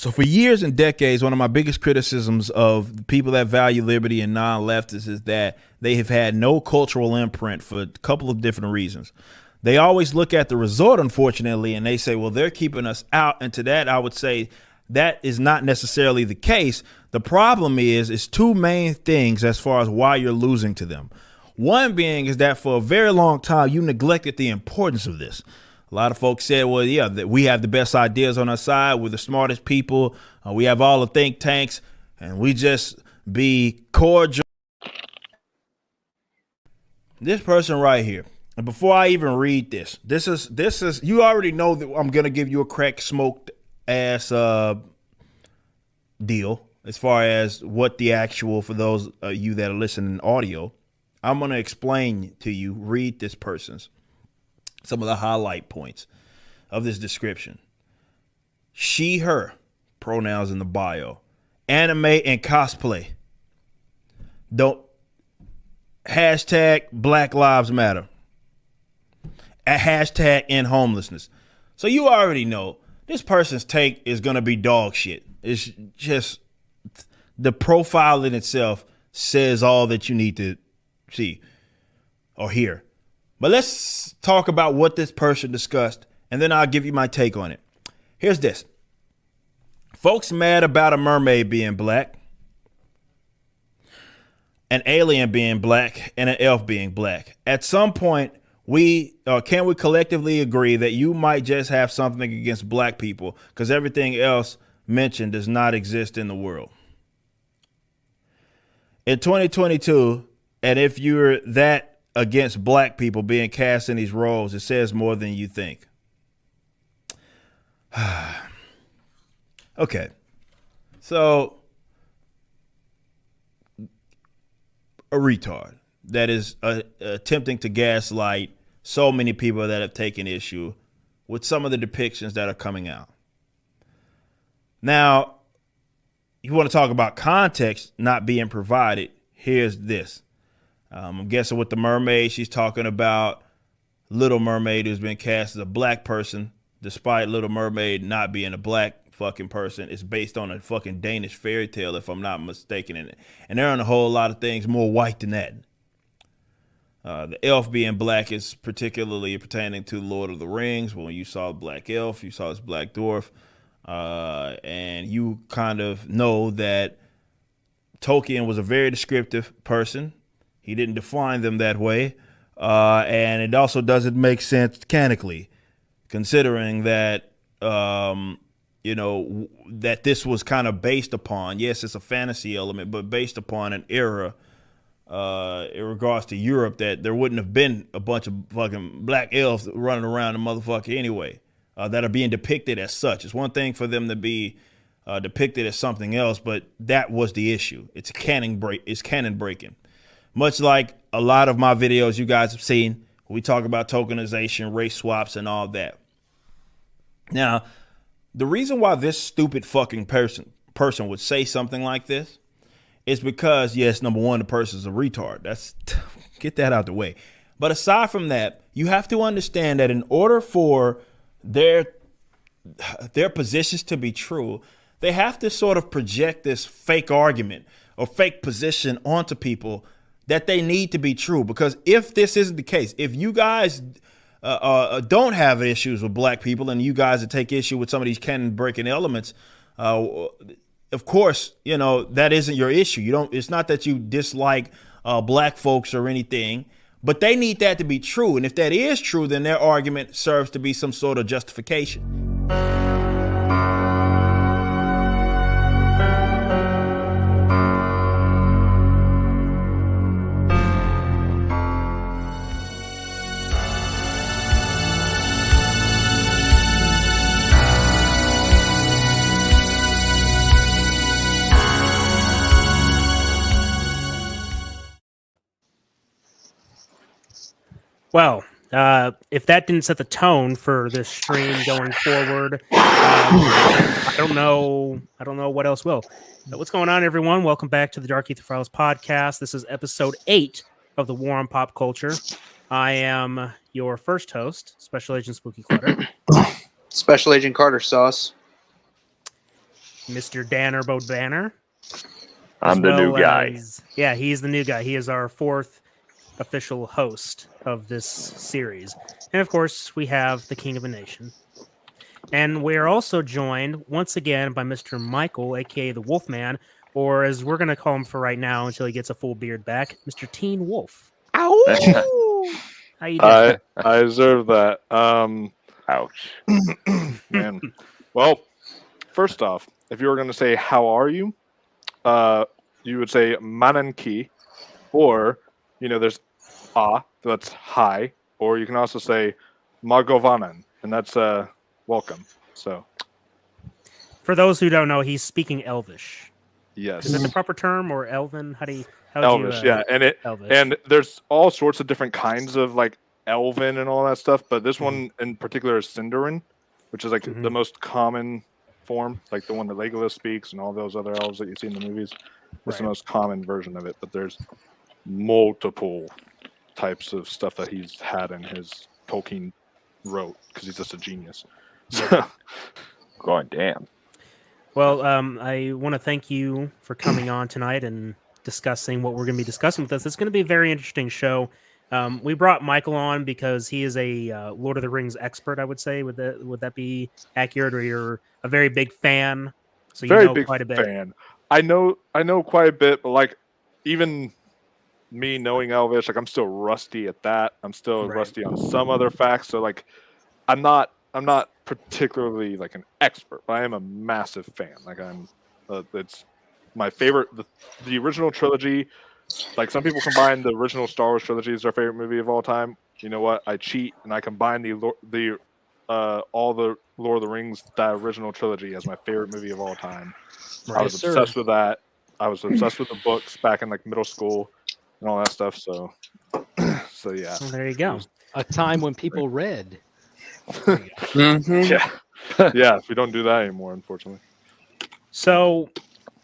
So for years and decades, one of my biggest criticisms of the people that value liberty and non-leftists is that they have had no cultural imprint for a couple of different reasons. They always look at the resort, unfortunately, and they say, well, they're keeping us out. And to that, I would say that is not necessarily the case. The problem is two main things as far as why you're losing to them. One being is that for a very long time, you neglected the importance of this. A lot of folks said, well, yeah, that we have the best ideas on our side. We're the smartest people. We have all the think tanks, and we just be cordial. This person right here. And before I even read this is you already know that I'm going to give you a crack smoked ass deal as far as what the actual, for those of you that are listening audio, I'm going to explain to you, read this person's. Some of the highlight points of this description. She, her, pronouns in the bio. Anime and cosplay. Don't. Hashtag Black Lives Matter. Hashtag end homelessness. So you already know this person's take is going to be dog shit. It's just the profile in itself says all that you need to see or hear. But let's talk about what this person discussed, and then I'll give you my take on it. Here's this. Folks mad about a mermaid being black, an alien being black, and an elf being black. At some point, can we collectively agree that you might just have something against black people because everything else mentioned does not exist in the world? In 2022, and if you're that against black people being cast in these roles, it says more than you think. Okay. So a retard that is attempting to gaslight so many people that have taken issue with some of the depictions that are coming out. Now, you want to talk about context not being provided. Here's this. I'm guessing with the mermaid, she's talking about Little Mermaid, who's been cast as a black person, despite Little Mermaid not being a black fucking person. It's based on a fucking Danish fairy tale, if I'm not mistaken in it. And there aren't a whole lot of things more white than that. The elf being black is particularly pertaining to Lord of the Rings. When you saw Black Elf, you saw this Black Dwarf. And you kind of know that Tolkien was a very descriptive person. He didn't define them that way. And it also doesn't make sense canonically, considering that, that this was kind of based upon, yes, it's a fantasy element, but based upon an era in regards to Europe that there wouldn't have been a bunch of fucking black elves running around the motherfucker anyway, that are being depicted as such. It's one thing for them to be depicted as something else, but that was the issue. It's canon breaking. Much like a lot of my videos you guys have seen, we talk about tokenization, race swaps, and all that. Now, the reason why this stupid fucking person would say something like this is because, yes, number one, the person's a retard. Get that out the way. But aside from that, you have to understand that in order for their positions to be true, they have to sort of project this fake argument or fake position onto people that they need to be true. Because if this isn't the case, if you guys don't have issues with black people and you guys that take issue with some of these canon breaking elements, of course, that isn't your issue. It's not that you dislike black folks or anything, but they need that to be true. And if that is true, then their argument serves to be some sort of justification. Well, if that didn't set the tone for this stream going forward, I don't know what else will. What's going on, everyone? Welcome back to the Dark Ether Files podcast. This is episode 8 of the War on Pop Culture. I am your first host, Special Agent Spooky Clutter. Special Agent Carter Sauce. Mr. Danner Banner. I'm the new guy. He's the new guy. He is our fourth official host of this series. And of course, we have the King of a Nation. And we're also joined once again by Mr. Michael, aka the Wolfman, or as we're going to call him for right now until he gets a full beard back, Mr. Teen Wolf. Ow! How you doing? I deserve that. Ouch. Man. Well, first off, if you were going to say how are you, you would say mananki, or there's that's hi, or you can also say magovanan, and that's welcome. So, for those who don't know, he's speaking Elvish. yes, Is that the proper term, or Elven? How Elvish? Yeah, Elvish. and there's all sorts of different kinds of like Elven and all that stuff, but this one in particular is Sindarin, which is like the most common form, like the one that Legolas speaks and all those other elves that you see in the movies. It's the most common version of it, but there's multiple types of stuff that he's had in his Tolkien wrote because he's just a genius. Going damn. Well, I want to thank you for coming on tonight and discussing what we're going to be discussing with us. It's going to be a very interesting show. We brought Michael on because he is a Lord of the Rings expert, I would say. Would that be accurate? Or you're a very big fan, so you know quite a bit. Fan. I know quite a bit, but like even me knowing Elvish, like I'm still rusty at that. I'm still rusty on some other facts. So like I'm not particularly like an expert, but I am a massive fan. Like it's my favorite. The original trilogy. Like some people combine the original Star Wars trilogy as their favorite movie of all time. You know what? I cheat and I combine all the Lord of the Rings, that original trilogy, as my favorite movie of all time. Right, I was obsessed with that. I was obsessed with the books back in like middle school and all that stuff. So yeah. Well, there you go. A time when people read. Yeah. Yeah. We don't do that anymore, unfortunately. So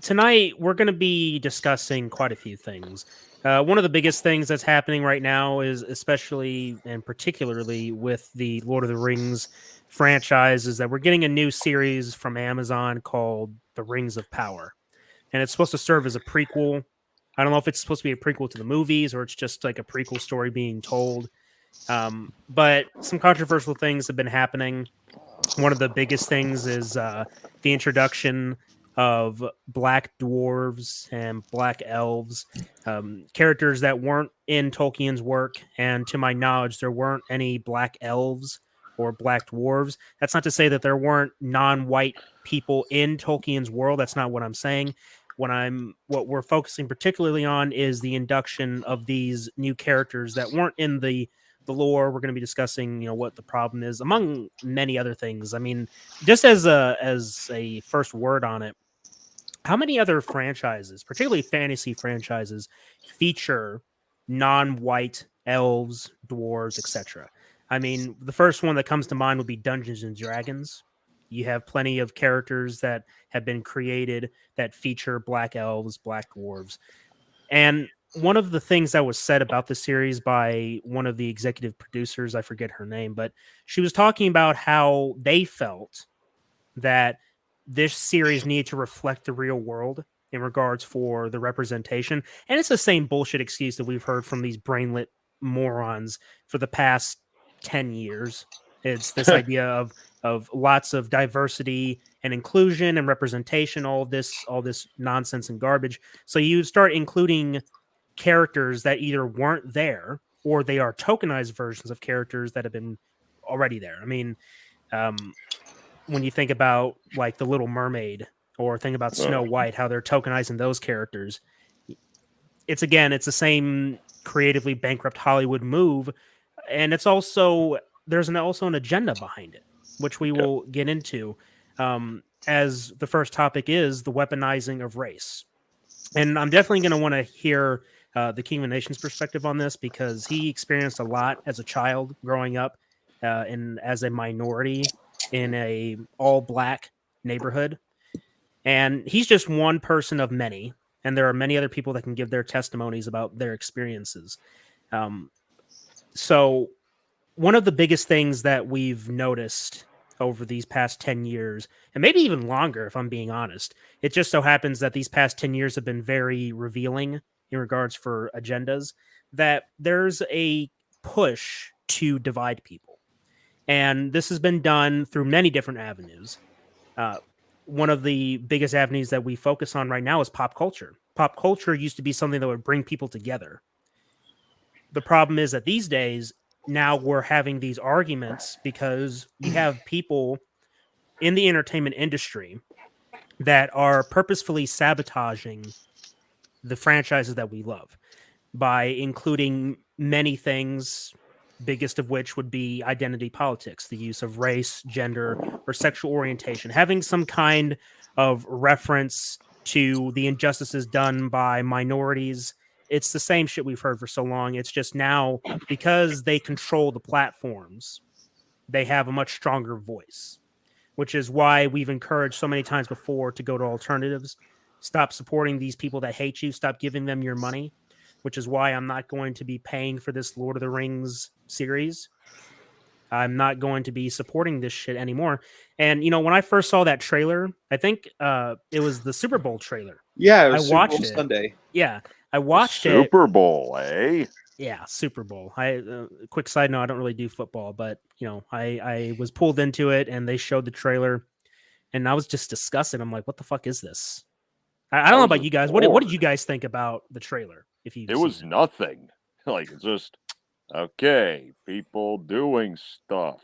tonight we're going to be discussing quite a few things. One of the biggest things that's happening right now is, especially and particularly with the Lord of the Rings franchise, is that we're getting a new series from Amazon called The Rings of Power. And it's supposed to serve as a prequel. I don't know if it's supposed to be a prequel to the movies or it's just like a prequel story being told. But some controversial things have been happening. One of the biggest things is the introduction of black dwarves and black elves, characters that weren't in Tolkien's work. And to my knowledge, there weren't any black elves or black dwarves. That's not to say that there weren't non-white people in Tolkien's world. That's not what I'm saying. What we're focusing particularly on is the induction of these new characters that weren't in the lore. We're going to be discussing, what the problem is, among many other things. I mean, just as a first word on it, how many other franchises, particularly fantasy franchises, feature non-white elves, dwarves, etc.? I mean, the first one that comes to mind would be Dungeons and Dragons. You have plenty of characters that have been created that feature black elves, black dwarves. And one of the things that was said about the series by one of the executive producers, I forget her name, but she was talking about how they felt that this series needed to reflect the real world in regards for the representation. And it's the same bullshit excuse that we've heard from these brainlet morons for the past 10 years. It's this idea of lots of diversity and inclusion and representation, all this nonsense and garbage. So you start including characters that either weren't there or they are tokenized versions of characters that have been already there. I mean, when you think about like the Little Mermaid or think about Snow White, how they're tokenizing those characters, it's the same creatively bankrupt Hollywood move. And it's also, there's also an agenda behind it, which we will get into, as the first topic is the weaponizing of race. And I'm definitely going to want to hear the King of the Nation's perspective on this, because he experienced a lot as a child growing up as a minority in a all black neighborhood. And he's just one person of many. And there are many other people that can give their testimonies about their experiences. So one of the biggest things that we've noticed over these past 10 years, and maybe even longer, if I'm being honest. It just so happens that these past 10 years have been very revealing in regards for agendas, that there's a push to divide people. And this has been done through many different avenues. One of the biggest avenues that we focus on right now is pop culture. Pop culture used to be something that would bring people together. The problem is that these days, now we're having these arguments because we have people in the entertainment industry that are purposefully sabotaging the franchises that we love by including many things, biggest of which would be identity politics, the use of race, gender, or sexual orientation, having some kind of reference to the injustices done by minorities. It's the same shit we've heard for so long. It's just now, because they control the platforms, they have a much stronger voice, which is why we've encouraged so many times before to go to alternatives. Stop supporting these people that hate you. Stop giving them your money, which is why I'm not going to be paying for this Lord of the Rings series. I'm not going to be supporting this shit anymore. And, when I first saw that trailer, I think it was the Super Bowl trailer. Yeah, it was I Super watched Bowl it. Sunday. Yeah, I watched it. Super Bowl, eh? Yeah, Super Bowl. Quick side note, I don't really do football, but I was pulled into it, and they showed the trailer, and I was just disgusted. I'm like, what the fuck is this? I don't know about you guys. What did you guys think about the trailer? If you, it was nothing. Like, it's just okay, people doing stuff.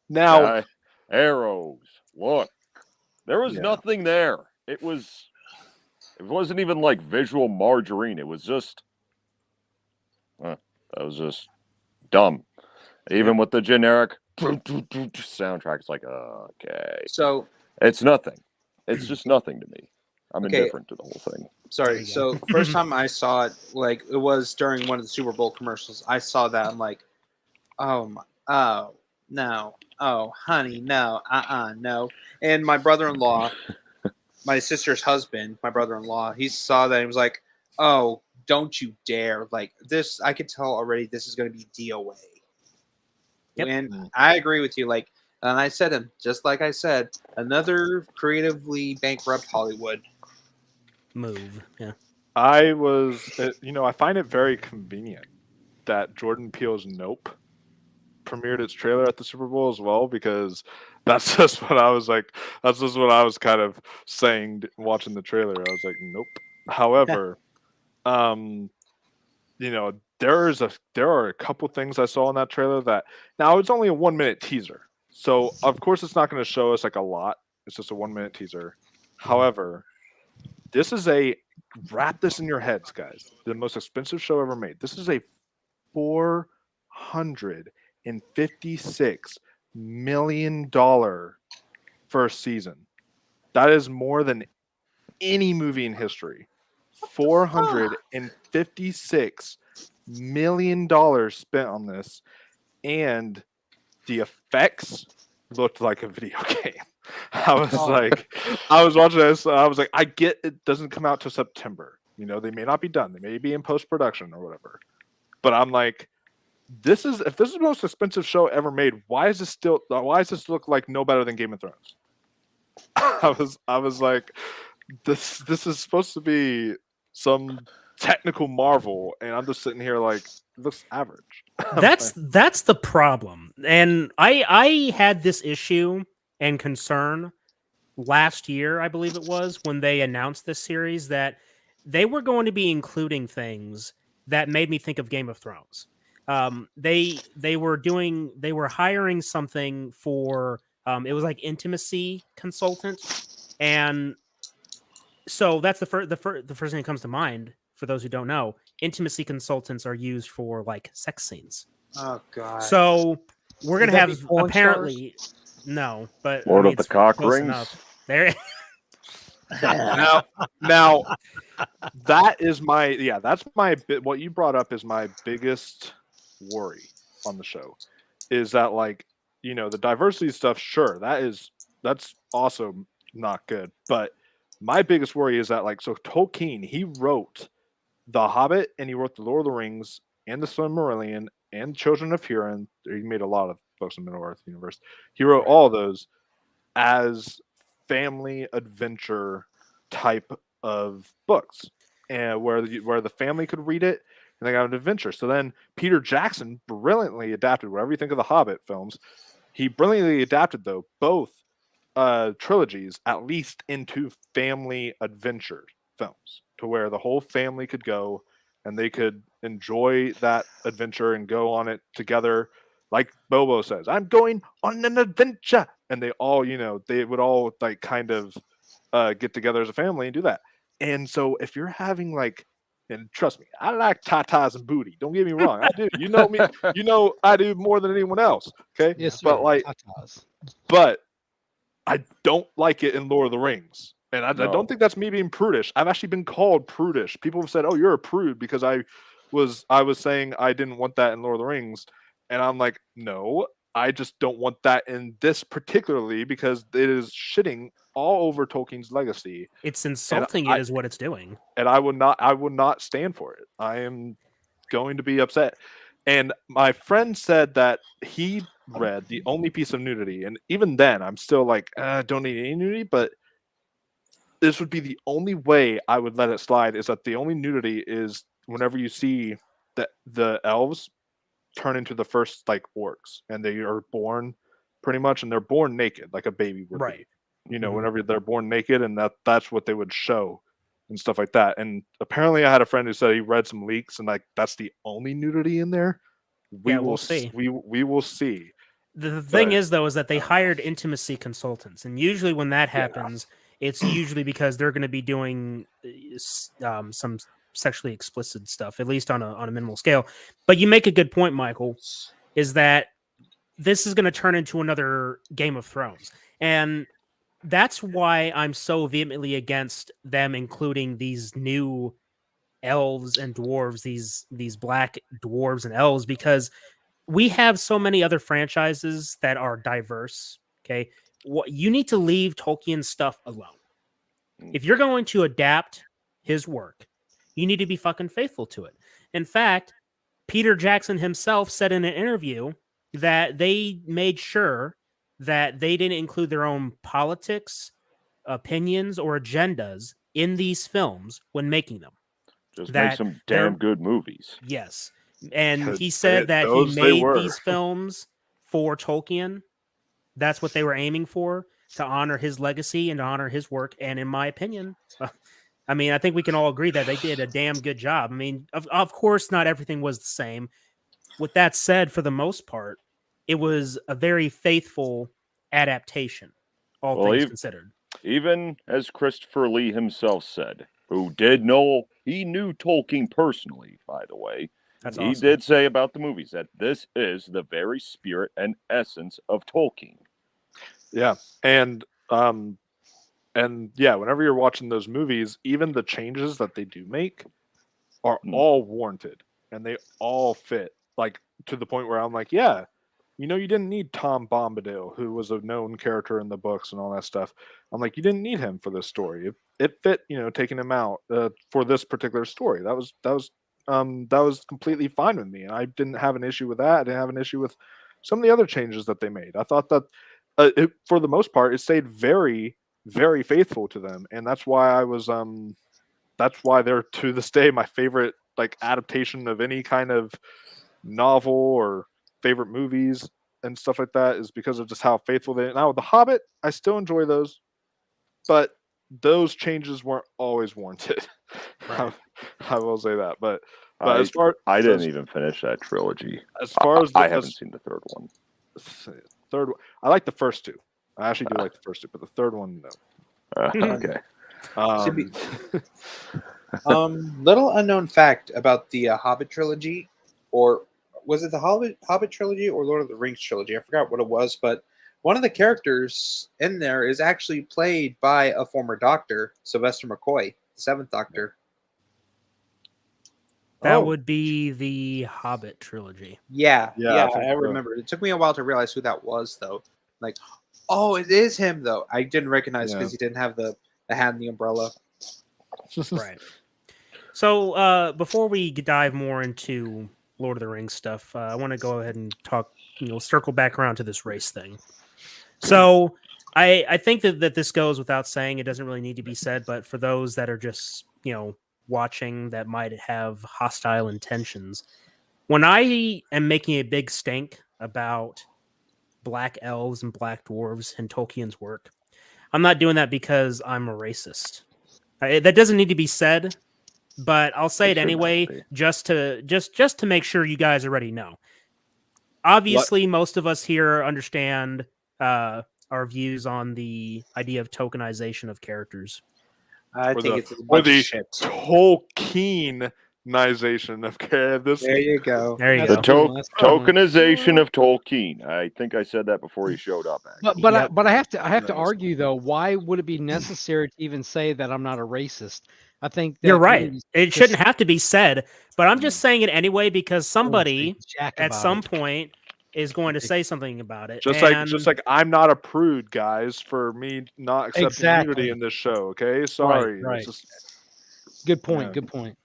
Now, arrows. Look, there was Yeah. nothing there. It wasn't even like visual margarine. It was just that was just dumb. Even with the generic soundtrack, it's like, okay. So It's nothing. It's just nothing to me. I'm Okay. indifferent to the whole thing. sorry. So first time I saw it, like it was during one of the Super Bowl commercials. I saw that. I'm like, oh no, oh honey, no, no. And my brother-in-law, my sister's husband, my brother-in-law, he saw that and was like, oh, don't you dare! Like this, I could tell already. This is going to be DOA. Yep. And I agree with you. Like, and I said him just like I said, another creatively bankrupt Hollywood. move. Yeah. I find it very convenient that Jordan Peele's Nope premiered its trailer at the Super Bowl as well, because that's just what I was like. That's just what I was kind of saying watching the trailer. I was like, nope. However, there are a couple things I saw in that trailer that now it's only a 1-minute teaser, so of course it's not going to show us like a lot. It's just a 1-minute teaser. However, this is wrap this in your heads, guys. The most expensive show ever made. This is a $456 million first season. That is more than any movie in history. $456 million spent on this, and the effects looked like a video game. I was watching this, I was like, I get it doesn't come out till September. They may not be done. They may be in post-production or whatever. But I'm like, if this is the most expensive show ever made, why does this look like no better than Game of Thrones? I was like, this is supposed to be some technical marvel, and I'm just sitting here like, it looks average. That's the problem. And I had this issue and concern last year, I believe it was, when they announced this series, that they were going to be including things that made me think of Game of Thrones. They were hiring something for it was like intimacy consultant, and so that's the first thing that comes to mind. For those who don't know, intimacy consultants are used for like sex scenes. Oh God! So we're gonna Would that have be porn apparently no, but Lord of the it's Cock close Rings. enough. There. Now that is that's my bit. What you brought up is my biggest worry on the show, is that the diversity stuff. Sure, that's also not good. But my biggest worry is that so Tolkien, he wrote The Hobbit and he wrote The Lord of the Rings and The Silmarillion and Children of Hurin. He made a lot of books in Middle Earth universe. He wrote all of those. as family adventure type of books, and where the family could read it and they got an adventure. So then Peter Jackson brilliantly adapted, whatever you think of the Hobbit films, he brilliantly adapted both trilogies at least into family adventure films, to where the whole family could go and they could enjoy that adventure and go on it together. Like Bobo says, I'm going on an adventure, and they all, they would all like kind of get together as a family and do that. And so if you're having like, and trust me, I like tatas and booty. Don't get me wrong, I do. You know me. You know I do more than anyone else. Okay, Yes, but sir. like, Tatas. but I don't like it in Lord of the Rings. And I No. don't think that's me being prudish. I've actually been called prudish. People have said, "Oh, you're a prude," because I was saying I didn't want that in Lord of the Rings, and I'm like, no, I just don't want that in this particularly, because it is shitting all over Tolkien's legacy, It's insulting. I- It is what it's doing. and I would not stand for it. I am going to be upset. And my friend said that he read the only piece of nudity, and even then, I'm still like, don't need any nudity, but this would be the only way I would let it slide, is that the only nudity is whenever you see the elves turn into the first like orcs, and they are born pretty much, and they're born naked like a baby would Right. be. Mhm. Whenever they're born naked, and that's what they would show and stuff like that. And apparently I had a friend who said he read some leaks, and like that's the only nudity in there. Yeah, we'll see. We will see. The thing But- is, though, is that they hired intimacy consultants, and usually when that Yeah. happens, it's usually because they're going to be doing some sexually explicit stuff, at least on a minimal scale. But you make a good point, Michael, is that this is going to turn into another Game of Thrones, and that's why I'm so vehemently against them including these new elves and dwarves, these black dwarves and elves, because we have so many other franchises that are diverse. Okay, what you need to leave Tolkien's stuff alone. If you're going to adapt his work, you need to be fucking faithful to it. In fact, Peter Jackson himself said in an interview that they made sure that they didn't include their own politics, opinions, or agendas in these films when making them. Just That make some they're- damn good movies. Yes. And he Because said that he those they made were. these films for Tolkien. That's what they were aiming for, to honor his legacy and to honor his work. And in my opinion, I mean, I think we can all agree that they did a damn good job. I mean, of course, not everything was the same. With that said, for the most part, it was a very faithful adaptation, all Well, things Eve- considered. Even as Christopher Lee himself said, who he knew Tolkien personally, by the way. That's He awesome. did say about the movies that this is the very spirit and essence of Tolkien. Yeah, and yeah, whenever you're watching those movies, even the changes that they do make are all warranted, and they all fit, like to the point where I'm like, yeah, you didn't need Tom Bombadil, who was a known character in the books and all that stuff. I'm like, you didn't need him for this story. It fit, taking him out for this particular story. That was completely fine with me, and I didn't have an issue with that. I didn't have an issue with some of the other changes that they made. I thought that for the most part, it stayed very, very faithful to them, and that's why that's why they're to this day my favorite like adaptation of any kind of novel or favorite movies and stuff like that, is because of just how faithful they. Now with The Hobbit, I still enjoy those, but those changes weren't always warranted. Right. I will say that, but as far I didn't even finish that trilogy. as far as I haven't seen the third one. third one, I like the first two. I actually do like the first two, but the third one, no. Okay. To be- Little unknown fact about the Hobbit trilogy, or was it the Hobbit trilogy or Lord of the Rings trilogy? I forgot what it was, but one of the characters in there is actually played by a former Doctor, Sylvester McCoy, the Seventh Doctor. That would be the Hobbit trilogy. Yeah, Yeah, I think I so. remember. It took me a while to realize who that was, though. Like, oh, it is him, though. I didn't recognize because he didn't have the hat and the umbrella. Right. So before we dive more into Lord of the Rings stuff, I want to go ahead and talk, circle back around to this race thing. So I think that this goes without saying. It doesn't really need to be said, but for those that are just, watching that might have hostile intentions, when I am making a big stink about black elves and black dwarves in Tolkien's work, I'm not doing that because I'm a racist. That doesn't need to be said, but I'll say it should not anyway, be. just to make sure you guys already know. Obviously, most of us here understand our views on the idea of tokenization of characters. I Or think the- it's a or bunch the of shit. Tolkienization of this. There you go. There you The go. tokenization of Tolkien. I think I said that before he showed up. Actually. But I have to Nice. argue though. Why would it be necessary to even say that I'm not a racist? I think that You're we right. need It to shouldn't have to be said, but I'm just saying it anyway because say somebody jack at about some it. point is going to say something about it. Just and like I'm not a prude, guys, for me not accepting Exactly. nudity in this show. Okay, sorry. right. This is- Good point. Yeah. Good point.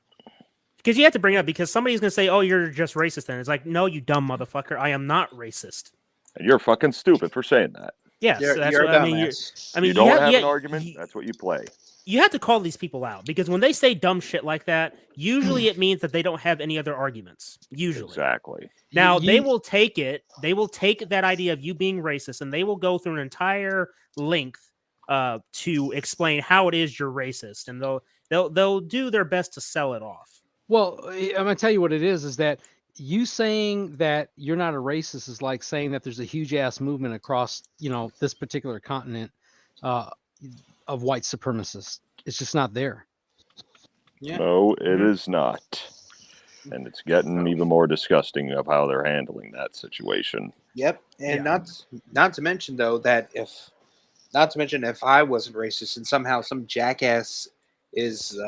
because you have to bring it up because somebody's going to say, "Oh, you're just racist." Then it's like, no, you dumb motherfucker. I am not racist. And you're fucking stupid for saying that. Yes, You're, that's you're what a I mean. dumbass. You don't have an argument. That's what you play. You have to call these people out because when they say dumb shit like that, usually it means that they don't have any other arguments. Usually. Exactly. Now You- they will take it. They will take that idea of you being racist, and they will go through an entire length to explain how it is you're racist, and they'll do their best to sell it off. Well, I'm gonna tell you what it is that you saying that you're not a racist is like saying that there's a huge ass movement across, this particular continent of white supremacists. It's just not there. Yeah. No, it is not. And it's getting even more disgusting of how they're handling that situation. Yep. And Yeah. not to mention though that if I wasn't racist and somehow some jackass is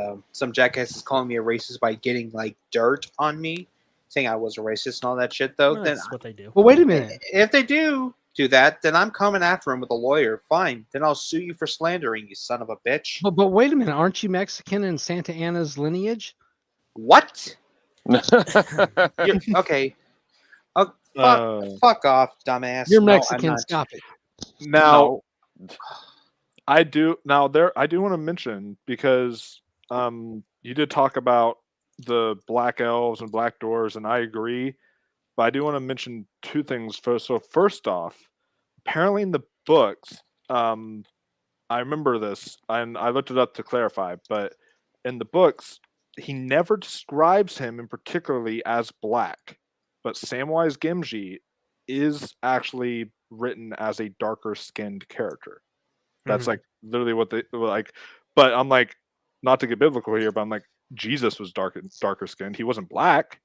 calling me a racist by getting like dirt on me, saying I was a racist and all that shit though, Well, then that's what they do. Well, wait a minute. if they do that, then I'm coming after him with a lawyer. Fine. Then I'll sue you for slandering, you son of a bitch. But wait a minute. Aren't you Mexican in Santa Anna's lineage? What? Okay. Fuck off, dumbass. You're No, I'm Mexican. not. Stop it. Now, I do want to mention because you did talk about the black elves and black dwarves, and I agree. But I do want to mention two things first. So first off, apparently in the books, I remember this, and I looked it up to clarify. But in the books, he never describes him in particularly as black. But Samwise Gamgee is actually written as a darker skinned character. That's Mhm. like literally what they like. But I'm like, not to get biblical here, but I'm like, Jesus was darker skinned. He wasn't black,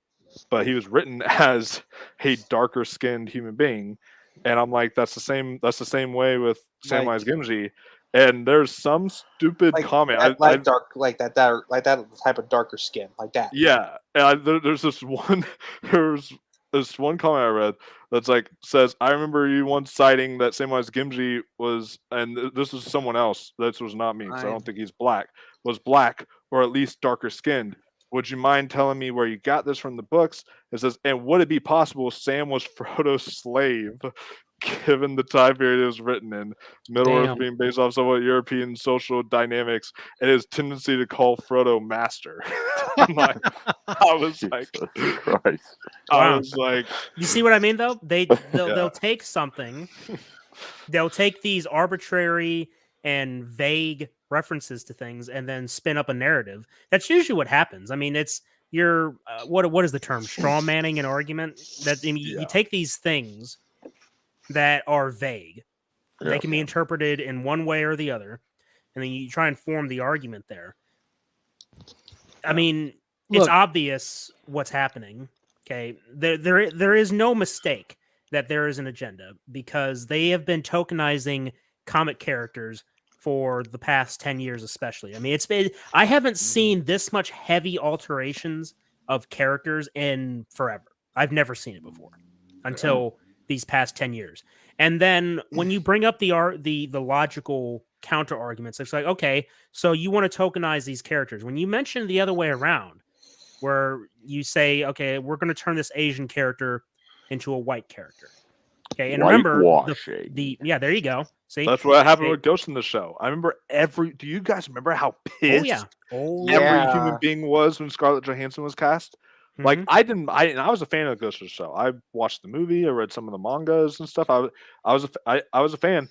but he was written as a darker skinned human being. And I'm like, that's the same way with Samwise Gamgee. And there's some stupid comment. That type of darker skin, like that. Yeah, and there's this one. There's this one comment I read that's like says, "I remember you once citing that Samwise Gamgee was, and this is someone else. This was not me, because I don't think he's black. Was black or at least darker skinned. Would you mind telling me where you got this from the books?" It says, "And would it be possible Sam was Frodo's slave?" Given the time period it was written in, Middle Earth Damn. being based off somewhat European social dynamics, and his tendency to call Frodo master. I was like, Jesus Christ. I was like, You see what I mean, though? They'll Yeah. take something, they'll take these arbitrary and vague references to things, and then spin up a narrative. That's usually what happens. I mean, it's you're what is the term? Straw manning an argument. That I mean, you take these things that are vague. They can be interpreted in one way or the other, and then you try and form the argument there. I mean, it's Look. obvious what's happening. Okay, there is no mistake that there is an agenda because they have been tokenizing comic characters for the past 10 years, especially. I mean, I haven't seen this much heavy alterations of characters in forever. I've never seen it before until these past 10 years. And then when you bring up the logical counter arguments, it's like, okay, so you want to tokenize these characters. When you mention the other way around, where you say, okay, we're going to turn this Asian character into a white character. Okay, and remember Whitewashing. there you go. See, That's what happened with Ghost in the Shell. I remember do you guys remember how pissed every human being was when Scarlett Johansson was cast? Like I was a fan of Ghost in the Shell. I watched the movie, I read some of the mangas and stuff. I was a fan.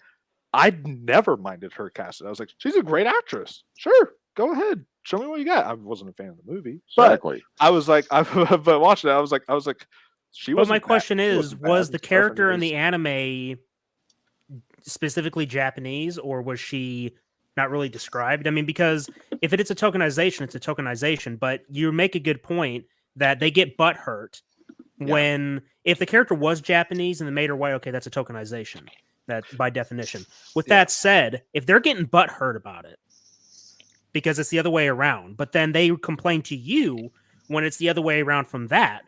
I never minded her casted. I was like, she's a great actress. Sure, go ahead. Show me what you got. I wasn't a fan of the movie. Exactly. But I was like, but watching it, I was like, she was. But my question is, was the character in the anime specifically Japanese, or was she not really described? I mean, because if it's a tokenization, it's a tokenization. But you make a good point that they get butthurt when if the character was Japanese and they made her white. Okay, that's a tokenization. That by definition. With that said, if they're getting butthurt about it because it's the other way around, but then they complain to you when it's the other way around from that,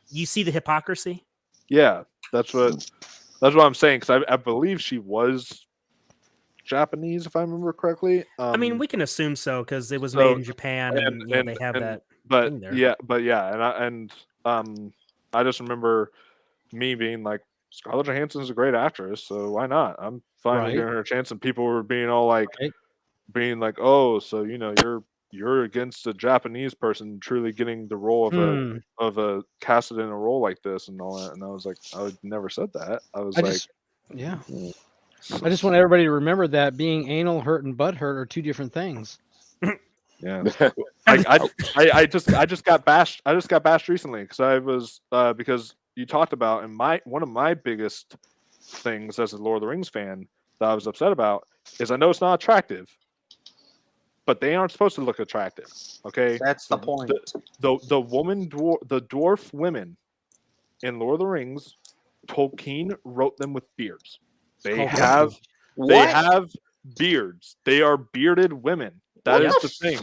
you see the hypocrisy? Yeah, that's what I'm saying, because I believe she was Japanese, if I remember correctly. I mean, we can assume so because it was made in Japan, and they have that. But thing there. and I just remember me being like, Scarlett Johansson's a great actress, so why not? I'm fine with giving her a chance. And people were being all like, oh, so you're against a Japanese person truly getting the role of a casted in a role like this and all that. And I was like, I never said that. I just want everybody to remember that being anal hurt and butt hurt are two different things. Yeah. I just got bashed. I just got bashed recently because you talked about, and one of my biggest things as a Lord of the Rings fan that I was upset about is I know it's not attractive, but they aren't supposed to look attractive. Okay, that's the point. The dwarf women in Lord of the Rings, Tolkien wrote them with beards. They have beards. They are bearded women. That is the thing.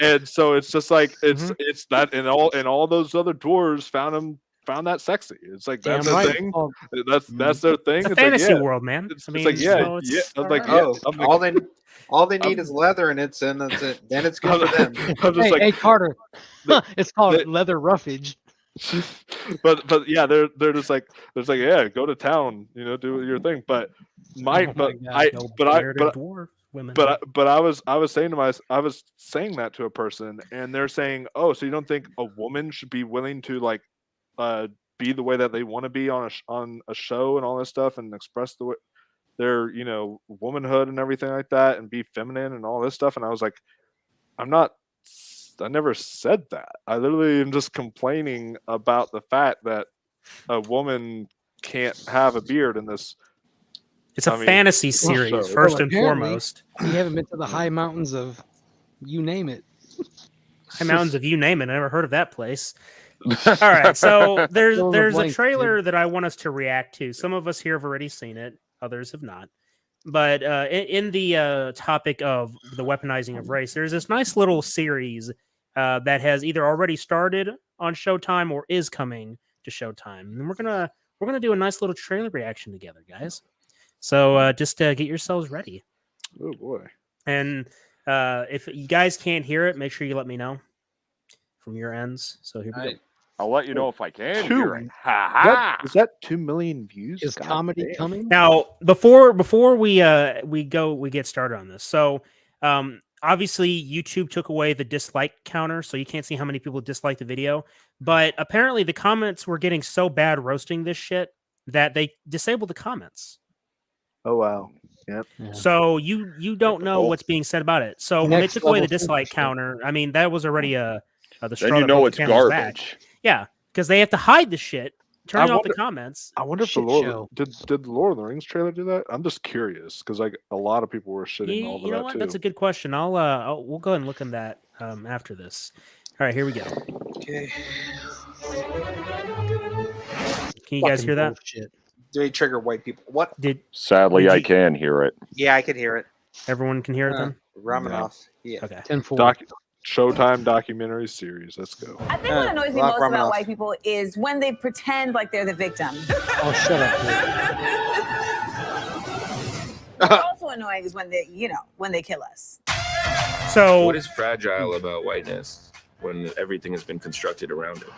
And so it's just like it's that, and all those other dwarves found that sexy. It's like that's their thing. That's their thing. It's a fantasy world, man. It's like I was like, all they need is leather, and it's then it's good for them. Hey, Carter, it's called leather roughage. but yeah, they're just like yeah, go to town, do your thing. But I was saying that to a person, and they're saying, oh, so you don't think a woman should be willing to like be the way that they want to be on a show and all this stuff, and express their womanhood and everything like that, and be feminine and all this stuff? And I was like, I never said that. I literally am just complaining about the fact that a woman can't have a beard in this. It's a fantasy series, first and foremost. You haven't been to the high mountains of you name it. High mountains of you name it. I never heard of that place. All right, so there's a trailer that I want us to react to. Some of us here have already seen it, others have not. But in the topic of the weaponizing of race, there's this nice little series that has either already started on Showtime or is coming to Showtime, and we're gonna do a nice little trailer reaction together, guys. So just get yourselves ready. Oh boy! And if you guys can't hear it, make sure you let me know from your ends. So here we go. I'll let you know if I can hear it. Is that 2 million views? Is comedy coming? Now, before we get started on this. So, obviously, YouTube took away the dislike counter, so you can't see how many people dislike the video. But apparently, the comments were getting so bad roasting this shit that they disabled the comments. Oh wow! Yep. Yeah. So you don't know what's being said about it. So when they took away the dislike counter, I mean that was already the straw. Then you know it's garbage. Back. Yeah, because they have to hide the shit, turning off the comments. I wonder if did the Lord of the Rings trailer do that? I'm just curious because like a lot of people were shitting all over that. You know what? Too. That's a good question. We'll go ahead and look in that after this. All right, here we go. Okay. Can you guys hear that? Shit. Do they trigger white people? What? Sadly, I can hear it. Yeah, I can hear it. Everyone can hear it then? Romanoff. Yeah. Okay. 10-4. Showtime documentary series. Let's go. I think what annoys me most about white people is when they pretend like they're the victim. Oh, shut up. What's also annoying is when they kill us. So what is fragile about whiteness when everything has been constructed around it?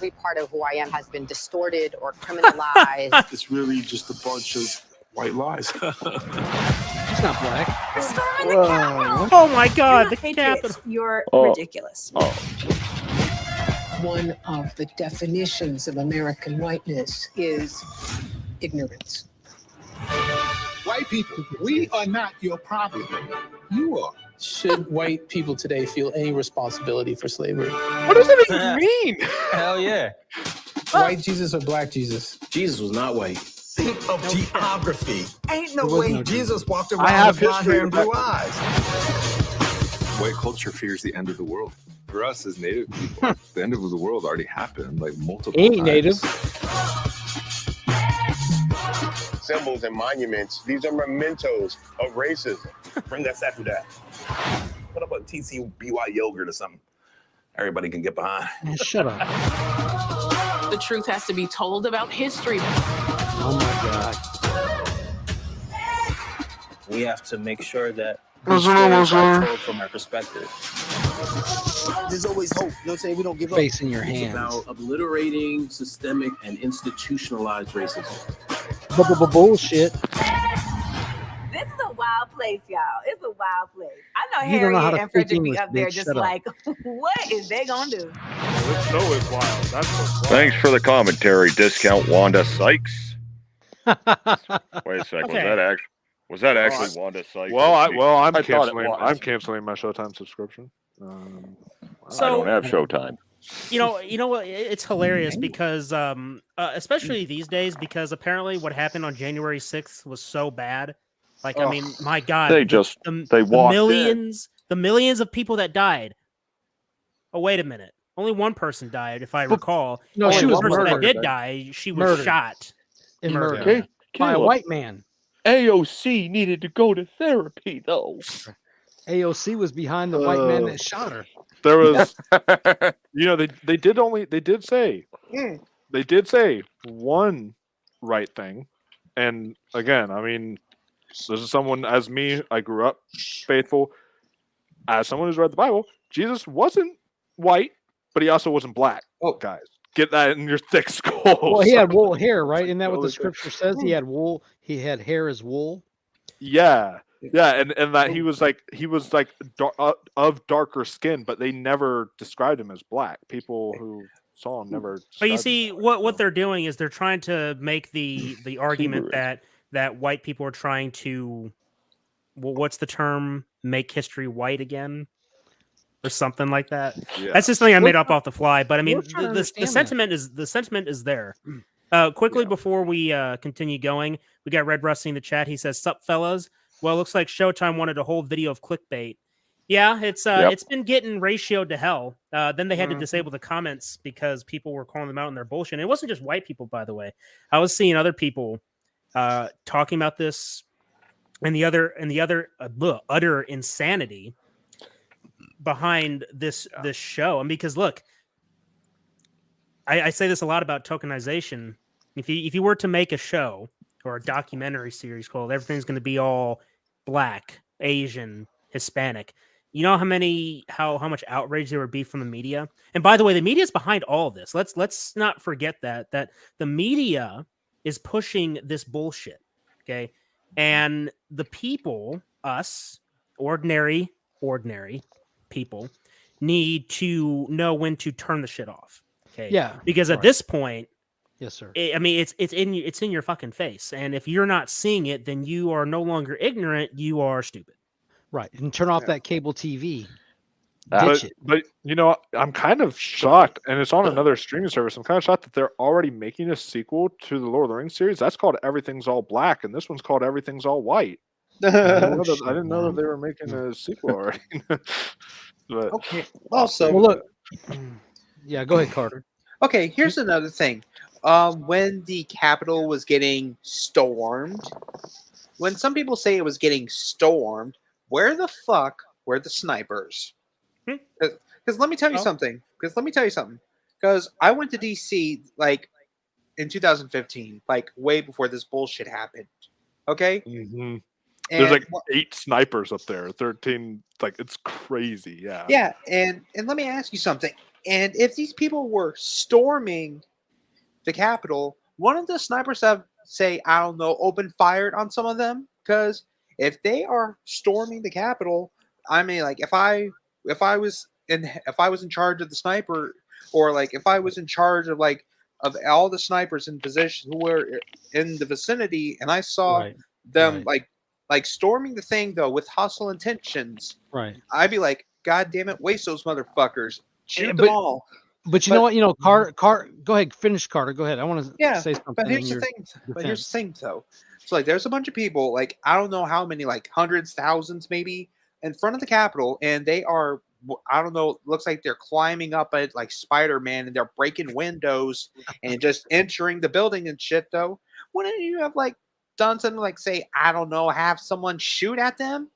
every part of who I am has been distorted or criminalized. It's really just a bunch of white lies. She's not black. Oh my God, the Capitol. You're ridiculous. One of the definitions of American whiteness is ignorance. White people, we are not your problem. You are. Should white people today feel any responsibility for slavery? What does that even mean? Hell yeah. White Jesus or black Jesus? Jesus was not white. Think of geography. Ain't no There was way no Jesus walked I around have with blonde history hair and of blue eyes. White culture fears the end of the world. For us as Native people, the end of the world already happened like multiple Ain't times. Native. Symbols and monuments, these are mementos of racism. Bring that statue down. Put up a TCBY yogurt or something. Everybody can get behind. Man, shut up. The truth has to be told about history. Oh my God. We have to make sure that these stories are told from our perspective. There's always hope. You know what I'm saying? We don't give up. Face in your It's hands. about obliterating systemic and institutionalized racism. Bullshit. This is a wild place, y'all. It's a wild place. I know You don't know how Harriet to and speak Frederick be English, up there bitch. just Shut up. like, what is they gonna do? The snow is wild. That's what's wild. Thanks for the commentary, Discount Wanda Sykes. Wait a second. Okay. Was that actually Wanda Sykes? I'm I thought it canceling. was. I'm canceling my Showtime subscription. I don't have Showtime. You know what? It's hilarious because, especially these days, because apparently what happened on January 6th was so bad. Like, I mean, my God, They the walked the millions of people that died. Oh, wait a minute. Only one person died, if I recall. No, Only she was the person that murdered. did die. She was Murdered. shot. And Murdered. murdered. By a white man. AOC needed to go to therapy, though. AOC was behind the white man that shot her. There was, they did say one right thing, and again, I mean, this is someone as me. I grew up faithful. As someone who's read the Bible, Jesus wasn't white, but he also wasn't black. Oh, guys, get that in your thick skulls. Well, he had wool hair, right? Isn't that what the scripture says? He had wool. He had hair as wool. Yeah, and that he was of darker skin, but they never described him as black. People who saw him never. But you see, what they're doing is they're trying to make the argument that white people are trying to, well, what's the term? Make history white again, or something like that. Yeah. That's just something I made up off the fly. But I mean, the sentiment is there. Quickly before we continue going, we got Red Rusty in the chat. He says, "Sup, fellas? Well, looks like Showtime wanted a whole video of clickbait. Yeah, it's been getting ratioed to hell. Then they had to disable the comments because people were calling them out on their bullshit. And it wasn't just white people, by the way. I was seeing other people talking about this and the other utter insanity behind this show. And because look, I say this a lot about tokenization. If you were to make a show or a documentary series called Everything's going to be all black, Asian, Hispanic, you know how much outrage there would be from the media. And by the way, the media is behind all of this. Let's not forget that the media is pushing this bullshit. Okay, and the people, us, ordinary people, need to know when to turn the shit off. Okay, yeah, because at this point, yes, sir. I mean, it's in your fucking face, and if you're not seeing it, then you are no longer ignorant. You are stupid. Right, and turn off that cable TV. But you know, I'm kind of shocked, and it's on another streaming service. I'm kind of shocked that they're already making a sequel to the Lord of the Rings series. That's called Everything's All Black, and this one's called Everything's All White. I didn't know that they were making a sequel already. But, okay. Also, well, look. Yeah, go ahead, Carter. Okay, here's another thing. When the Capitol was getting stormed, when some people say it was getting stormed, where the fuck were the snipers? Because let me tell you something. Because I went to DC like in 2015, like way before this bullshit happened. Okay. Mm-hmm. There's like 8 snipers up there, 13. Like it's crazy. Yeah. Yeah, and let me ask you something. And if these people were storming the Capitol, wouldn't the snipers have, say, I don't know, open fired on some of them? Because if they are storming the Capitol, I mean, like if I was in charge of the sniper, or like if I was in charge of all the snipers in position who were in the vicinity, and I saw them like storming the thing though with hostile intentions, right? I'd be like, God damn it, waste those motherfuckers, shoot them all. But you know what? You know, Carter. Go ahead, finish, Carter. Go ahead. I want to Yeah, say something. but here's the thing. Though. So like, there's a bunch of people, like I don't know how many, like hundreds, thousands, maybe, in front of the Capitol, and they are, I don't know, looks like they're climbing up it like Spider-Man, and they're breaking windows and just entering the building and shit. Though, wouldn't you have like done something like, say, I don't know, have someone shoot at them?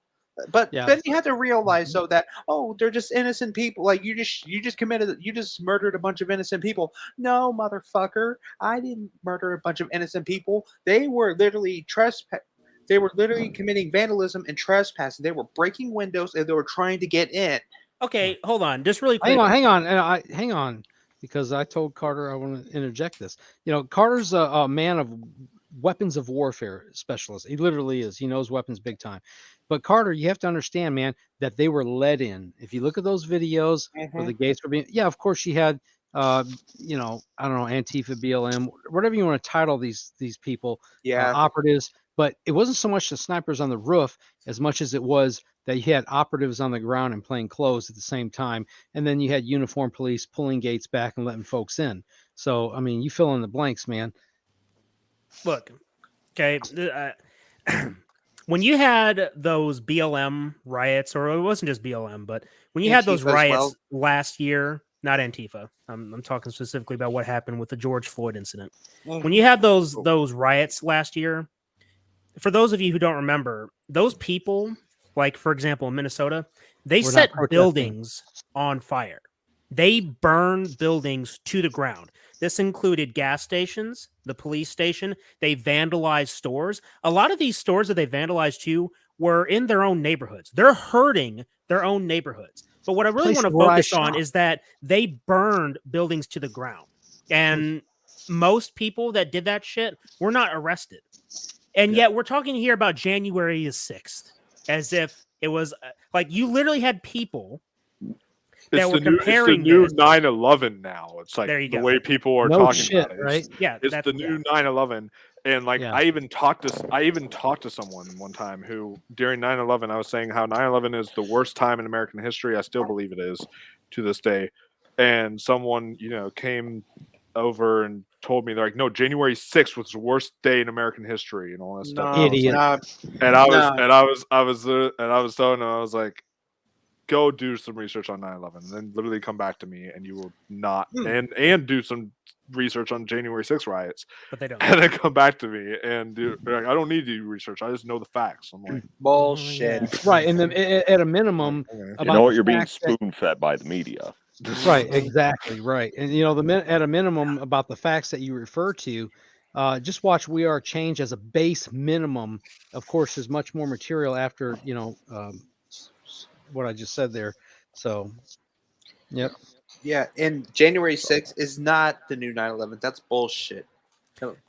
But then you have to realize though that, oh, they're just innocent people. Like you just murdered a bunch of innocent people. No, motherfucker, I didn't murder a bunch of innocent people. They were literally committing vandalism and trespassing. They were breaking windows and they were trying to get in. Okay, hold on, just really quick. Hang on, because I told Carter I want to interject this. You know, Carter's a man of weapons of warfare specialist. He literally is. He knows weapons big time. But Carter, you have to understand, man, that they were let in. If you look at those videos where the gates were being, of course she had, you know, I don't know, Antifa, BLM, whatever you want to title these people, operatives. But it wasn't so much the snipers on the roof as much as it was that you had operatives on the ground and plain clothes at the same time, and then you had uniformed police pulling gates back and letting folks in. So, I mean, you fill in the blanks, man. Look, okay. When you had those BLM riots, or it wasn't just BLM, but when you had those riots last year, not Antifa, I'm talking specifically about what happened with the George Floyd incident. When you had those riots last year, for those of you who don't remember, those people, like for example in Minnesota, they set buildings on fire. They burned buildings to the ground. This included gas stations, the police station. They vandalized stores. A lot of these stores that they vandalized too were in their own neighborhoods. They're hurting their own neighborhoods. But what I really want to focus on is that they burned buildings to the ground. And most people that did that shit were not arrested. And yet we're talking here about January 6th, as if it was like you literally had people that were comparing. It's the new 9/11 now. It's like the go. way people are talking about it. Right? It's the new 9/11. And like I even talked to someone one time who during 9/11 I was saying how 9/11 is the worst time in American history. I still believe it is to this day. And someone, you know, came over and told me, they're like, no, January 6th was the worst day in American history and all that stuff. And I was telling them, I was like, go do some research on 9/11 and then literally come back to me and you will not and do some research on January 6th riots. But they don't. And then come back to me and they're like, I don't need to do research. I just know the facts. I'm like, bullshit. Right. And then at a minimum, you know what, you're being spoon fed by the media. Right, exactly, right. And you know, at a minimum about the facts that you refer to, just watch We Are Change as a base minimum. Of course, there's much more material after, you know, what I just said there. So, yep. Yeah, and January 6th is not the new 9/11. That's bullshit.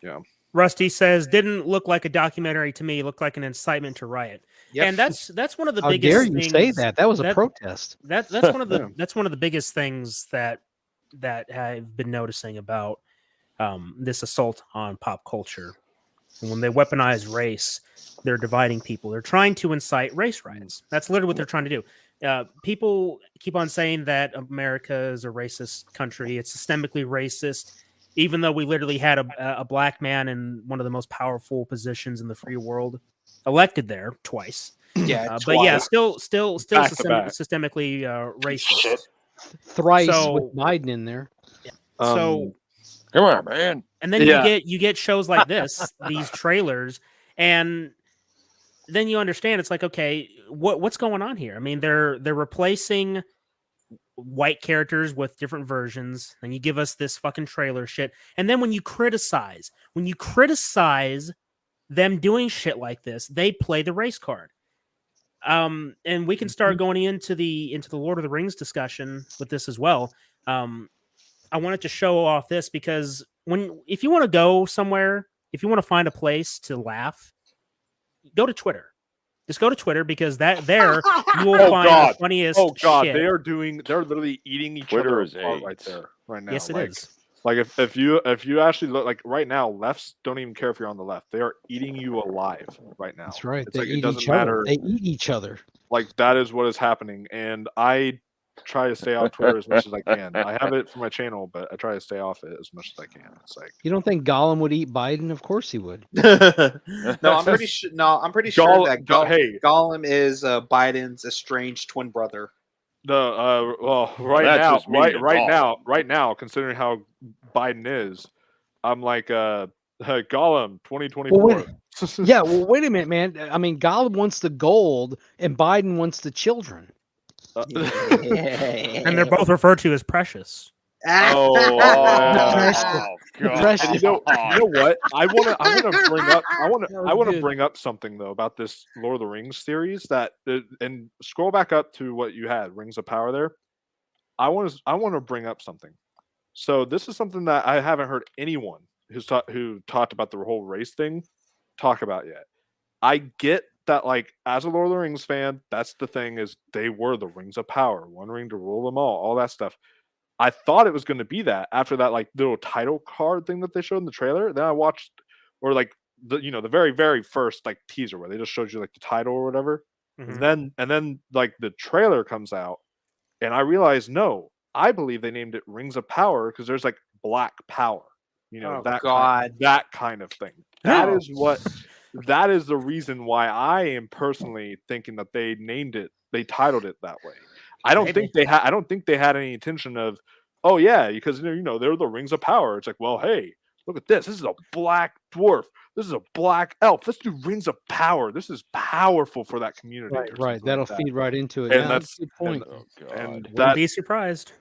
Yeah. Rusty says, didn't look like a documentary to me. Looked like an incitement to riot. Yep. And that's one of the How biggest dare you things. say that? That was a protest. That's one of the that's one of the biggest things that I've been noticing about this assault on pop culture. And when they weaponize race, they're dividing people. They're trying to incite race riots. That's literally what they're trying to do. People keep on saying that America is a racist country. It's systemically racist, even though we literally had a black man in one of the most powerful positions in the free world elected there twice. Yeah, but yeah, still systemically racist. Thrice with Biden in there. So come on, man. And then you get shows like this, these trailers, and then you understand it's like, okay, what's going on here? I mean, they're replacing white characters with different versions, and you give us this fucking trailer shit. And then when you criticize them doing shit like this, they play the race card. And we can start going into the Lord of the Rings discussion with this as well. I wanted to show off this because if you want to go somewhere, if you want to find a place to laugh, go to Twitter. Just go to Twitter because there you will find the funniest shit. They're literally eating each Twitter other is apart right AIDS. there, right now. Yes, it is. Like if you actually look, like right now, lefts don't even care if you're on the left. They are eating you alive right now. That's right. It's They like eat it doesn't each other. matter. They eat each other. Like that is what is happening, and I try to stay off Twitter as much as I can. I have it for my channel, but I try to stay off it as much as I can. It's like, You don't think Gollum would eat Biden? Of course he would. No, I'm pretty sure. No, I'm pretty sure that Gollum is Biden's estranged twin brother. Well, right now, considering how Biden is, I'm like Gollum 2024. Well, wait a minute, man. I mean, Gollum wants the gold, and Biden wants the children. And they're both referred to as precious. God! Precious. You know what? I want to bring up something though about this Lord of the Rings series and scroll back up to what you had, Rings of Power. There, I want to bring up something. So this is something that I haven't heard anyone who talked about the whole race thing talk about yet. I get that, like, as a Lord of the Rings fan, that's the thing, is they were the Rings of Power, one ring to rule them all that stuff. I thought it was going to be that after that, like, little title card thing that they showed in the trailer. Then I watched, or like the very, very first like teaser where they just showed you like the title or whatever. Mm-hmm. And then like the trailer comes out, and I realized, no, I believe they named it Rings of Power because there's like black power, that kind of thing. That is the reason why I am personally thinking that they titled it that way. I don't think they had any intention of, oh yeah, because they're the Rings of Power. It's like, well, hey, look at this. This is a black dwarf. This is a black elf. Let's do Rings of Power. This is powerful for that community. Right. That'll feed right into it. And that's a good point. Wouldn't be surprised.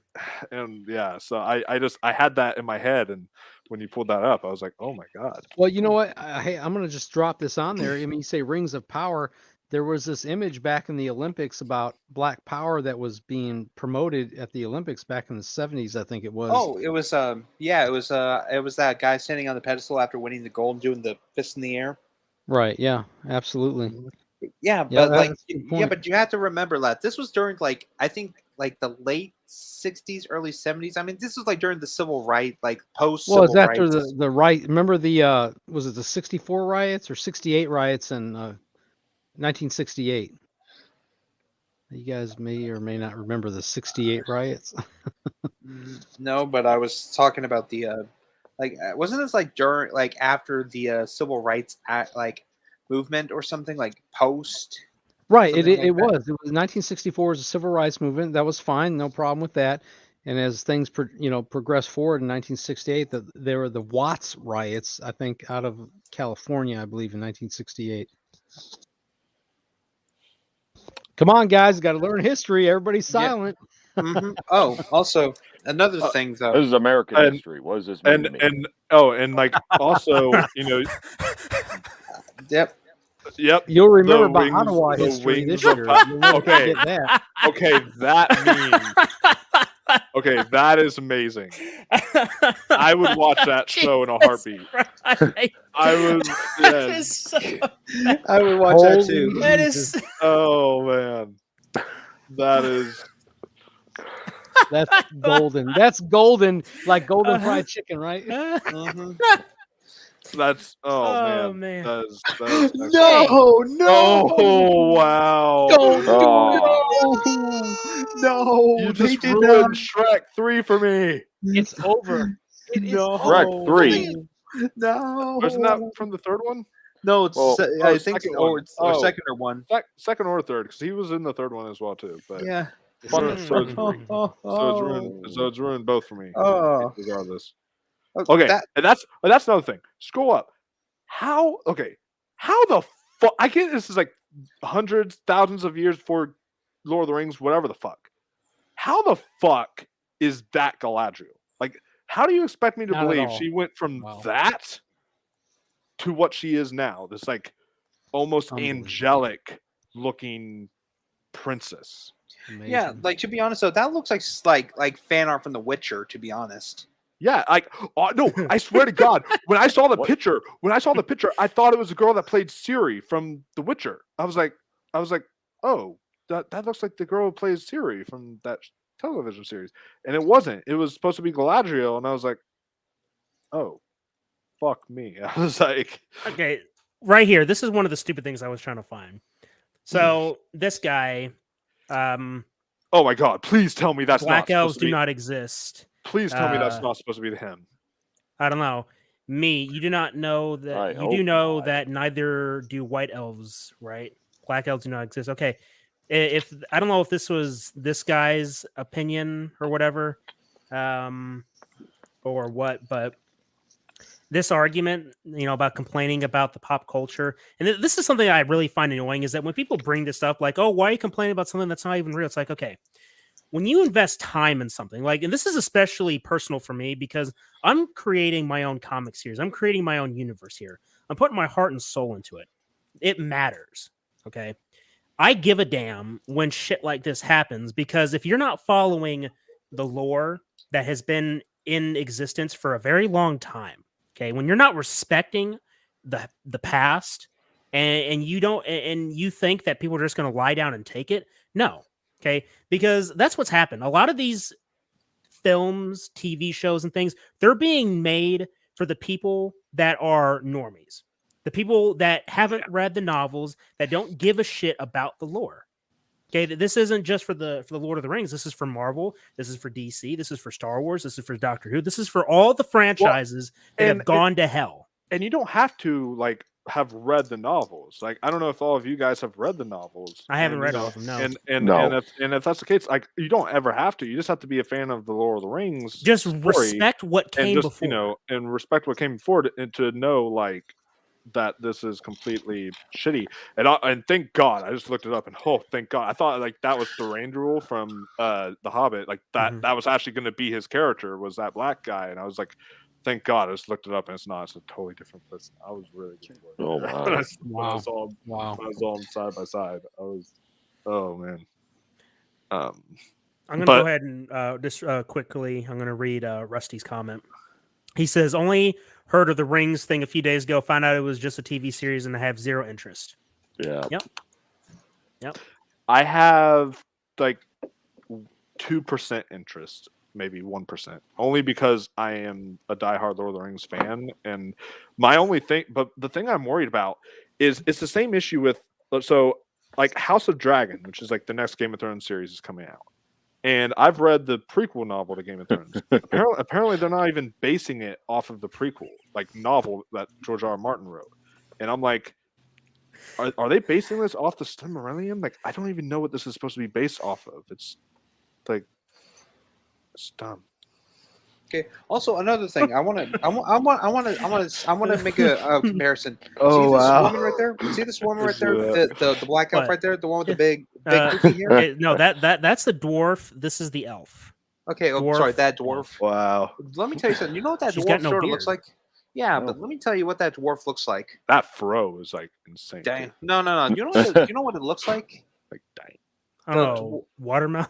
And yeah, so I had that in my head, and when you pulled that up, I was like, oh my god. Well, you know what? Hey, I'm gonna just drop this on there. I mean, you say Rings of Power. There was this image back in the Olympics about black power that was being promoted at the Olympics back in the 70s, I think it was. Oh, it was it was that guy standing on the pedestal after winning the gold and doing the fist in the air. Right, yeah, absolutely. Yeah, but but you have to remember that this was during I think the late 60s, early 70s. I mean, this was during the civil rights, post civil rights. Well, it's after the right. Remember the was it the 64 riots or 68 riots in 1968. You guys may or may not remember the 68 riots. No, but I was talking about the wasn't this during after the civil rights movement or something, post? Right, it was 1964 was a civil rights movement. That was fine, no problem with that. And as things progressed forward in 1968, there were the Watts riots, I think, out of California, I believe, in 1968. Come on, guys, got to learn history. Everybody's silent. Yeah. Mm-hmm. Oh, also another thing though. This is American history. What does this mean to me? Also, Yep. You'll remember about Ottawa history this year. Okay. That means. Okay, that is amazing. I would watch that show in a heartbeat. I would. Yes. I would watch that too. That is. Oh man, that is. That's golden. That's golden, like golden fried chicken, right? Mm-hmm. That's man. That is no. Oh wow. No. You just ruined Shrek 3 for me. It's over. Shrek 3. No. Wasn't that from the third one? No, it's I think second or second or one. Second or third, because he was in the third one as well too. But yeah. So it's ruined both for me. Oh. Regardless. Okay, and that's another thing. Scroll up. How the fuck? I get this is hundreds, thousands of years before Lord of the Rings, whatever the fuck. How the fuck is that Galadriel? How do you expect me to believe she went from that to what she is now? This almost angelic looking princess. Amazing. Yeah, like to be honest though, that looks like fan art from The Witcher. To be honest. Yeah, like no, I swear to God, when I saw the picture, I thought it was a girl that played Ciri from The Witcher. I was like, oh, that looks like the girl who plays Ciri from that television series, and it wasn't. It was supposed to be Galadriel, and I was like, oh, fuck me. I was like, okay, right here. This is one of the stupid things I was trying to find. So this guy, oh my God, please tell me that's Black not elves do not exist. Please tell me that's not supposed to be him. I don't know. You do not know that. You do know that neither do white elves, right? Black elves do not exist. Okay. If I don't know if this was this guy's opinion or whatever, or what, but this argument, about complaining about the pop culture, and this is something I really find annoying, is that when people bring this up, like, oh, why are you complaining about something that's not even real? It's like, okay, when you invest time in something, like, and this is especially personal for me because I'm creating my own comic series. I'm creating my own universe here. I'm putting my heart and soul into it. It matters. Okay. I give a damn when shit like this happens, because if you're not following the lore that has been in existence for a very long time, okay, when you're not respecting the past and you don't, and you think that people are just going to lie down and take it, no. Okay, because that's what's happened. A lot of these films, TV shows, and things, they're being made for the people that are normies, the people that haven't read the novels, that don't give a shit about the lore. Okay, this isn't just for the Lord of the Rings. This is for Marvel. This is for DC. This is for Star Wars. This is for Doctor Who. This is for all the franchises that have gone to hell. And you don't have to have read the novels. Like, I don't know if all of you guys have read the novels. I haven't read all of them. No. And if that's the case, like, you don't ever have to. You just have to be a fan of the Lord of the Rings. Just respect what came before. And respect what came before and to know like that this is completely shitty. And thank God, I just looked it up and thank God. I thought like that was the Thranduil from The Hobbit. Like that was actually going to be his character, was that black guy, and I was like, thank God. I just looked it up and it's not. It's a totally different person. I was really good. Oh wow! Wow! I saw them side by side. I was, oh man. I'm gonna go ahead and just quickly. I'm gonna read Rusty's comment. He says, "Only heard of the Rings thing a few days ago. Found out it was just a TV series, and I have zero interest." Yeah. Yep. I have like 2% interest. Maybe 1%, only because I am a diehard Lord of the Rings fan. And my only thing, but the thing I'm worried about is it's the same issue with, so like House of Dragon, which is like the next Game of Thrones series is coming out. And I've read the prequel novel to Game of Thrones. Apparently they're not even basing it off of the prequel, like novel that George R. R. Martin wrote. And I'm like, are they basing this off the Silmarillion? Like, I don't even know what this is supposed to be based off of. It's like, it's dumb. Okay. Also, another thing, I want to make a comparison. Oh, see this wow. woman right there? See this woman right there? The black elf right there, the one with the big poofy hair. No, that's the dwarf. This is the elf. Okay. Oh, sorry, that dwarf. Wow. Let me tell you something. You know what that She's dwarf got no sort of beard. looks like? Yeah, but let me tell you what that dwarf looks like. That fro is like insane. Dang. No. You know what it looks like? Like, dang. Oh, watermelon.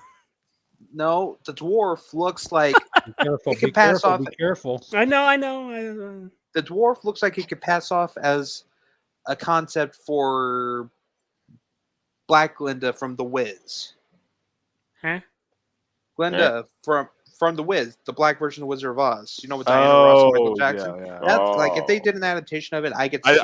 No, the dwarf looks like Be careful. it could pass off. Be careful. I know. The dwarf looks like it could pass off as a concept for Black Glinda from The Wiz. Huh? Glinda from The Wiz, the black version of Wizard of Oz. You know, with Diana Ross and Michael Jackson. Yeah. That's like if they did an adaptation of it, I could see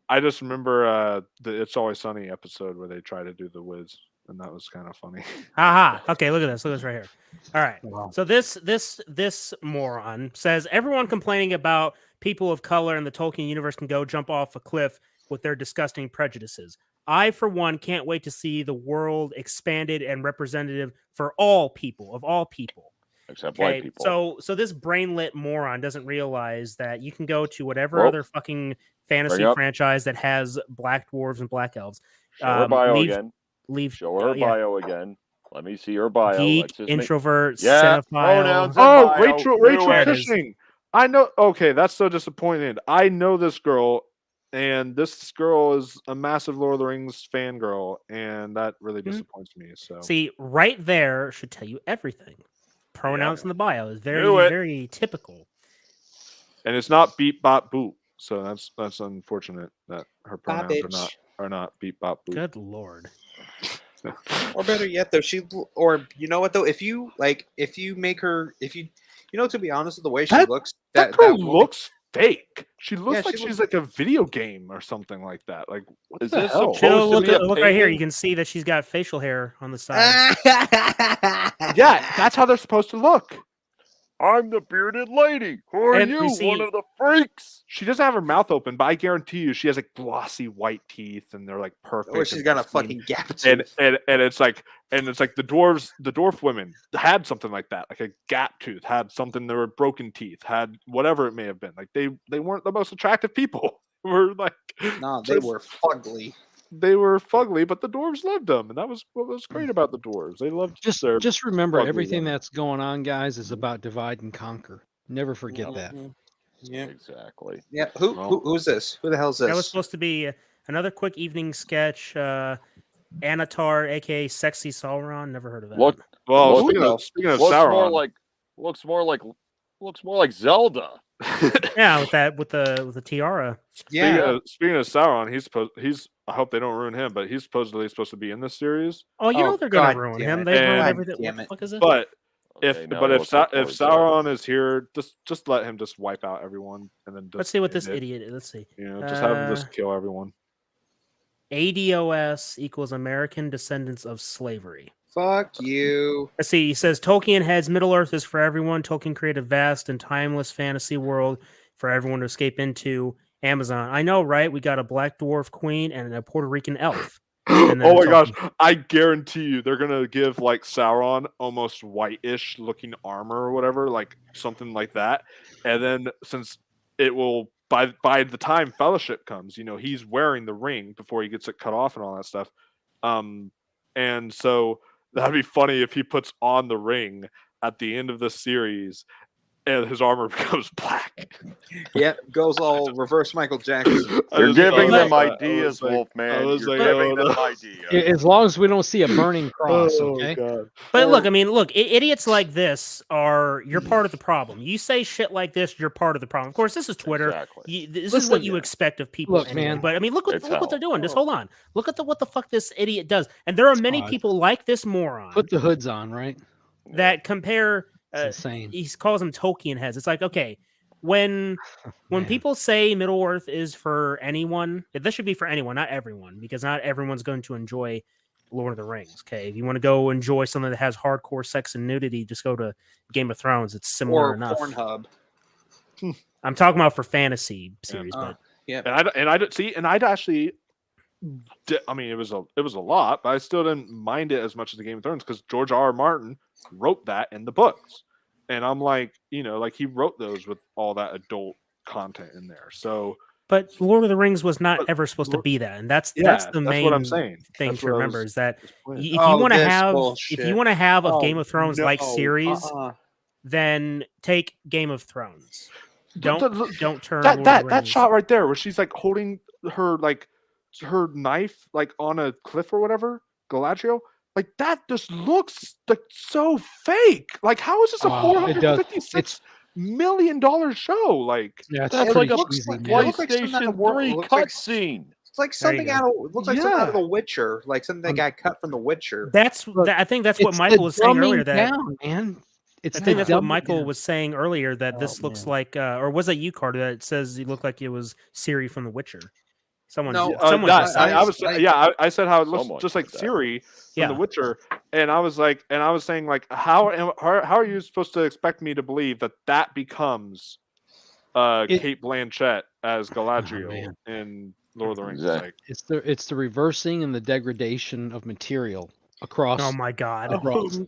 I just remember the It's Always Sunny episode where they try to do The Wiz. And that was kind of funny. Aha. Okay, look at this. Look at this right here. All right. Wow. So this moron says everyone complaining about people of color in the Tolkien universe can go jump off a cliff with their disgusting prejudices. I, for one, can't wait to see the world expanded and representative for all people, of all people. Except white people. So this brainlet moron doesn't realize that you can go to whatever other fucking fantasy franchise that has black dwarves and black elves. Show her bio again. Show her bio again. Let me see her bio. Geek, introvert, cinephile. pronouns. Oh, Rachel Cushing. I know. Okay, that's so disappointed. I know this girl. And this girl is a massive Lord of the Rings fangirl, and that really disappoints me. So See, right there should tell you everything. Pronouns in the bio is very, very typical. And it's not beep bop boop. So that's unfortunate that her pronouns Boppage. are not beep bop boop. Good lord. Or better yet, though, or you know what though, if you make her, to be honest with the way she looks, that girl looks fake. She looks like she she's like a video game or something like that. Like, what Is the this hell? supposed to be a Look right here. painting? You can see that she's got facial hair on the side. Yeah, that's how they're supposed to look. I'm the bearded lady. Who are And you? you see- One of the freaks. She doesn't have her mouth open, but I guarantee you, she has like glossy white teeth, and they're like perfect. Or she's and got a pristine. fucking gap And tooth. it's like the dwarf women had something like that, like a gap tooth, had something. They were broken teeth, had whatever it may have been. Like they weren't the most attractive people. Were like No, they were fugly. They were fugly, but the dwarves loved them, and that was what was great about the dwarves. They loved Just remember, fugly everything women. that's going on, guys, is about divide and conquer. Never forget that. Yeah, exactly. Yeah, who's this? Who the hell's this? That was supposed to be another quick evening sketch. Anatar, aka Sexy Sauron. Never heard of that. Well, speaking of Sauron, looks more like Zelda. Yeah, with the tiara. Speaking of Sauron, I hope they don't ruin him, but he's supposedly supposed to be in this series. Oh, you know they're gonna ruin him. They've ruined everything. What the fuck is it? But Okay, if now we're looking towards Sauron is here, just let him just wipe out everyone, and then Let's see what this idiot is. Let's see. Just have him just kill everyone. ADOS equals American Descendants of Slavery. Fuck you. Let's see. He says Tolkien heads Middle Earth is for everyone. Tolkien created a vast and timeless fantasy world for everyone to escape into. Amazon. I know, right? We got a black dwarf queen and a Puerto Rican elf. And Oh my Tolkien. gosh! I guarantee you, they're gonna give like Sauron almost whitish looking armor or whatever, like something like that. And then since it will by the time Fellowship comes, he's wearing the ring before he gets it cut off and all that stuff. And so that'd be funny if he puts on the ring at the end of the series, and his armor becomes black. Yeah, goes all reverse Michael Jackson. You're giving them ideas, Wolfman. You're giving them ideas. As long as we don't see a burning cross, okay? But look, idiots like this you're part of the problem. You say shit like this, you're part of the problem. Of course, this is Twitter. Exactly. This is what you expect of people. Look, anyway. man. But look what they're doing. Just hold on. Look at what the fuck this idiot does. And there are many people like this moron. Put the hoods on, right? That compare. It's insane. He calls them Tolkien heads. It's like, okay, when people say Middle Earth is for anyone, this should be for anyone, not everyone, because not everyone's going to enjoy Lord of the Rings. Okay, if you want to go enjoy something that has hardcore sex and nudity, just go to Game of Thrones. It's similar Or enough. Pornhub. I'm talking about for fantasy series, but yeah. And I'd actually. I mean, it was a lot, but I still didn't mind it as much as the Game of Thrones because George R.R. Martin wrote that in the books, and I'm like, like he wrote those with all that adult content in there. So, but Lord of the Rings was not ever supposed to be that, and that's the main what I'm saying. thing That's to what I remember was is that pointing. if you want to have a Game of Thrones like series, then take Game of Thrones. Don't turn Lord of the that Rings. shot right there where she's like holding her knife like on a cliff or whatever, Galadriel, like that just looks like so fake. Like how is this a $456 million show? Like yeah, that's like a PlayStation 3 cutscene. It's like something something out of The Witcher, like something that got cut from The Witcher. I think that's what Michael was saying earlier. Man. I think that's what Michael was saying earlier. That this looks like, or was that you, Carter? That it says it looked like it was Ciri from The Witcher. I said how it looks just like Ciri from The Witcher, and I was saying like how are you supposed to expect me to believe that becomes Kate Blanchett as Galadriel in Lord of the Rings? Exactly. Like, It's the reversing and the degradation of material across. Oh my god! Oh no!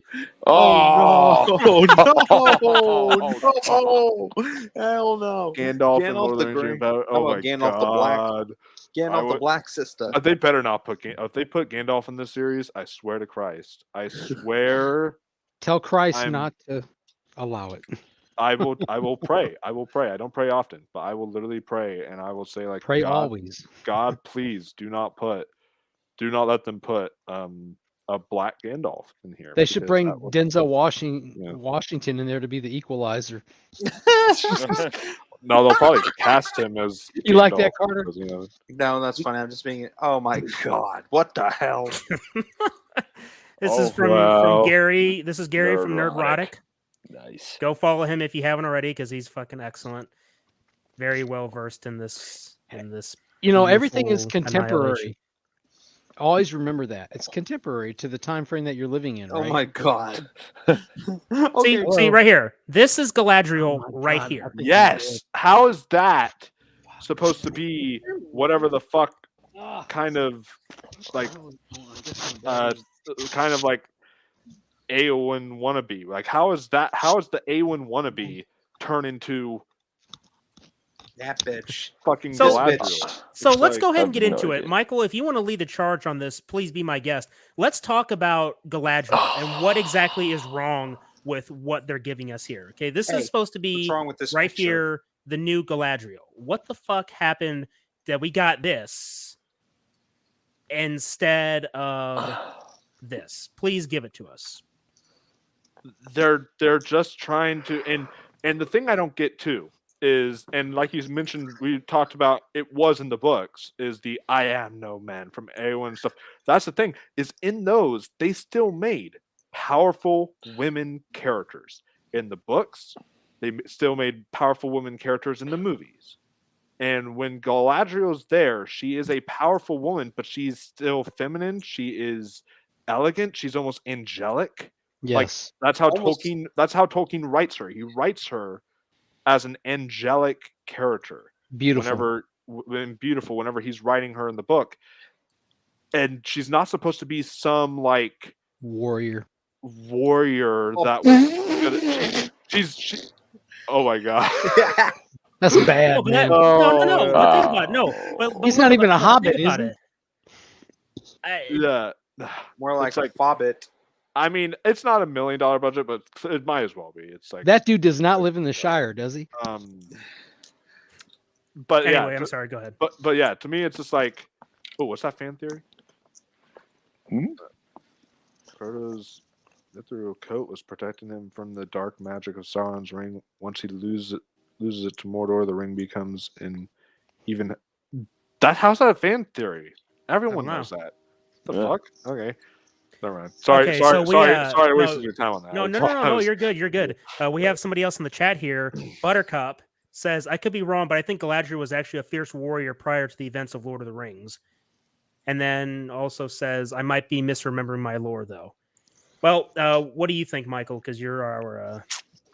Hell no! Gandalf and Lord of the Rings. Oh my Gandalf god! The Black Sister. They better not put if they put Gandalf in this series. I swear to Christ. I swear. Tell Christ not to allow it. I will pray. I will pray. I don't pray often, but I will literally pray, and I will say like, Pray God, always. God, please do not let them put a black Gandalf in here. They should because bring that would- Denzel Yeah. Washington in there to be the equalizer. No, they'll probably cast him as. You like that, Gandalf Carter? because, No, that's funny. I'm just being. Oh my god! What the hell? This Oh, is from wow. Gary. This is Gary from Nerdrotic. Nerdrotic. Nice. Go follow him if you haven't already, because he's fucking excellent. Very well versed in this. You know, everything is beautiful contemporary. annihilation. Always remember that. It's contemporary to the time frame that you're living in, right? Oh my god! See right here. This is Galadriel right God, here. Yes. How is that supposed to be whatever the fuck kind of like Eowyn wannabe? Like how is the Eowyn wannabe turn into That bitch. fucking So- Galadriel? So It's let's like- go ahead and I get have no into it. idea. Michael, if you want to lead the charge on this, please be my guest. Let's talk about Galadriel and what exactly is wrong with what they're giving us here. Okay, this Hey, is supposed to What's be wrong with this right picture? here, the new Galadriel. What the fuck happened that we got this instead of this? Please give it to us. They're just trying to and the thing I don't get too is, and like you mentioned, we talked about it was in the books, is the I am no man from Eowyn and stuff. That's the thing, is in those they still made powerful women characters. In the books, they still made powerful women characters in the movies. And when Galadriel's there, she is a powerful woman, but she's still feminine. She is elegant. She's almost angelic. Yes. That's how Almost- Tolkien writes her. He writes her as an angelic character. Beautiful. Whenever he's writing her in the book. And she's not supposed to be some like Warrior. that was she's oh my god. That's bad, No, but man. no. But think about it. No, but He's look not even about- a no, hobbit, think about is he? it. Yeah. More like It's like- a Fobbit. I mean, it's not $1 million budget, but it might as well be. It's like That dude does not live in the Shire, does he? but Anyway, yeah, I'm sorry. Go ahead. but yeah, to me it's just like, oh, what's that fan theory? Frodo's mithril coat was protecting him from the dark magic of Sauron's ring. Once he loses it to Mordor, the ring becomes an even. How's that a fan theory? Everyone know. knows that. The Yeah. fuck? Okay. Never mind. Sorry, Okay, so we, I no, wasted your time on that. No. You're good. You're good. We have somebody else in the chat here. Buttercup says, I could be wrong, but I think Galadriel was actually a fierce warrior prior to the events of Lord of the Rings. And then also says, I might be misremembering my lore, though. Well, what do you think, Michael? Because you're our Lord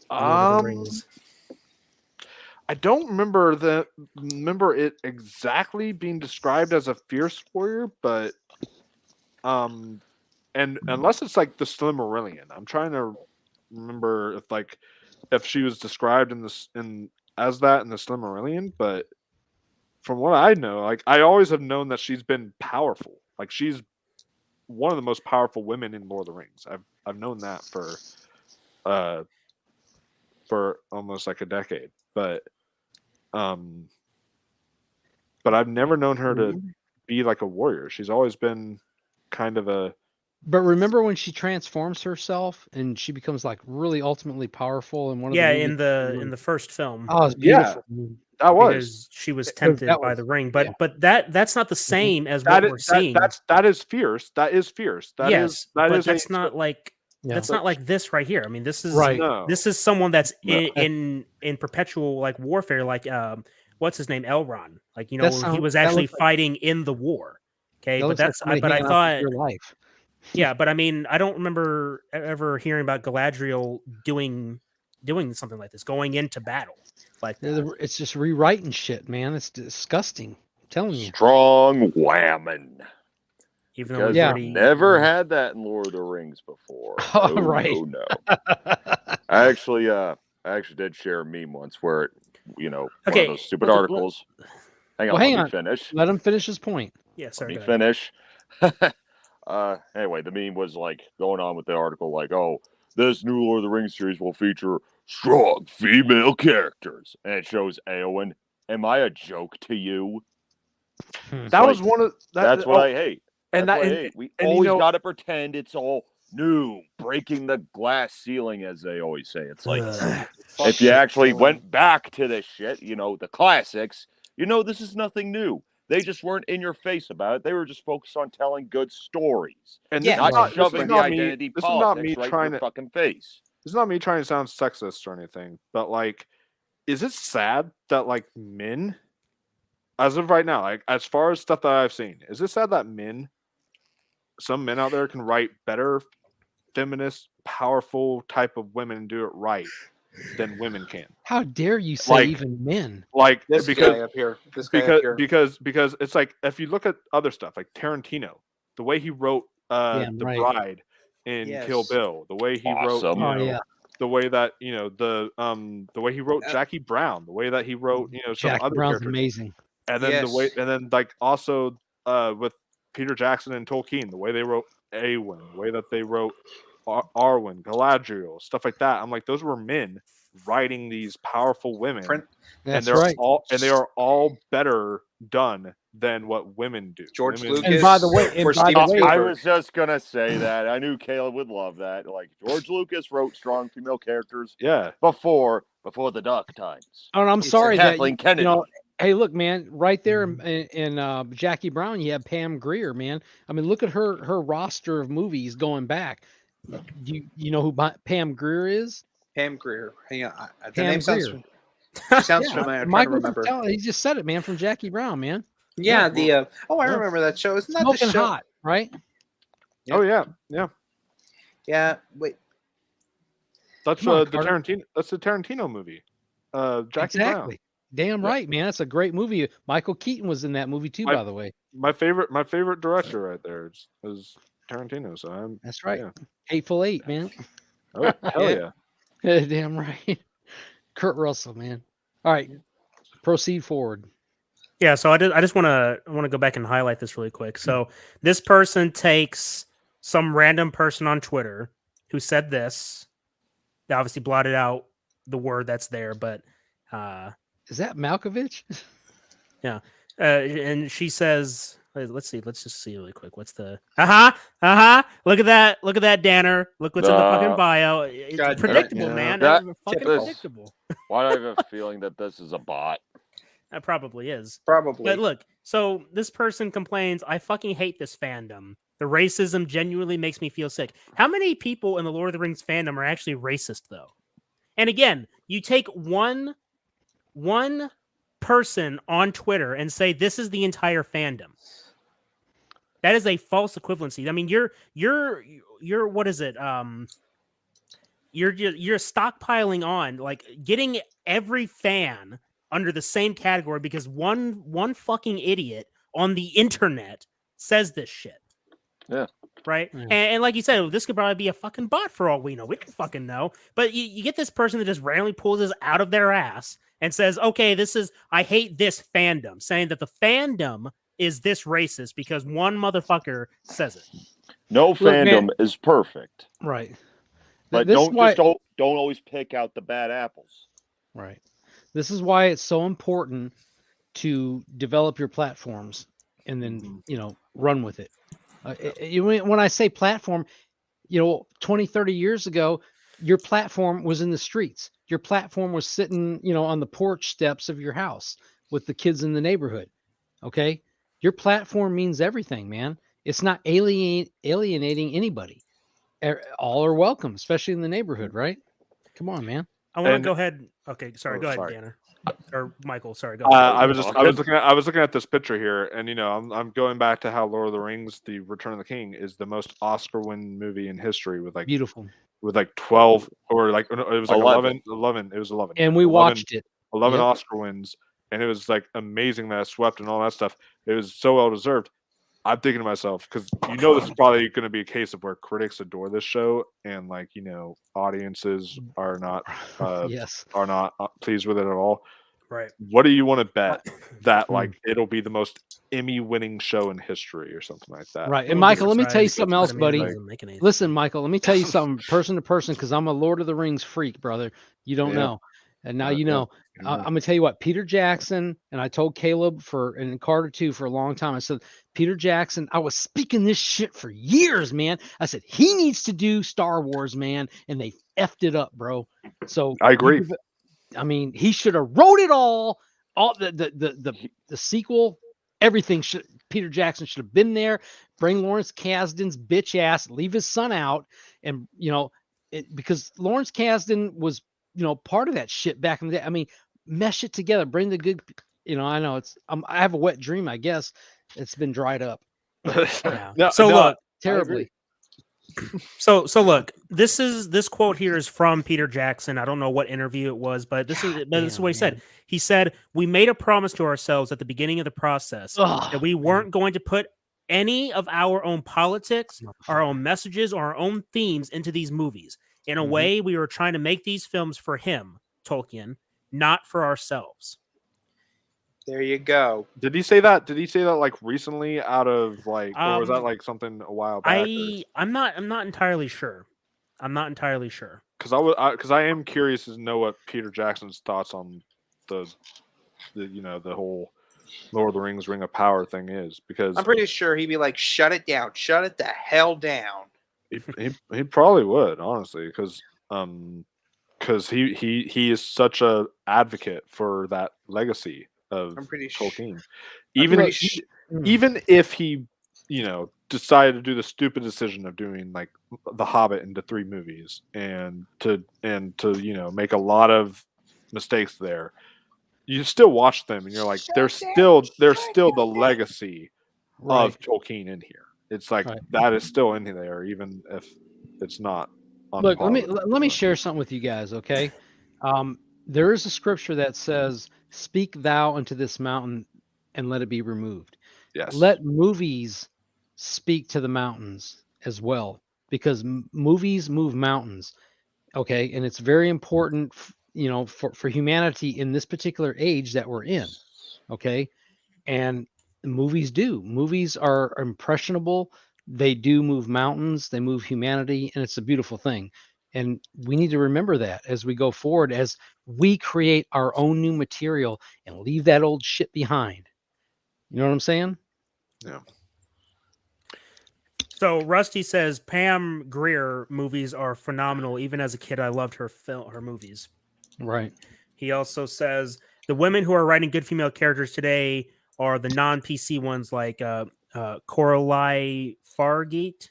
of the Rings. I don't remember it exactly being described as a fierce warrior, but and unless it's like the Silmarillion, I'm trying to remember if she was described as that in the Silmarillion, but from what I know, like I always have known that she's been powerful. Like she's one of the most powerful women in Lord of the Rings. I've known that for almost like a decade, but I've never known her to be like a warrior. She's always been kind of a. But remember when she transforms herself and she becomes like really ultimately powerful in one of the movies? in the first film. Oh, it's beautiful. That was because she was tempted by the ring, but that's not the same as that what we're seeing. That is fierce. That is fierce. That is that's not like that's not like this right here. I mean, this is this is someone that's in perpetual like warfare. Like what's his name, Elrond? Like he was actually fighting in the war. Okay, but that's I thought your life. Yeah, but I mean, I don't remember ever hearing about Galadriel doing something like this, going into battle like that. It's just rewriting shit, man. It's disgusting. I'm telling you. Strong whammon. Even though we've never had that in Lord of the Rings before. Oh, right. No. I actually did share a meme once where one of those stupid articles. Hang on, let me finish. Let him finish his point. Yeah, sorry. Let me finish. Anyway, the meme was like going on with the article, like, oh, this new Lord of the Rings series will feature strong female characters, and it shows Eowyn. Am I a joke to you? That was one of that's what I hate. And That's that what I and, hate. We and always you know, got to pretend it's all new, breaking the glass ceiling, as they always say. It's like if you actually went back to this shit, the classics, this is nothing new. They just weren't in your face about it. They were just focused on telling good stories, and not shoving the me, identity this is not politics me right trying in your to fucking face. This is not me trying to sound sexist or anything, but like, is it sad that like men, as of right now, like as far as stuff that I've seen, is it sad that some men out there can write better, feminist, powerful type of women and do it right than women can? How dare you say even men? Like This guy up here. Because it's like if you look at other stuff like Tarantino, the way he wrote The Bride in Kill Bill, the way he wrote the way that the way he wrote Jackie Brown, the way that he wrote some Jackie other Brown's characters, amazing. and then like also with Peter Jackson and Tolkien, the way they wrote Eowyn, the way that they wrote Arwen, Galadriel, stuff like that. I'm like, those were men writing these powerful women, and they are all better done than what women do. George Lucas. And by the way, I was just gonna say that. I knew Caleb would love that. Like George Lucas wrote strong female characters. Before the dark times. Oh, and I'm sorry that Kathleen Kennedy. Hey, look, man, right there in Jackie Brown, you have Pam Grier, man. I mean, look at her roster of movies going back. You know who Pam Grier is? Pam Grier. Hang on. The Pam name sounds Grier. familiar. I'm trying to Michael remember. He just said it, man, from Jackie Brown, man. Yeah, I remember that show. Isn't that Smoking the show? Hot, right? Oh yeah. Yeah. Wait. That's the Tarantino. That's the Tarantino movie. Jackie Brown. Damn right, man. That's a great movie. Michael Keaton was in that movie too, by the way. My favorite director right there is Tarantino. So that's right. Yeah. Hateful Eight, man. Oh hell yeah. Damn right. Kurt Russell, man. All right, proceed forward. Yeah, so I just want to go back and highlight this really quick. So this person takes some random person on Twitter who said this. They obviously blotted out the word that's there, but is that Malkovich? Yeah, and she says, "Let's see. Let's just see really quick. What's the Look at that, Danner. Look what's in the fucking bio. It's predictable, man. Fucking predictable. Why do I have a feeling that this is a bot? That probably is. Probably. But look, so this person complains, I fucking hate this fandom. The racism genuinely makes me feel sick. How many people in the Lord of the Rings fandom are actually racist, though? And again, you take one person on Twitter and say this is the entire fandom. That is a false equivalency. I mean, you're what is it? You're stockpiling on, like, getting every fan under the same category because one fucking idiot on the internet says this shit. Yeah. Right? Mm. And like you said, this could probably be a fucking bot for all we know. We don't fucking know. But you get this person that just randomly pulls this out of their ass and says, okay, I hate this fandom, saying that the fandom is this racist because one motherfucker says it. No fandom is perfect. Right. But don't always pick out the bad apples. Right. This is why it's so important to develop your platforms and then, run with it. When I say platform, 20, 30 years ago, your platform was in the streets. Your platform was sitting, on the porch steps of your house with the kids in the neighborhood. Okay. Your platform means everything, man. It's not alienating anybody. All are welcome, especially in the neighborhood, right? Come on, man. I want to go ahead. Okay, sorry. Go ahead, Danner. Or Michael. Sorry. Go I was looking at this picture here, and I'm going back to how Lord of the Rings: The Return of the King is the most Oscar-winning movie in history with beautiful, with 12 or it was 11. It was 11, and we watched it. 11 Oscar wins, and it was amazing that it swept and all that stuff. It was so well deserved. I'm thinking to myself, because this is probably going to be a case of where critics adore this show and audiences are not are not pleased with it at all. Right. What do you want to bet that like it'll be the most Emmy-winning show in history or something like that? Right. I And wouldn't be Michael, let me tell you surprised, something but else, I mean, it buddy. doesn't make any Listen, Michael, let me tell you something person to person, because I'm a Lord of the Rings freak, brother. You don't Yeah. know. And now you know. Yeah. I'm gonna tell you what, Peter Jackson, and I told Caleb and Carter too for a long time. I said, Peter Jackson, I was speaking this shit for years, man. I said, he needs to do Star Wars, man, and they effed it up, bro. So I agree. I mean, he should have wrote it all the sequel, everything Peter Jackson should have been there. Bring Lawrence Kasdan's bitch ass, leave his son out, and because Lawrence Kasdan was part of that shit back in the day. I mean, mesh it together, bring the good. I know I have a wet dream. I guess it's been dried up. Yeah. Look, terribly. So look, this quote here is from Peter Jackson. I don't know what interview it was, but this is what he said. He said, "We made a promise to ourselves at the beginning of the process that we weren't going to put any of our own politics, our own messages, or our own themes into these movies. In a way, we were trying to make these films for him, Tolkien, not for ourselves." There you go. Did he say that? Did he say that like recently out of like, or was that like something a while back? I'm not entirely sure. I'm not entirely sure. Because I am curious to know what Peter Jackson's thoughts on the whole Lord of the Rings Ring of Power thing is. Because I'm pretty sure he'd be like, "Shut it down, shut it the hell down." He probably would, honestly, because he is such a advocate for that legacy of Tolkien. Even if he decided to do the stupid decision of doing like The Hobbit into 3 movies and to make a lot of mistakes there, you still watch them and you're like, there's still the legacy of Tolkien in here. It's like that is still in there, even if it's not on Look, par let me share something with you guys, okay? There is a scripture that says, "Speak thou unto this mountain and let it be removed." Yes. Let movies speak to the mountains as well, because movies move mountains, okay? And it's very important, for humanity in this particular age that we're in, okay? And movies do. Movies are impressionable. They do move mountains. They move humanity, and it's a beautiful thing. And we need to remember that as we go forward, as we create our own new material and leave that old shit behind. You know what I'm saying? Yeah. So Rusty says Pam Grier movies are phenomenal. Even as a kid, I loved her movies. Right. He also says the women who are writing good female characters today are the non-PC ones like Coralie Fargate,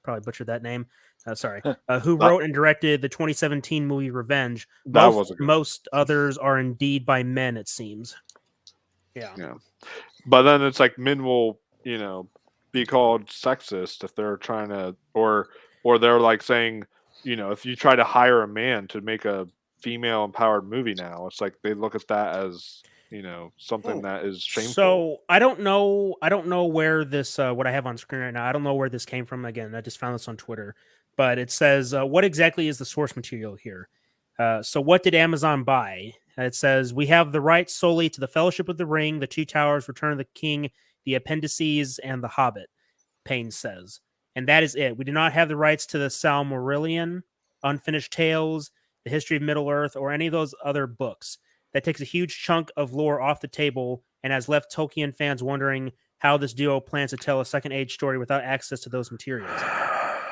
probably butchered that name. Sorry, who wrote and directed the 2017 movie Revenge. Most others are indeed by men, it seems. Yeah. But then it's like men will, be called sexist if they're trying to, or they're like saying, if you try to hire a man to make a female empowered movie now, it's like they look at that as something that is shameful. So I don't know where this what I have on screen right now, I don't know where this came from. Again, I just found this on Twitter, but it says what exactly is the source material here. So what did Amazon buy? It says we have the rights solely to the Fellowship of the Ring, the Two Towers, Return of the King, the Appendices, and the Hobbit. Payne says, and that is it. We do not have the rights to the Silmarillion, Unfinished Tales, the History of Middle Earth, or any of those other books. That takes a huge chunk of lore off the table and has left Tolkien fans wondering how this duo plans to tell a Second Age story without access to those materials.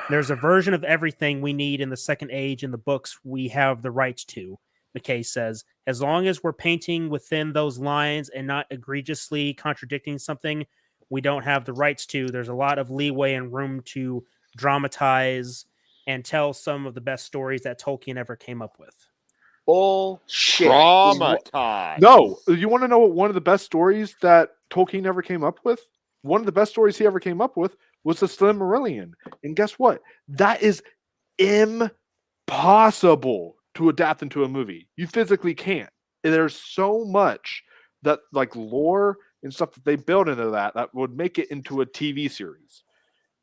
There's a version of everything we need in the Second Age in the books we have the rights to, McKay says. As long as we're painting within those lines and not egregiously contradicting something we don't have the rights to, there's a lot of leeway and room to dramatize and tell some of the best stories that Tolkien ever came up with. Bullshit. Traumatized. No, you want to know what one of the best stories that Tolkien ever came up with? One of the best stories he ever came up with was the Silmarillion. And guess what? That is impossible to adapt into a movie. You physically can't. There's so much that like lore and stuff that they build into that would make it into a TV series.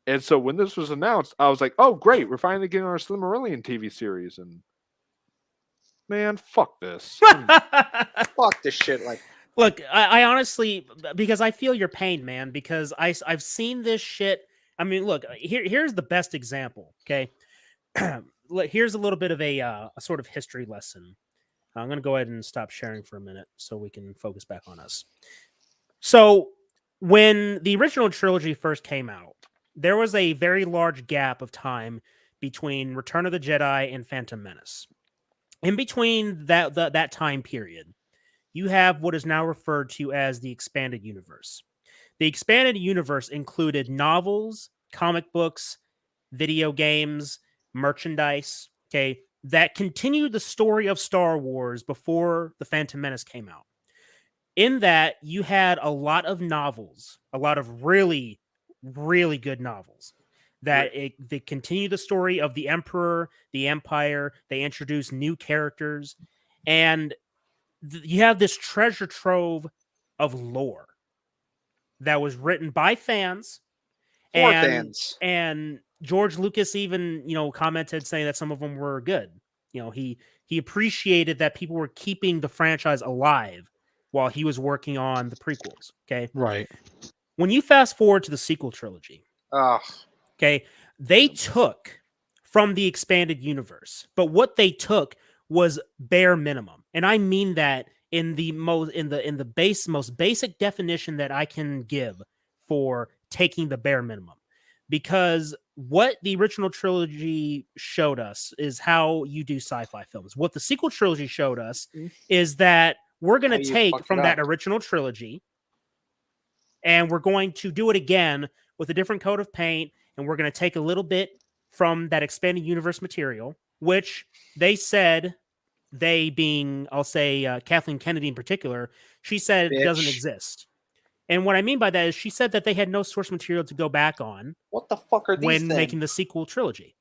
And so when this was announced, I was like, oh, great. We're finally getting our Silmarillion TV series. And Man, fuck this. Fuck this shit. Like, look, I honestly, because I feel your pain, man. Because I've seen this shit. I mean, look, here's the best example. Okay, here's a little bit of a sort of history lesson. I'm gonna go ahead and stop sharing for a minute so we can focus back on us. So, when the original trilogy first came out, there was a very large gap of time between Return of the Jedi and Phantom Menace. In between that time period, you have what is now referred to as the expanded universe. The expanded universe included novels, comic books, video games, merchandise, okay, that continued the story of Star Wars before the Phantom Menace came out. In that, you had a lot of novels, a lot of really, really good novels that they continue the story of the Emperor, the Empire. They introduce new characters, and you have this treasure trove of lore that was written by fans for fans. And George Lucas even, commented saying that some of them were good. He appreciated that people were keeping the franchise alive while he was working on the prequels. Okay. Right. When you fast forward to the sequel trilogy, Oh, okay, they took from the expanded universe, but what they took was bare minimum. And I mean that in the most most basic definition that I can give for taking the bare minimum. Because what the original trilogy showed us is how you do sci-fi films. What the sequel trilogy showed us is that we're going to take from that original trilogy and we're going to do it again with a different coat of paint, and we're going to take a little bit from that expanded universe material, which they said, they being, I'll say, Kathleen Kennedy in particular, she said it doesn't exist. And what I mean by that is she said that they had no source material to go back on. What the fuck are these when then? making the sequel trilogy?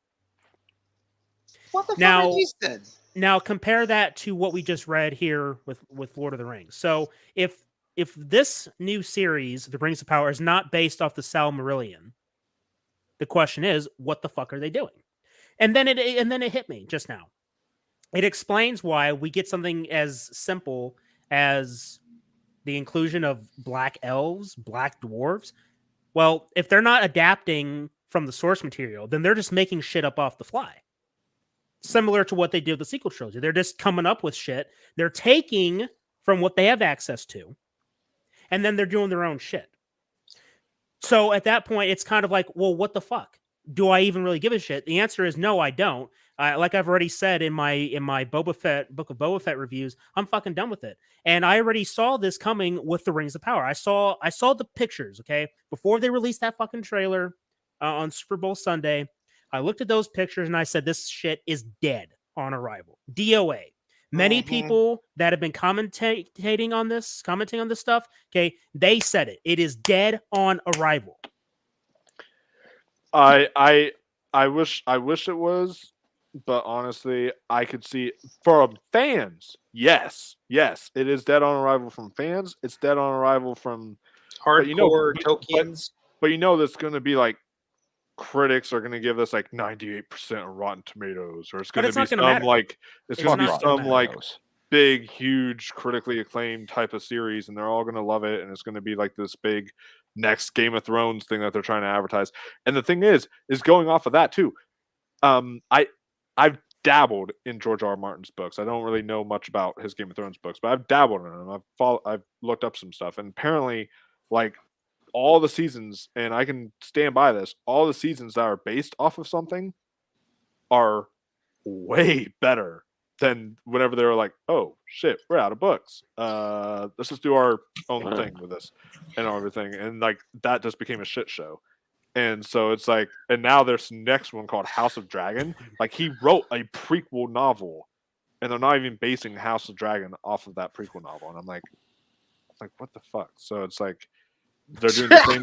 What the fuck are these then? Now compare that to what we just read here with Lord of the Rings. So if this new series, The Rings of Power, is not based off the Silmarillion, the question is, what the fuck are they doing? And then it hit me just now. It explains why we get something as simple as the inclusion of black elves, black dwarves. Well, if they're not adapting from the source material, then they're just making shit up off the fly. Similar to what they did with the sequel trilogy. They're just coming up with shit. They're taking from what they have access to, and then they're doing their own shit. So at that point, it's kind of like, well, what the fuck? Do I even really give a shit? The answer is no, I don't. Like I've already said in my Boba Fett Book of Boba Fett reviews, I'm fucking done with it. And I already saw this coming with the Rings of Power. I saw the pictures, okay, before they released that fucking trailer on Super Bowl Sunday. I looked at those pictures and I said, this shit is dead on arrival. DOA. Many people that have been commenting on this stuff, okay, they said it. It is dead on arrival. I wish it was, but honestly, I could see from fans. Yes, it is dead on arrival from fans. It's dead on arrival from hardcore Tolkien's. But there's going to be like critics are going to give this like 98% of Rotten Tomatoes, or it's going to be some big, huge, critically acclaimed type of series, and they're all going to love it, and it's going to be like this big next Game of Thrones thing that they're trying to advertise. And the thing is going off of that too. I've dabbled in George R. R. Martin's books. I don't really know much about his Game of Thrones books, but I've dabbled in them. I've looked up some stuff, and apparently, like all the seasons, and I can stand by this, all the seasons that are based off of something are way better than whenever they were like, oh shit, we're out of books. Let's just do our own thing with this and everything. And like that just became a shit show. And so it's like, and now there's next one called House of Dragon. Like he wrote a prequel novel, and they're not even basing House of Dragon off of that prequel novel. And I'm like, what the fuck? So it's like they're doing the same.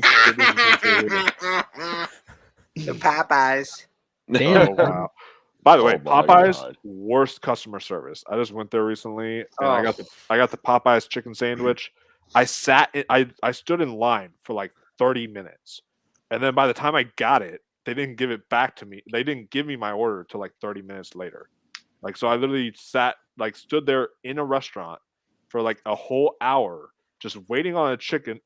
The Popeyes. Oh, wow. By the way, Popeyes worst customer service. I just went there recently, and I got the Popeyes chicken sandwich. I stood in line for like 30 minutes. And then by the time I got it, they didn't give it back to me. They didn't give me my order till like 30 minutes later. Like, so I literally stood there in a restaurant for like a whole hour, just waiting on a chicken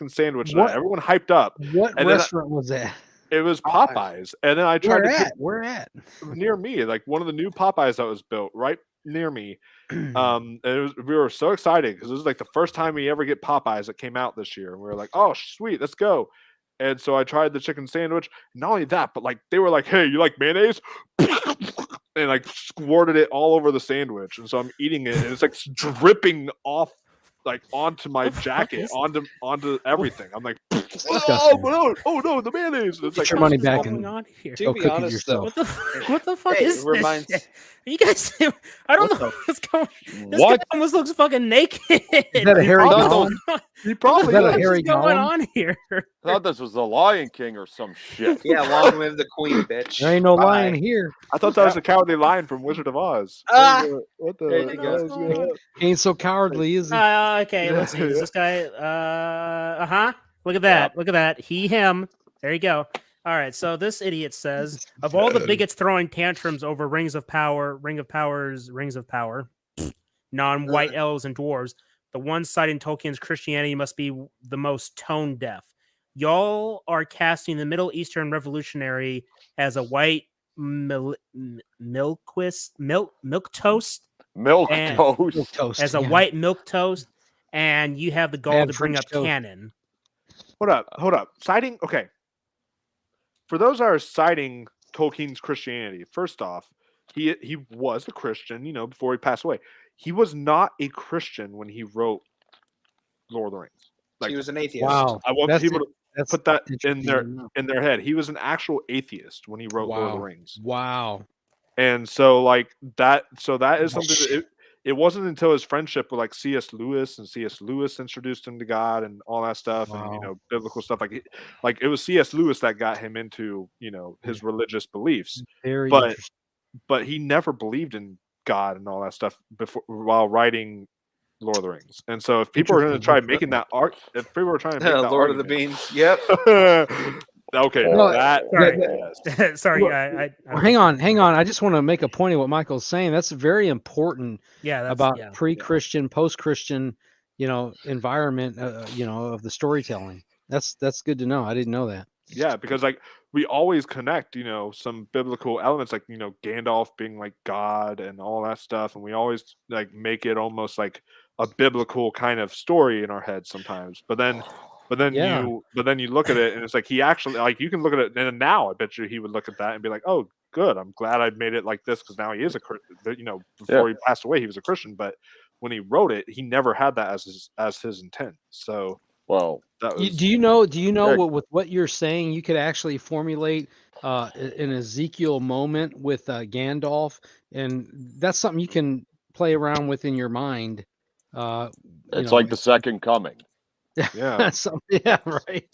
sandwich that everyone hyped up. What And restaurant was that? It was Popeyes. And then I tried Where at? Near me, like one of the new Popeyes that was built right near me. And we were so excited because this is like the first time we ever get Popeyes that came out this year. And we were like, oh, sweet, let's go. And so I tried the chicken sandwich. Not only that, but like they were like, hey, you like mayonnaise? And like squirted it all over the sandwich. And so I'm eating it and it's like dripping off like onto my jacket, onto everything. I'm like, oh no, the mayonnaise. It's like, your money back going on here? To be honest, though, what the fuck is this? Shit? You guys, I don't know what's going on. This guy almost looks fucking naked. Is that a hairy Gollum? He probably is that a What's hairy going Gollum? on here? I thought this was the Lion King or some shit. Yeah, long live the queen, bitch. There ain't no lion here. I thought that was the Cowardly Lion from Wizard of Oz. What the? There you go. Ain't so cowardly, is he? Okay, let's see. Is this guy? Look at that. Look at that. He, him. There you go. All right. So this idiot says, of all the bigots throwing tantrums over rings of power, non-white elves and dwarves, the one citing Tolkien's Christianity must be the most tone deaf. Y'all are casting the Middle Eastern revolutionary as a white milk toast. As a white milk toast, and you have the gall to bring up canon. Hold up. Citing, okay. For those that are citing Tolkien's Christianity, first off, he was a Christian, before he passed away. He was not a Christian when he wrote Lord of the Rings. Like, he was an atheist. Wow. I want people to put that in their head. He was an actual atheist when he wrote Lord of the Rings. Wow. And so that is something that it wasn't until his friendship with like C.S. Lewis, and C.S. Lewis introduced him to God and all that stuff, and biblical stuff. Like it was C.S. Lewis that got him into his religious beliefs. But he never believed in God and all that stuff while writing Lord of the Rings. And so if people are going to try making that art, if people are trying to make that Lord of the Beans, yep. Okay, sorry. Hang on. I just want to make a point of what Michael's saying. That's very important. About pre-Christian, post-Christian, environment, of the storytelling. That's good to know. I didn't know that. Yeah, because like we always connect, some biblical elements, like Gandalf being like God and all that stuff, and we always like make it almost like a biblical kind of story in our head sometimes. But then you look at it and it's like he actually, like, you can look at it, and now I bet you he would look at that and be like, oh, good, I'm glad I made it like this, because now he is a Christian. Before he passed away, he was a Christian, but when he wrote it, he never had that as his intent. So, well, that was, do you know with what you're saying, you could actually formulate an Ezekiel moment with Gandalf, and that's something you can play around with in your mind. It's like the second coming. Yeah. Yeah, right.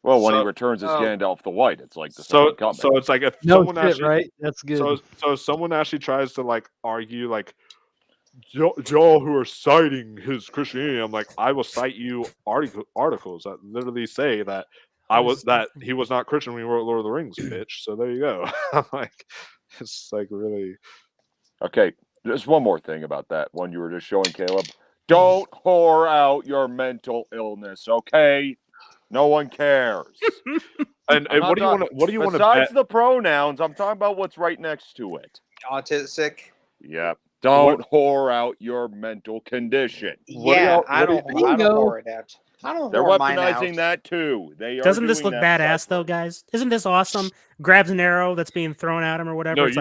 Well, when he returns as Gandalf the White, it's like the second coming. So it's like if someone actually, right? That's good. So if someone actually tries to like argue like y'all who are citing his Christianity, I'm like, I will cite you articles that literally say that he was not Christian when he wrote Lord of the Rings, bitch. So there you go. I'm like, it's like really okay. There's one more thing about that one you were just showing, Caleb. Don't whore out your mental illness, okay? No one cares. and what do you want to besides the pronouns? I'm talking about what's right next to it. Autistic. Yep. Don't whore out your mental condition. I don't whore it out. I don't. They're weaponizing that too. Doesn't this look badass though, guys? Isn't this awesome? Grabs an arrow that's being thrown at him or whatever. No, it's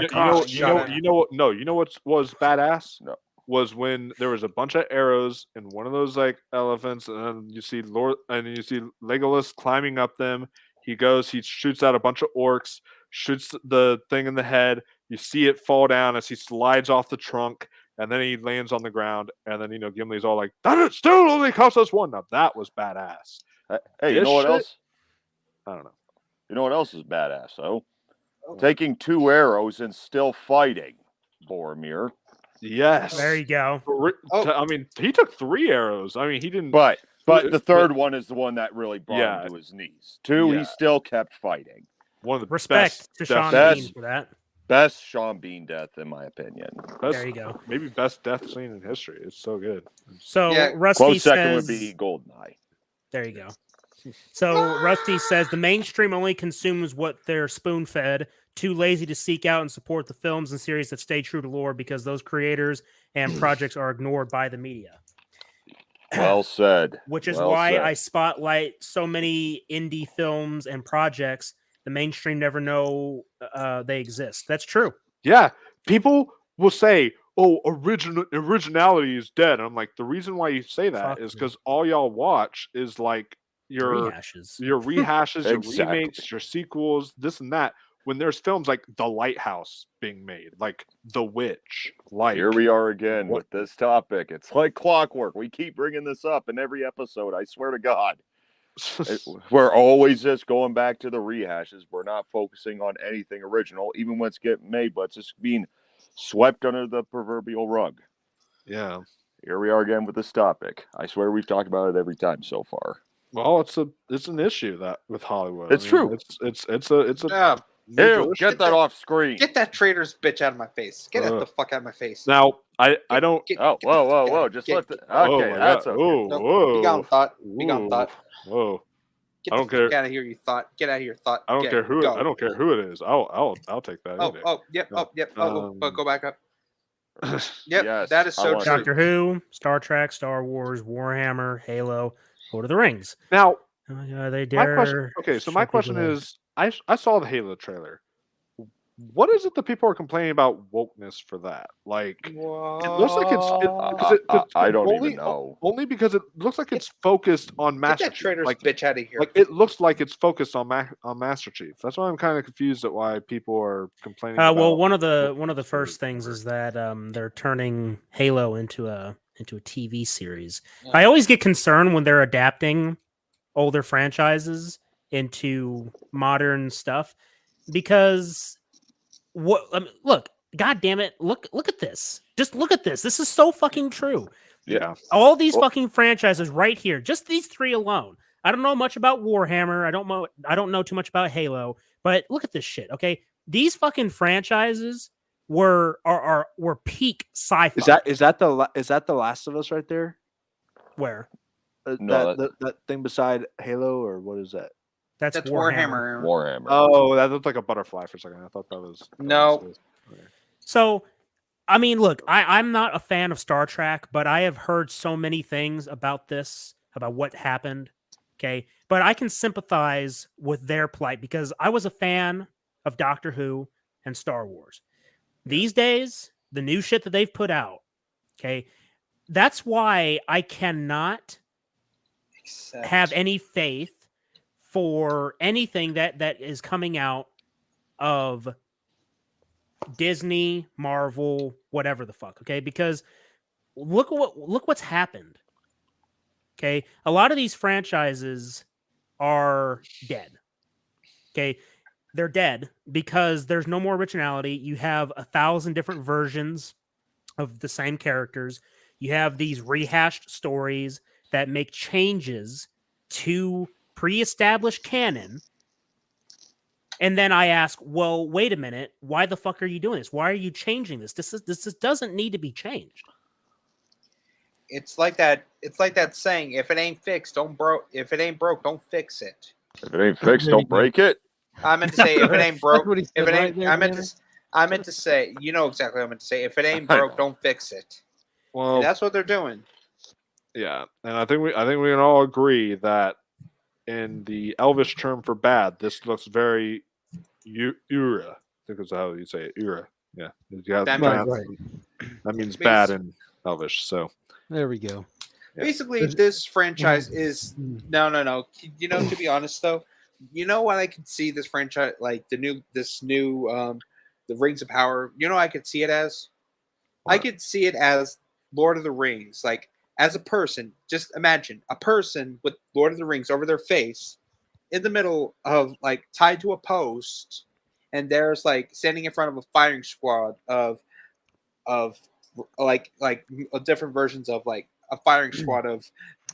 you know what was badass? No. Was when there was a bunch of arrows in one of those like elephants, and then you see Legolas climbing up them. He shoots out a bunch of orcs, shoots the thing in the head. You see it fall down as he slides off the trunk, and then he lands on the ground. And then Gimli's all like, "That still only cost us one." Now that was badass. Hey, you know what else? I don't know. You know what else is badass though? Taking 2 arrows and still fighting, Boromir. Yes. There you go. I mean, he took 3 arrows. I mean, he didn't. But the third one is the one that really brought him to his knees. 2, he still kept fighting. One of the respect best, to Sean Bean for that. Best Sean Bean death, in my opinion. There you go. Maybe best death scene in history. It's so good. So Yeah, Rusty Close second says, would be Goldeneye. there you go. So Rusty says the mainstream only consumes what they're spoon-fed, too lazy to seek out and support the films and series that stay true to lore because those creators and projects are ignored by the media. Well said. Which is Well why said. I spotlight so many indie films and projects the mainstream never know they exist. That's true. Yeah, people will say, "Oh, originality is dead." And I'm like, the reason why you say that Fuck is you. because all y'all watch is like your Rehashes. your rehashes, your Exactly. remakes, your sequels, this and that. When there's films like The Lighthouse being made, like The Witch, like Here we are again what- with this topic. It's like clockwork. We keep bringing this up in every episode. I swear to God. We're always just going back to the rehashes. We're not focusing on anything original, even when it's getting made, but it's just being swept under the proverbial rug. Yeah. Here we are again with this topic. I swear we've talked about it every time so far. Well, it's an issue that with Hollywood. It's true. It's a Yeah. major Ew, issue. get that off screen. Get that traitor's bitch out of my face. Get it the fuck out of my face. Now I don't. Whoa. Just let the. Okay, that's okay. Whoa. Be gone, thought. Be gone, Ooh. thought. Whoa. Get I the don't care. fuck out of here, you thought. Get out of here, thought. I don't Get care it. who. Go. I don't care who it is. I'll take that. any day. Yep. Go back up. Yep. Yes, that is I so want true. Doctor Who, Star Trek, Star Wars, Warhammer, Halo, Lord of the Rings. Now, They my dare. question. Okay, so my show question people that- is, I saw the Halo trailer. What is it that people are complaining about wokeness for that? Like, it looks like I don't even know. Only because it looks like it's focused on Master Get that Chief. traitor's Like, bitch out of here. like it looks like it's focused on Master Chief. That's why I'm kind of confused at why people are complaining. Well, about one of the first things is that they're turning Halo into a TV series. Yeah. I always get concerned when they're adapting older franchises into modern stuff because look, god damn it, look at this. Just look at this. This is so fucking true. Yeah. All these fucking franchises right here, just these three alone. I don't know much about Warhammer. I don't know too much about Halo, but look at this shit, okay? These fucking franchises were peak sci-fi. Is that the Last of Us right there? Where? No, that thing beside Halo, or what is that? That's Warhammer. Warhammer. Oh, that looked like a butterfly for a second. I thought that was No. So, I mean, look, I'm not a fan of Star Trek, but I have heard so many things about this, about what happened. Okay. But I can sympathize with their plight because I was a fan of Doctor Who and Star Wars. These days, the new shit that they've put out, okay, that's why I cannot have any faith for anything that is coming out of Disney, Marvel, whatever the fuck, okay? Because look what's happened. Okay? A lot of these franchises are dead. Okay? They're dead because there's no more originality. You have 1,000 different versions of the same characters. You have these rehashed stories that make changes to pre-established canon. And then I ask, well, wait a minute. Why the fuck are you doing this? Why are you changing this? This doesn't need to be changed. It's like that saying, if it ain't fixed, don't broke. If it ain't broke, don't fix it. If it ain't fixed, don't break it. I meant to say, if it ain't broke, That's what he if said it right ain't, there, I meant to say, you know exactly what I meant to say. If it ain't broke, don't fix it. Well, And that's what they're doing. yeah, and I think we can all agree that in the Elvish term for bad, this looks very Ura. I think is how you say it. Ura. Yeah. That That means bad in Elvish. So There we go. Yeah. Basically, this franchise is no. You know, to be honest though, you know what I could see this franchise like the new the Rings of Power. You know, I could see it as. I could see it as Lord of the Rings. Like as a person, just imagine a person with Lord of the Rings over their face, in the middle of like tied to a post, and there's like standing in front of a firing squad of like different versions of like a firing squad of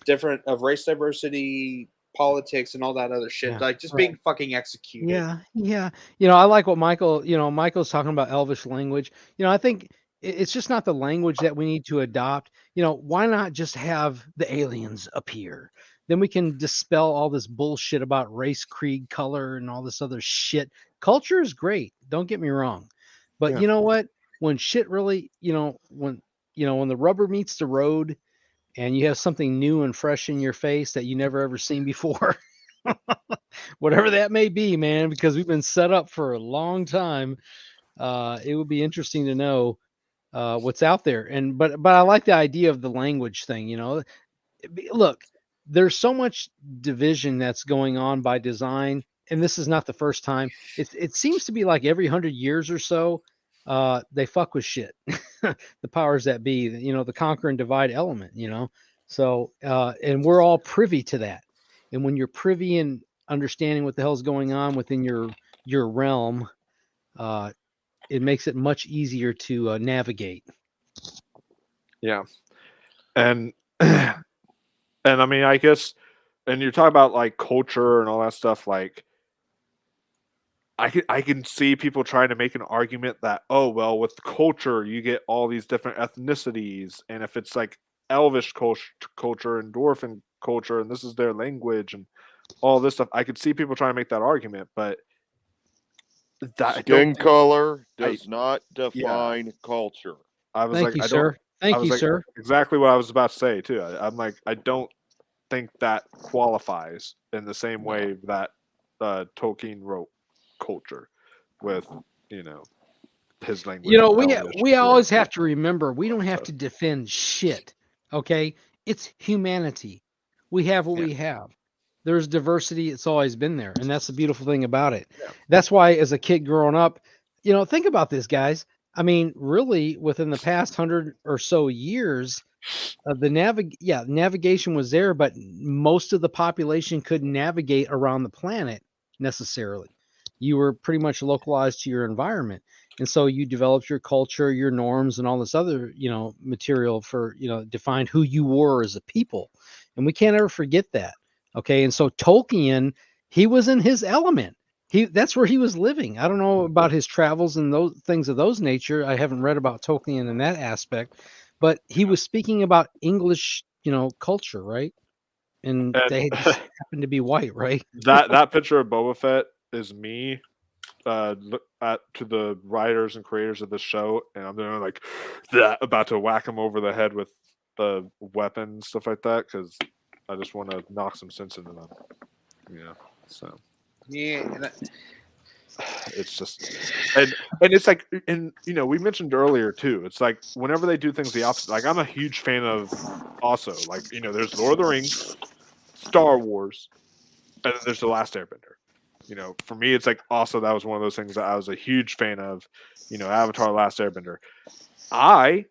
different of race diversity, politics and all that other shit, Yeah, like just right. being fucking executed. Yeah. I like what Michael's talking about Elvish language. I think it's just not the language that we need to adopt. Why not just have the aliens appear? Then we can dispel all this bullshit about race, creed, color, and all this other shit. Culture is great. Don't get me wrong. But Yeah. you know what? When shit really, when the rubber meets the road and you have something new and fresh in your face that you never ever seen before, whatever that may be, man, because we've been set up for a long time. It would be interesting to know what's out there. But I like the idea of the language thing. Look, there's so much division that's going on by design, and this is not the first time. It seems to be like every 100 years or so, they fuck with shit. The powers that be, the conquer and divide element. So and we're all privy to that. And when you're privy and understanding what the hell's going on within your realm, it makes it much easier to navigate. Yeah, and and I mean, I guess, and you're talking about like culture and all that stuff. Like, I can see people trying to make an argument that, oh well, with culture you get all these different ethnicities, and if it's like Elvish culture and Dwarven culture, and this is their language and all this stuff, I could see people trying to make that argument, but that Skin color does not define culture. I was Thank like, you, I sir. don't. Thank I was you, like, sir. exactly what I was about to say too. I'm like, I don't think that qualifies in the same way that Tolkien wrote culture with his language. We always have to remember we don't have to defend shit. Okay, it's humanity. We have what we have. There's diversity. It's always been there, and that's the beautiful thing about it. That's why, as a kid growing up, think about this, guys. I mean, really, within the past 100 or so years, the navigation was there, but most of the population couldn't navigate around the planet necessarily. You were pretty much localized to your environment, and so you developed your culture, your norms, and all this other material for defined who you were as a people, and we can't ever forget that. Okay, and so Tolkien, he was in his element. That's where he was living. I don't know about his travels and those things of those nature. I haven't read about Tolkien in that aspect, but he was speaking about English, culture, right? And they just happened to be white, right? that picture of Boba Fett is me to the writers and creators of the show, and I'm doing like that, about to whack him over the head with the weapon and stuff like that, because I just want to knock some sense into them. So Yeah. it's just, and it's like, and we mentioned earlier too, it's like whenever they do things the opposite, like I'm a huge fan of also, like, there's Lord of the Rings, Star Wars, and then there's The Last Airbender. For me, it's like also that was one of those things that I was a huge fan of, Avatar: Last Airbender. I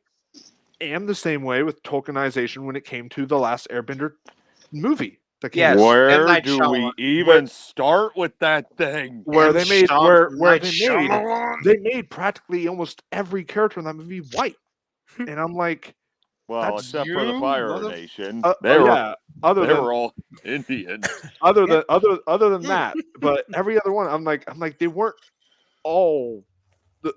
am the same way with Tolkienization when it came to The Last Airbender movie. Yes. Where do we even start with that thing? Where they made they made practically almost every character in that movie white, and I'm like, well, except for the Fire Nation, they were all Indians. Other than that, but every other one, I'm like they weren't all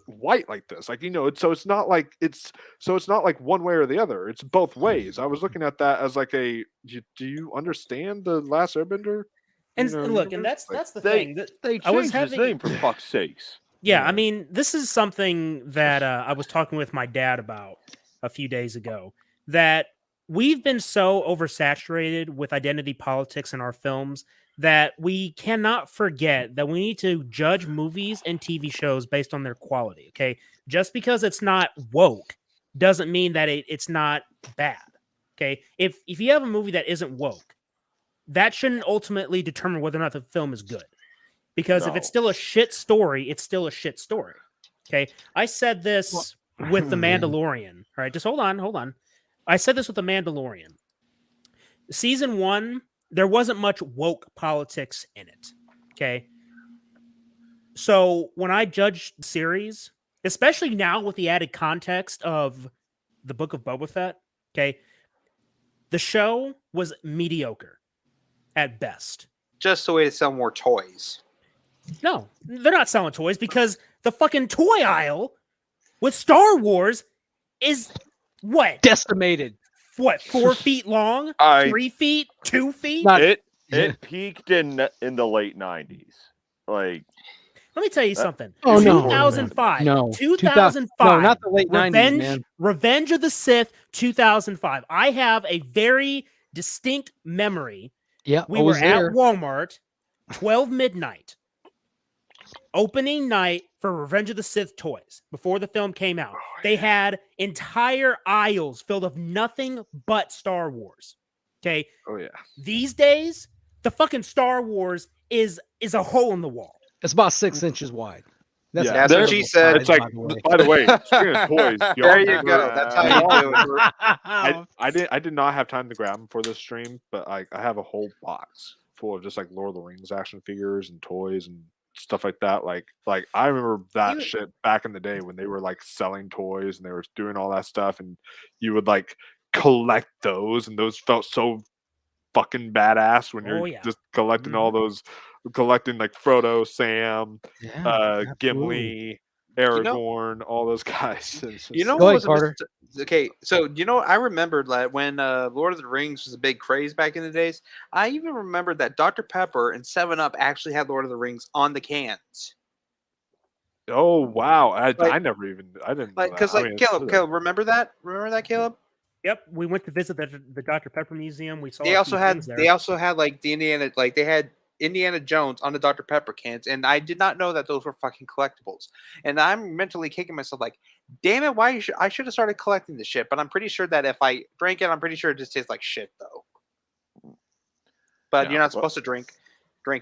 white like this, like it's not like one way or the other, it's both ways. I was looking at that as like do you understand The Last Airbender? And look, and that's the thing that they I was changed having his name for fuck's sakes. Yeah, I mean, this is something that I was talking with my dad about a few days ago, that we've been so oversaturated with identity politics in our films that we cannot forget that we need to judge movies and TV shows based on their quality. Okay, just because it's not woke doesn't mean that it's not bad. Okay, if you have a movie that isn't woke, that shouldn't ultimately determine whether or not the film is good. Because if it's still a shit story, it's still a shit story. Okay, I said this with The Mandalorian. All right, just hold on. I said this with The Mandalorian. Season 1, there wasn't much woke politics in it. Okay. So when I judge the series, especially now with the added context of the Book of Boba Fett, okay, the show was mediocre at best. Just a way to sell more toys. No, they're not selling toys because the fucking toy aisle with Star Wars is what? Decimated. What, 4 feet long? 3 feet? 2 feet? It peaked in the late 90s. Like, let me tell you something. Oh, no. 2005. No. 2005. No, not the late 90s, man. Revenge of the Sith, 2005. I have a very distinct memory. Yeah, we were at Walmart, 12 midnight, opening night for Revenge of the Sith toys before the film came out. They had entire aisles filled of nothing but Star Wars. Okay. Oh yeah. These days, the fucking Star Wars is a hole in the wall. It's about 6 inches wide. That's what she said. It's like, by the way, speaking of toys, there you go. That's how you do it. I did not have time to grab them for this stream, but I have a whole box full of just like Lord of the Rings action figures and toys and stuff like that. Like I remember that shit back in the day when they were like selling toys and they were doing all that stuff, and you would like collect those, and those felt so fucking badass when you're just collecting all those, collecting like Frodo, Sam, Gimli, Aragorn, all those guys. You know what was okay? So I remembered that when Lord of the Rings was a big craze back in the days. I even remembered that Dr. Pepper and 7-Up actually had Lord of the Rings on the cans. Oh wow! I didn't because Caleb, remember that? Remember that, Caleb? Yep, we went to visit the Dr. Pepper Museum. We saw. They also had like the Indiana, like they had Indiana Jones on the Dr. Pepper cans, and I did not know that those were fucking collectibles. And I'm mentally kicking myself like, damn it, I should have started collecting this shit. But I'm pretty sure that if I drank it, I'm pretty sure it just tastes like shit though. But you're not supposed to drink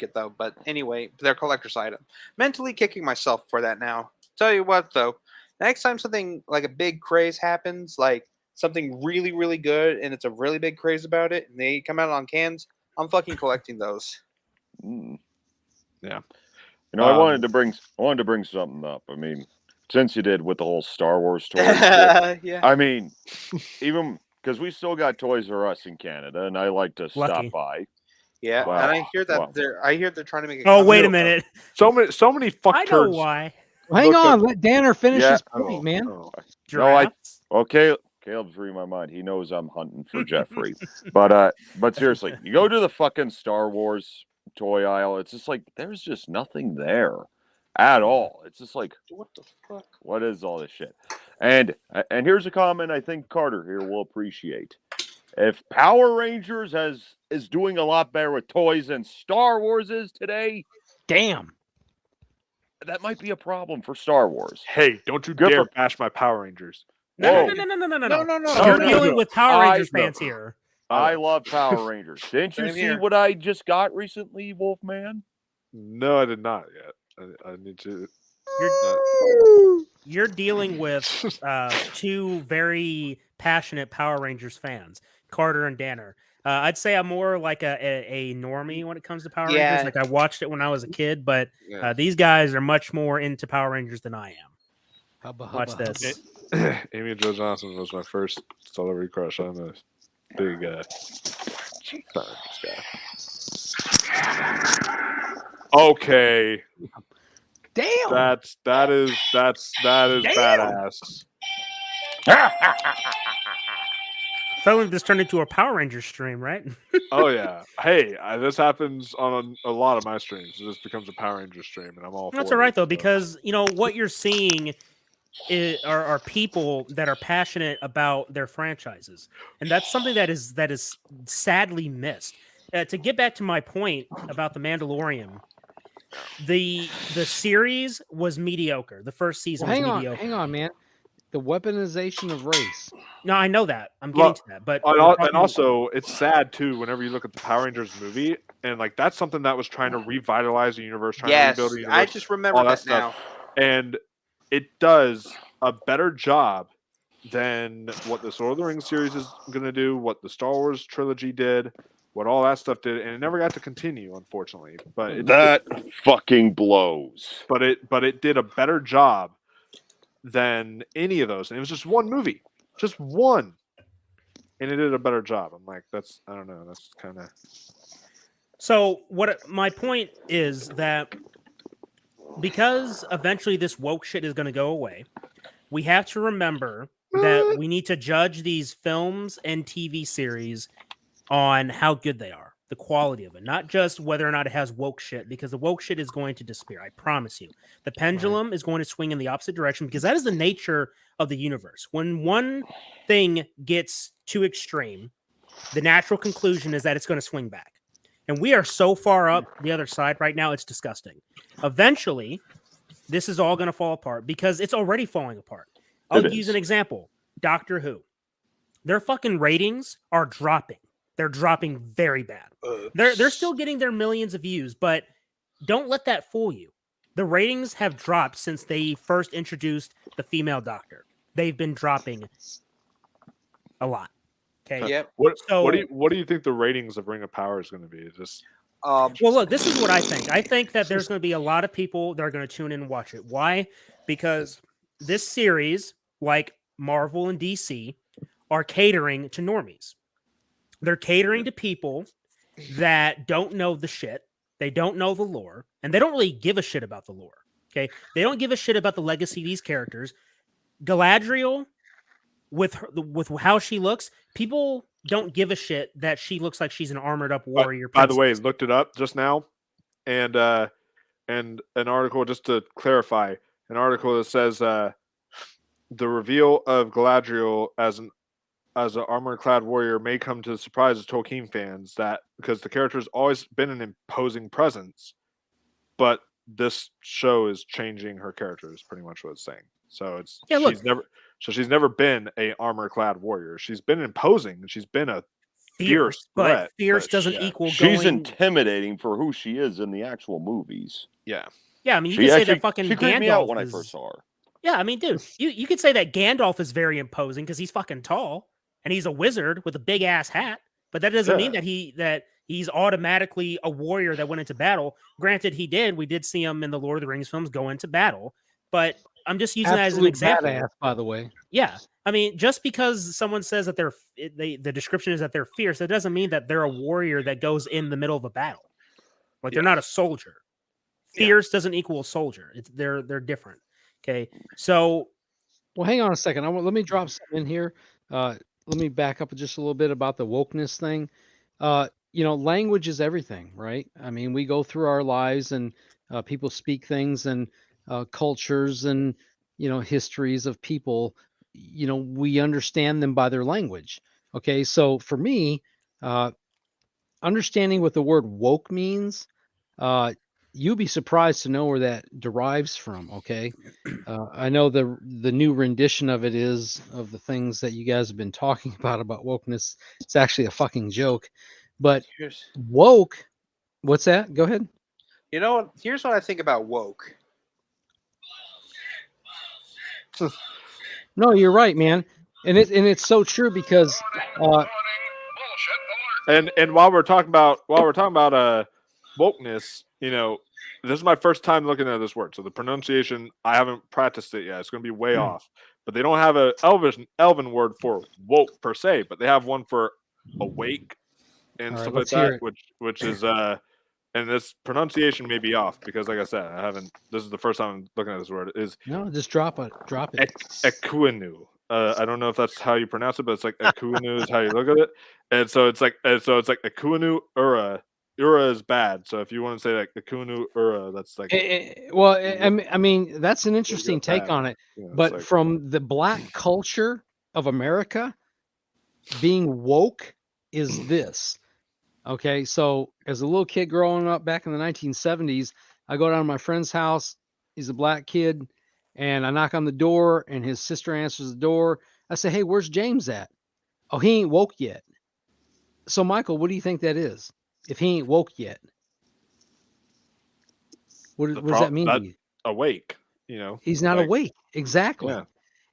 it though. But anyway, they're collector's item. Mentally kicking myself for that now. Tell you what though, next time something like a big craze happens, like something really, really good, and it's a really big craze about it, and they come out on cans, I'm fucking collecting those. Yeah. I wanted to bring something up. I mean, since you did with the whole Star Wars toy shit, yeah. I mean, even because we still got Toys R Us in Canada, and I like to stop by. Yeah, wow. And I hear that they're trying to make. Oh, wait a minute! So many fuck I turds. know why. Well, hang on, let Danner finish his point, man. Caleb's reading my mind. He knows I'm hunting for Jeffrey. But seriously, you go to the fucking Star Wars toy aisle, it's just like there's just nothing there at all. It's just like, what the fuck? What is all this shit? And here's a comment I think Carter here will appreciate. If Power Rangers is doing a lot better with toys than Star Wars is today, damn, that might be a problem for Star Wars. Hey, don't you dare bash my Power Rangers. No. You're dealing with Power Rangers fans here. I love Power Rangers. Didn't you see what I just got recently, Wolfman? No, I did not yet. I need to. You're dealing with two very passionate Power Rangers fans, Carter and Danner. I'd say I'm more like a normie when it comes to Power Rangers. Like I watched it when I was a kid, but these guys are much more into Power Rangers than I am. Watch this. Amy Jo Johnson was my first celebrity crush. I'm a big Power Rangers guy. Okay. Damn. That is badass. Suddenly this turned into a Power Rangers stream, right? Oh yeah. Hey, this happens on a lot of my streams. It just becomes a Power Rangers stream, and I'm all. That's all right though, because what you're seeing are people that are passionate about their franchises, and that's something that is sadly missed. To get back to my point about the Mandalorian, the series was mediocre. The first season was mediocre. Hang on, man. The weaponization of race. No, I know that. I'm getting to that, but and also it's sad too. Whenever you look at the Power Rangers movie, and like that's something that was trying to revitalize the universe, trying to rebuild the universe. I just remember that now. And it does a better job than what the Lord of the Rings series is going to do, what the Star Wars trilogy did, what all that stuff did, and it never got to continue, unfortunately. But that fucking blows. But it did a better job than any of those, and it was just one movie, just one, and it did a better job. I'm like, I don't know, that's kind of. So my point is that because eventually this woke shit is going to go away, we have to remember that we need to judge these films and TV series on how good they are, the quality of it, not just whether or not it has woke shit, because the woke shit is going to disappear. I promise you. The pendulum is going to swing in the opposite direction because that is the nature of the universe. When one thing gets too extreme, the natural conclusion is that it's going to swing back. And we are so far up the other side right now, it's disgusting. Eventually, this is all going to fall apart because it's already falling apart. I'll use an example. Doctor Who. Their fucking ratings are dropping. They're dropping very bad. They're still getting their millions of views, but don't let that fool you. The ratings have dropped since they first introduced the female doctor. They've been dropping a lot. Okay. Yep. What do you think the ratings of Ring of Power is going to be? Just well, look, this is what I think. I think that there's going to be a lot of people that are going to tune in and watch it. Why? Because this series, like Marvel and DC, are catering to normies. They're catering to people that don't know the shit. They don't know the lore, and they don't really give a shit about the lore. Okay, they don't give a shit about the legacy of these characters. Galadriel, with how she looks, people don't give a shit that she looks like she's an armored up warrior. By the way, looked it up just now, and an article, just to clarify, an article that says the reveal of Galadriel as an armor-clad warrior may come to the surprise of Tolkien fans, that because the character has always been an imposing presence, but this show is changing her character. Is pretty much what it's saying. So it's she's never been a armor-clad warrior. She's been imposing, and she's been a fierce threat. Fierce doesn't equal. She's intimidating for who she is in the actual movies. Yeah. Yeah, I mean, you could say that fucking she creeped Gandalf me out when I first saw her. Yeah, I mean, dude, you could say that Gandalf is very imposing because he's fucking tall and he's a wizard with a big ass hat, but that doesn't mean that he's automatically a warrior that went into battle. Granted, we did see him in the Lord of the Rings films go into battle, but I'm just using that as an example. Badass, by the way. Yeah, I mean, just because someone says that the description is that they're fierce, that doesn't mean that they're a warrior that goes in the middle of a battle. Like they're not a soldier. Fierce doesn't equal a soldier. They're different. Okay, so well, hang on a second. Let me drop something in here. Let me back up just a little bit about the wokeness thing. Language is everything, right? I mean, we go through our lives and people speak things and cultures and, histories of people, we understand them by their language. Okay. So for me, understanding what the word woke means, you'll be surprised to know where that derives from. Okay. I know the new rendition of it is of the things that you guys have been talking about wokeness. It's actually a fucking joke, but woke, what's that? Go ahead. You know what? Here's what I think about woke. No, you're right, man. And it's so true because, and while we're talking about wokeness, this is my first time looking at this word. So the pronunciation, I haven't practiced it yet. It's going to be way off. But they don't have an elven word for woke per se, but they have one for awake and stuff like that, which is and this pronunciation may be off because, like I said, this is the first time I'm looking at this word. No, just drop it. Ekuenu. I don't know if that's how you pronounce it, but it's like Ekuenu is how you look at it. And so it's like Ekuenu Ura. Ura is bad. So if you want to say like Ekuenu Ura, that's like I mean, that's an interesting take on it. But from the black culture of America, being woke is this. Okay, so as a little kid growing up back in the 1970s, I go down to my friend's house. He's a black kid, and I knock on the door, and his sister answers the door. I say, "Hey, where's James at?" "Oh, he ain't woke yet." So, Michael, what do you think that is? If he ain't woke yet, what does that mean to you? Awake, He's not awake. Exactly. Yeah.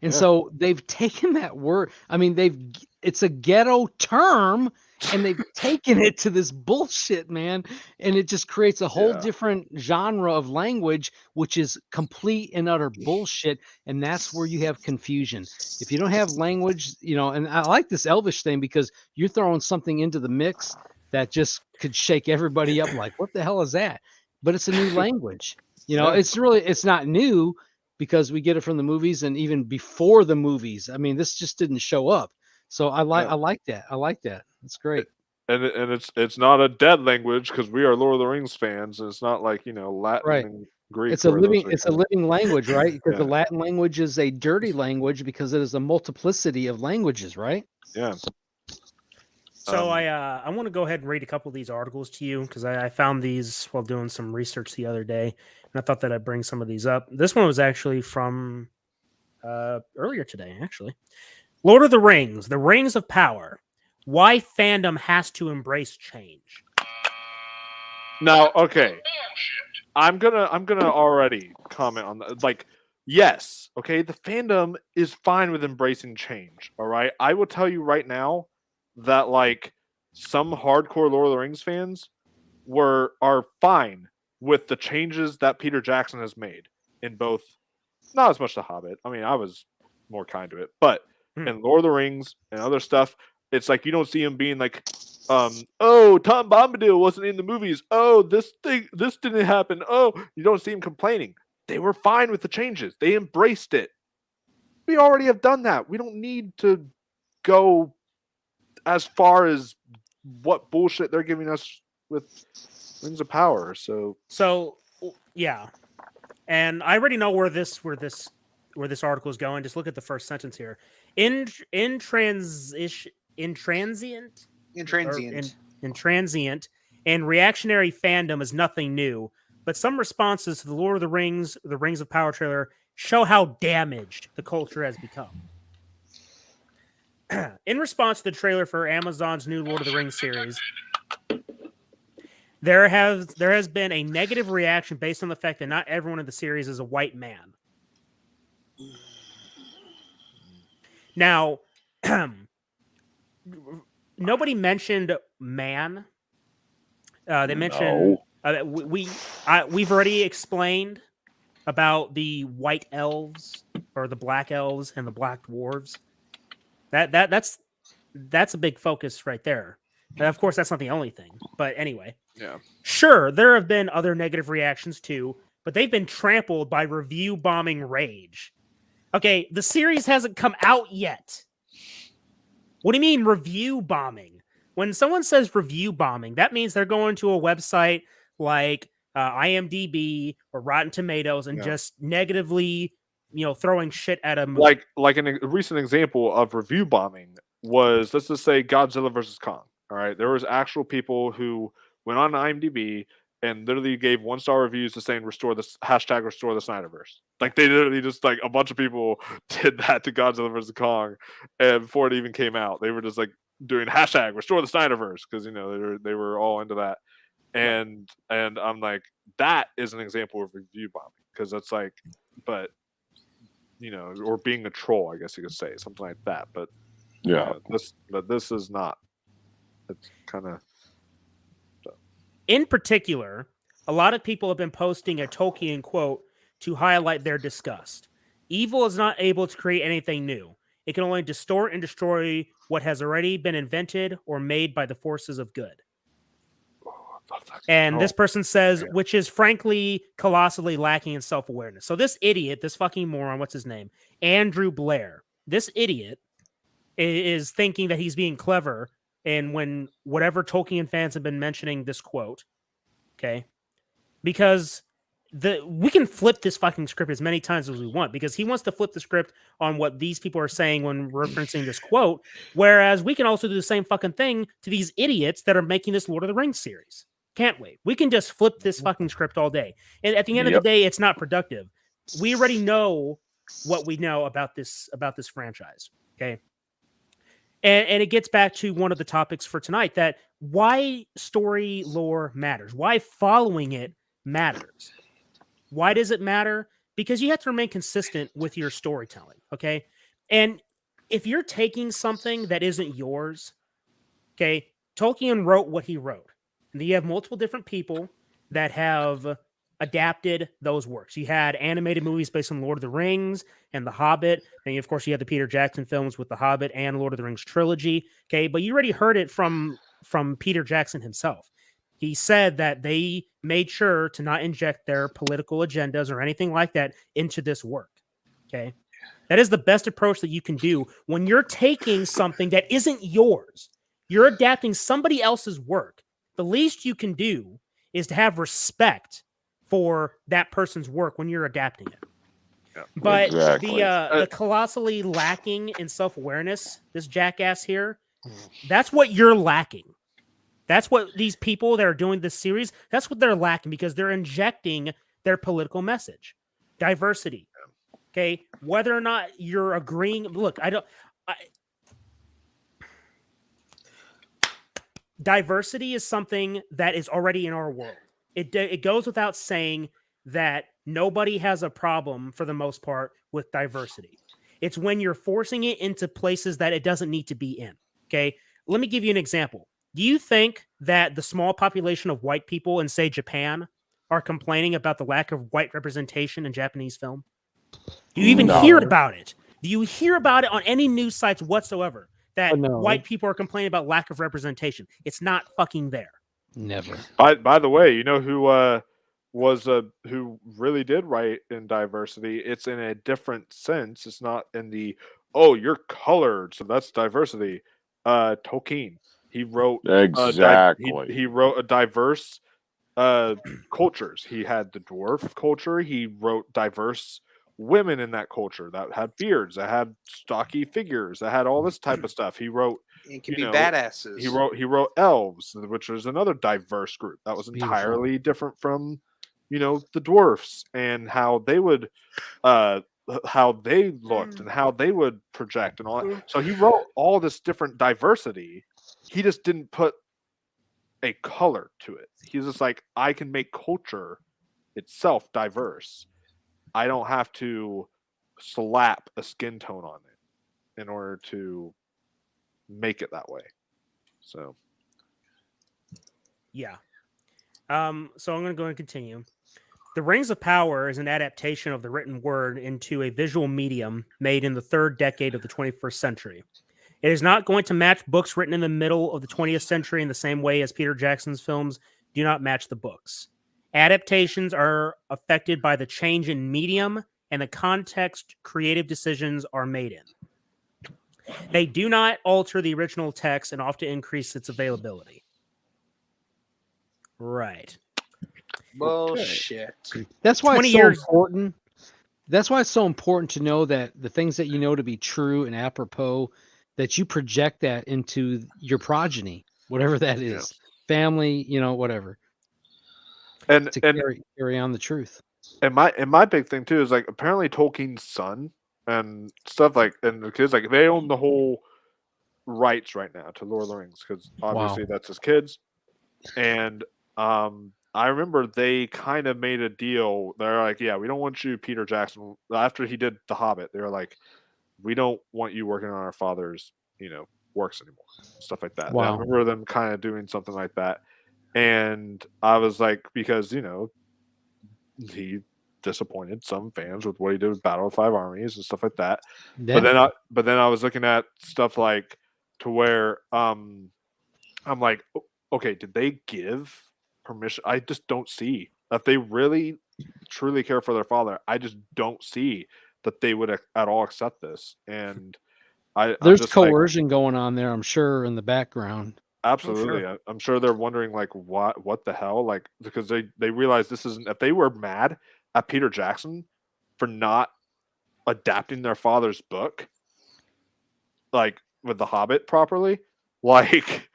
And so they've taken that word. I mean, it's a ghetto term, and they've taken it to this bullshit, man. And it just creates a whole different genre of language, which is complete and utter bullshit. And that's where you have confusion. If you don't have language, and I like this Elvish thing because you're throwing something into the mix that just could shake everybody up. Like, what the hell is that? But it's a new language. It's not new because we get it from the movies and even before the movies. I mean, this just didn't show up. So I like that. I like that. That's great. And it's not a dead language because we are Lord of the Rings fans, and it's not like Latin Right. and Greek. It's a living language, right? Because the Yeah. Latin language is a dirty language because it is a multiplicity of languages, right? Yeah. So I want to go ahead and read a couple of these articles to you because I found these while doing some research the other day, and I thought that I'd bring some of these up. This one was actually from earlier today, actually. Lord of the Rings of Power. Why fandom has to embrace change. Now, okay, I'm gonna already comment on that. Like, yes, okay, the fandom is fine with embracing change. All right, I will tell you right now that like some hardcore Lord of the Rings fans are fine with the changes that Peter Jackson has made in both. Not as much The Hobbit. I mean, I was more kind to it, but in Lord of the Rings and other stuff, it's like you don't see him being like, oh, Tom Bombadil wasn't in the movies. Oh, this didn't happen. Oh, you don't see him complaining. They were fine with the changes. They embraced it. We already have done that. We don't need to go as far as what bullshit they're giving us with Rings of Power. So yeah, and I already know where this article is going. Just look at the first sentence here. Intransient and reactionary fandom is nothing new, but some responses to the Lord of the Rings of Power trailer show how damaged the culture has become. In response to the trailer for Amazon's new Lord of the Rings series, there has been a negative reaction based on the fact that not everyone in the series is a white man. Now, nobody mentioned man. They mentioned we've already explained about the white elves or the black elves and the black dwarves. That's a big focus right there. And of course, that's not the only thing. But anyway, yeah, sure, there have been other negative reactions too, but they've been trampled by review bombing rage. Okay, the series hasn't come out yet. What do you mean review bombing? When someone says review bombing, that means they're going to a website like IMDb or Rotten Tomatoes and just negatively, throwing shit at a movie. Like a recent example of review bombing was, let's just say Godzilla versus Kong. All right, there was actual people who went on IMDb and literally gave 1-star reviews to saying restore the Snyderverse. Like they literally just like a bunch of people did that to Godzilla vs. Kong, and before it even came out, they were just like doing #restore the Snyderverse because they were all into that, and I'm like, that is an example of review bombing because that's like, but or being a troll, I guess you could say something like that, but yeah, this is not. It's kind of. In particular, a lot of people have been posting a Tolkien quote to highlight their disgust. Evil is not able to create anything new. It can only distort and destroy what has already been invented or made by the forces of good. And this person says, which is frankly colossally lacking in self-awareness. So this idiot, this fucking moron, what's his name? Andrew Blair. This idiot is thinking that he's being clever. And when whatever Tolkien fans have been mentioning this quote, okay, because we can flip this fucking script as many times as we want because he wants to flip the script on what these people are saying when referencing this quote, whereas we can also do the same fucking thing to these idiots that are making this Lord of the Rings series. Can't we? We can just flip this fucking script all day. And at the end of the day, it's not productive. We already know what we know about this franchise, okay? And it gets back to one of the topics for tonight, that why story lore matters, why following it matters. Why does it matter? Because you have to remain consistent with your storytelling, okay? And if you're taking something that isn't yours, okay, Tolkien wrote what he wrote. And you have multiple different people that have adapted those works. You had animated movies based on Lord of the Rings and The Hobbit. And of course, you had the Peter Jackson films with The Hobbit and Lord of the Rings trilogy. Okay, but you already heard it from from Peter Jackson himself. He said that they made sure to not inject their political agendas or anything like that into this work. Okay. That is the best approach that you can do when you're taking something that isn't yours. You're adapting somebody else's work. The least you can do is to have respect for that person's work when you're adapting it. Yeah, but exactly. the colossally lacking in self-awareness, this jackass here, that's what you're lacking. That's what these people that are doing this series, that's what they're lacking, because they're injecting their political message. Diversity. Okay, whether or not you're agreeing, look, diversity is something that is already in our world. It goes without saying that nobody has a problem, for the most part, with diversity. It's when you're forcing it into places that it doesn't need to be in. Okay, let me give you an example. Do you think that the small population of white people in, say, Japan are complaining about the lack of white representation in Japanese film? Do you even hear about it? Do you hear about it on any news sites whatsoever that white people are complaining about lack of representation? It's not fucking there. Never. By the way, you know who who really did write in diversity? It's in a different sense. It's not in the you're colored, so that's diversity. Tolkien. He wrote exactly. He wrote a diverse cultures. He had the dwarf culture. He wrote diverse women in that culture that had beards, that had stocky figures, that had all this type of stuff. He wrote It can be badasses. He wrote elves, which was another diverse group that was entirely different from the dwarfs, and how they would how they looked and how they would project and all that. So he wrote all this different diversity. He just didn't put a color to it. He's just like, I can make culture itself diverse. I don't have to slap a skin tone on it in order to make it that way. So yeah. So I'm going to go and continue. The Rings of Power is an adaptation of the written word into a visual medium made in the third decade of the 21st century. It is not going to match books written in the middle of the 20th century in the same way as Peter Jackson's films do not match the books. Adaptations are affected by the change in medium and the context creative decisions are made in. They do not alter the original text and often increase its availability. Right. Bullshit. That's why 20 it's so years important. That's why it's so important to know that the things that you know to be true and apropos, that you project that into your progeny, whatever that is, family, whatever, and to carry on the truth. And my big thing too is like, apparently Tolkien's son and stuff like, and the kids, like, they own the whole rights right now to Lord of the Rings, because obviously that's his kids. And I remember they kind of made a deal. They're like, yeah, we don't want you, Peter Jackson. After he did The Hobbit, they were like, we don't want you working on our father's, works anymore. Stuff like that. Wow. I remember them kind of doing something like that. And I was like, because, he disappointed some fans with what he did with Battle of Five Armies and stuff like that. Yeah. But then I was looking at stuff like, to where I'm like, okay, did they give permission? I just don't see that they really truly care for their father. I just don't see that they would at all accept this. And there's just coercion going on there, I'm sure, in the background. Absolutely. I'm sure they're wondering, like, what the hell? Like, because they realize this isn't, if they were mad at Peter Jackson for not adapting their father's book, like with The Hobbit properly, like,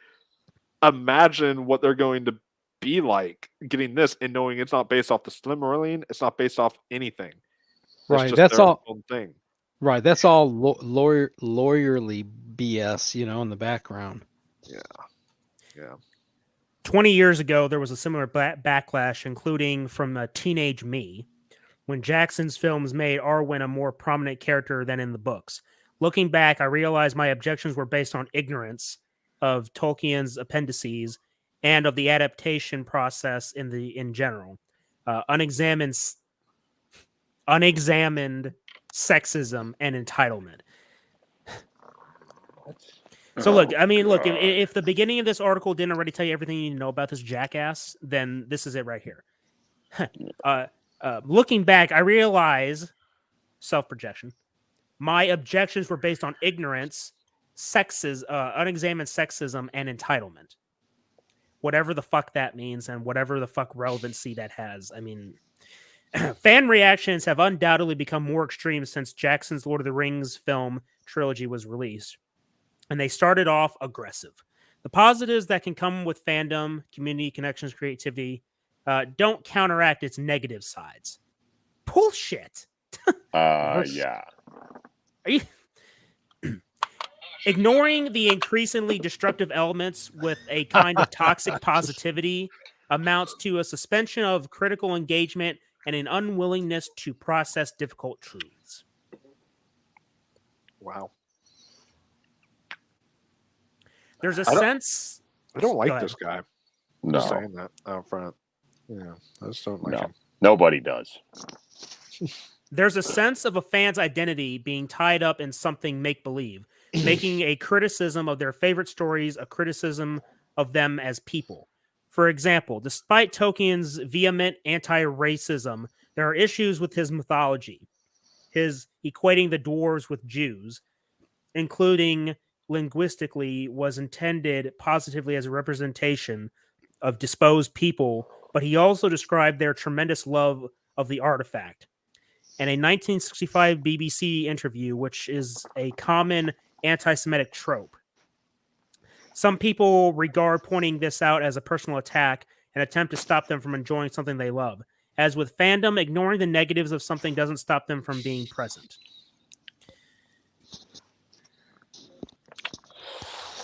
imagine what they're going to be like getting this and knowing it's not based off the Silmarillion, it's not based off anything. Right. That's all own thing. Right. That's all lawyerly BS, in the background. Yeah. Yeah. 20 years ago, there was a similar backlash, including from Teenage Me, when Jackson's films made Arwen a more prominent character than in the books. Looking back, I realized my objections were based on ignorance of Tolkien's appendices and of the adaptation process in general. Unexamined sexism and entitlement. So look, I mean, look, if the beginning of this article didn't already tell you everything you need to know about this jackass, then this is it right here. Looking back, I realize self-projection. My objections were based on ignorance, unexamined sexism, and entitlement. Whatever the fuck that means, and whatever the fuck relevancy that has. I mean, fan reactions have undoubtedly become more extreme since Jackson's Lord of the Rings film trilogy was released. And they started off aggressive. The positives that can come with fandom, community connections, creativity, don't counteract its negative sides. Bullshit. Yeah. Are you ignoring the increasingly destructive elements with a kind of toxic positivity amounts to a suspension of critical engagement and an unwillingness to process difficult truths. Wow. There's a sense. I don't Go like ahead. this guy. No. Just saying that out front. Yeah, I just don't like him. Nobody does. There's a sense of a fan's identity being tied up in something make-believe, making a criticism of their favorite stories a criticism of them as people. For example, despite Tolkien's vehement anti-racism, there are issues with his mythology, his equating the dwarves with Jews, including linguistically was intended positively as a representation of disposed people, but he also described their tremendous love of the artifact. In a 1965 BBC interview, which is a common anti-Semitic trope. Some people regard pointing this out as a personal attack and attempt to stop them from enjoying something they love. As with fandom, ignoring the negatives of something doesn't stop them from being present.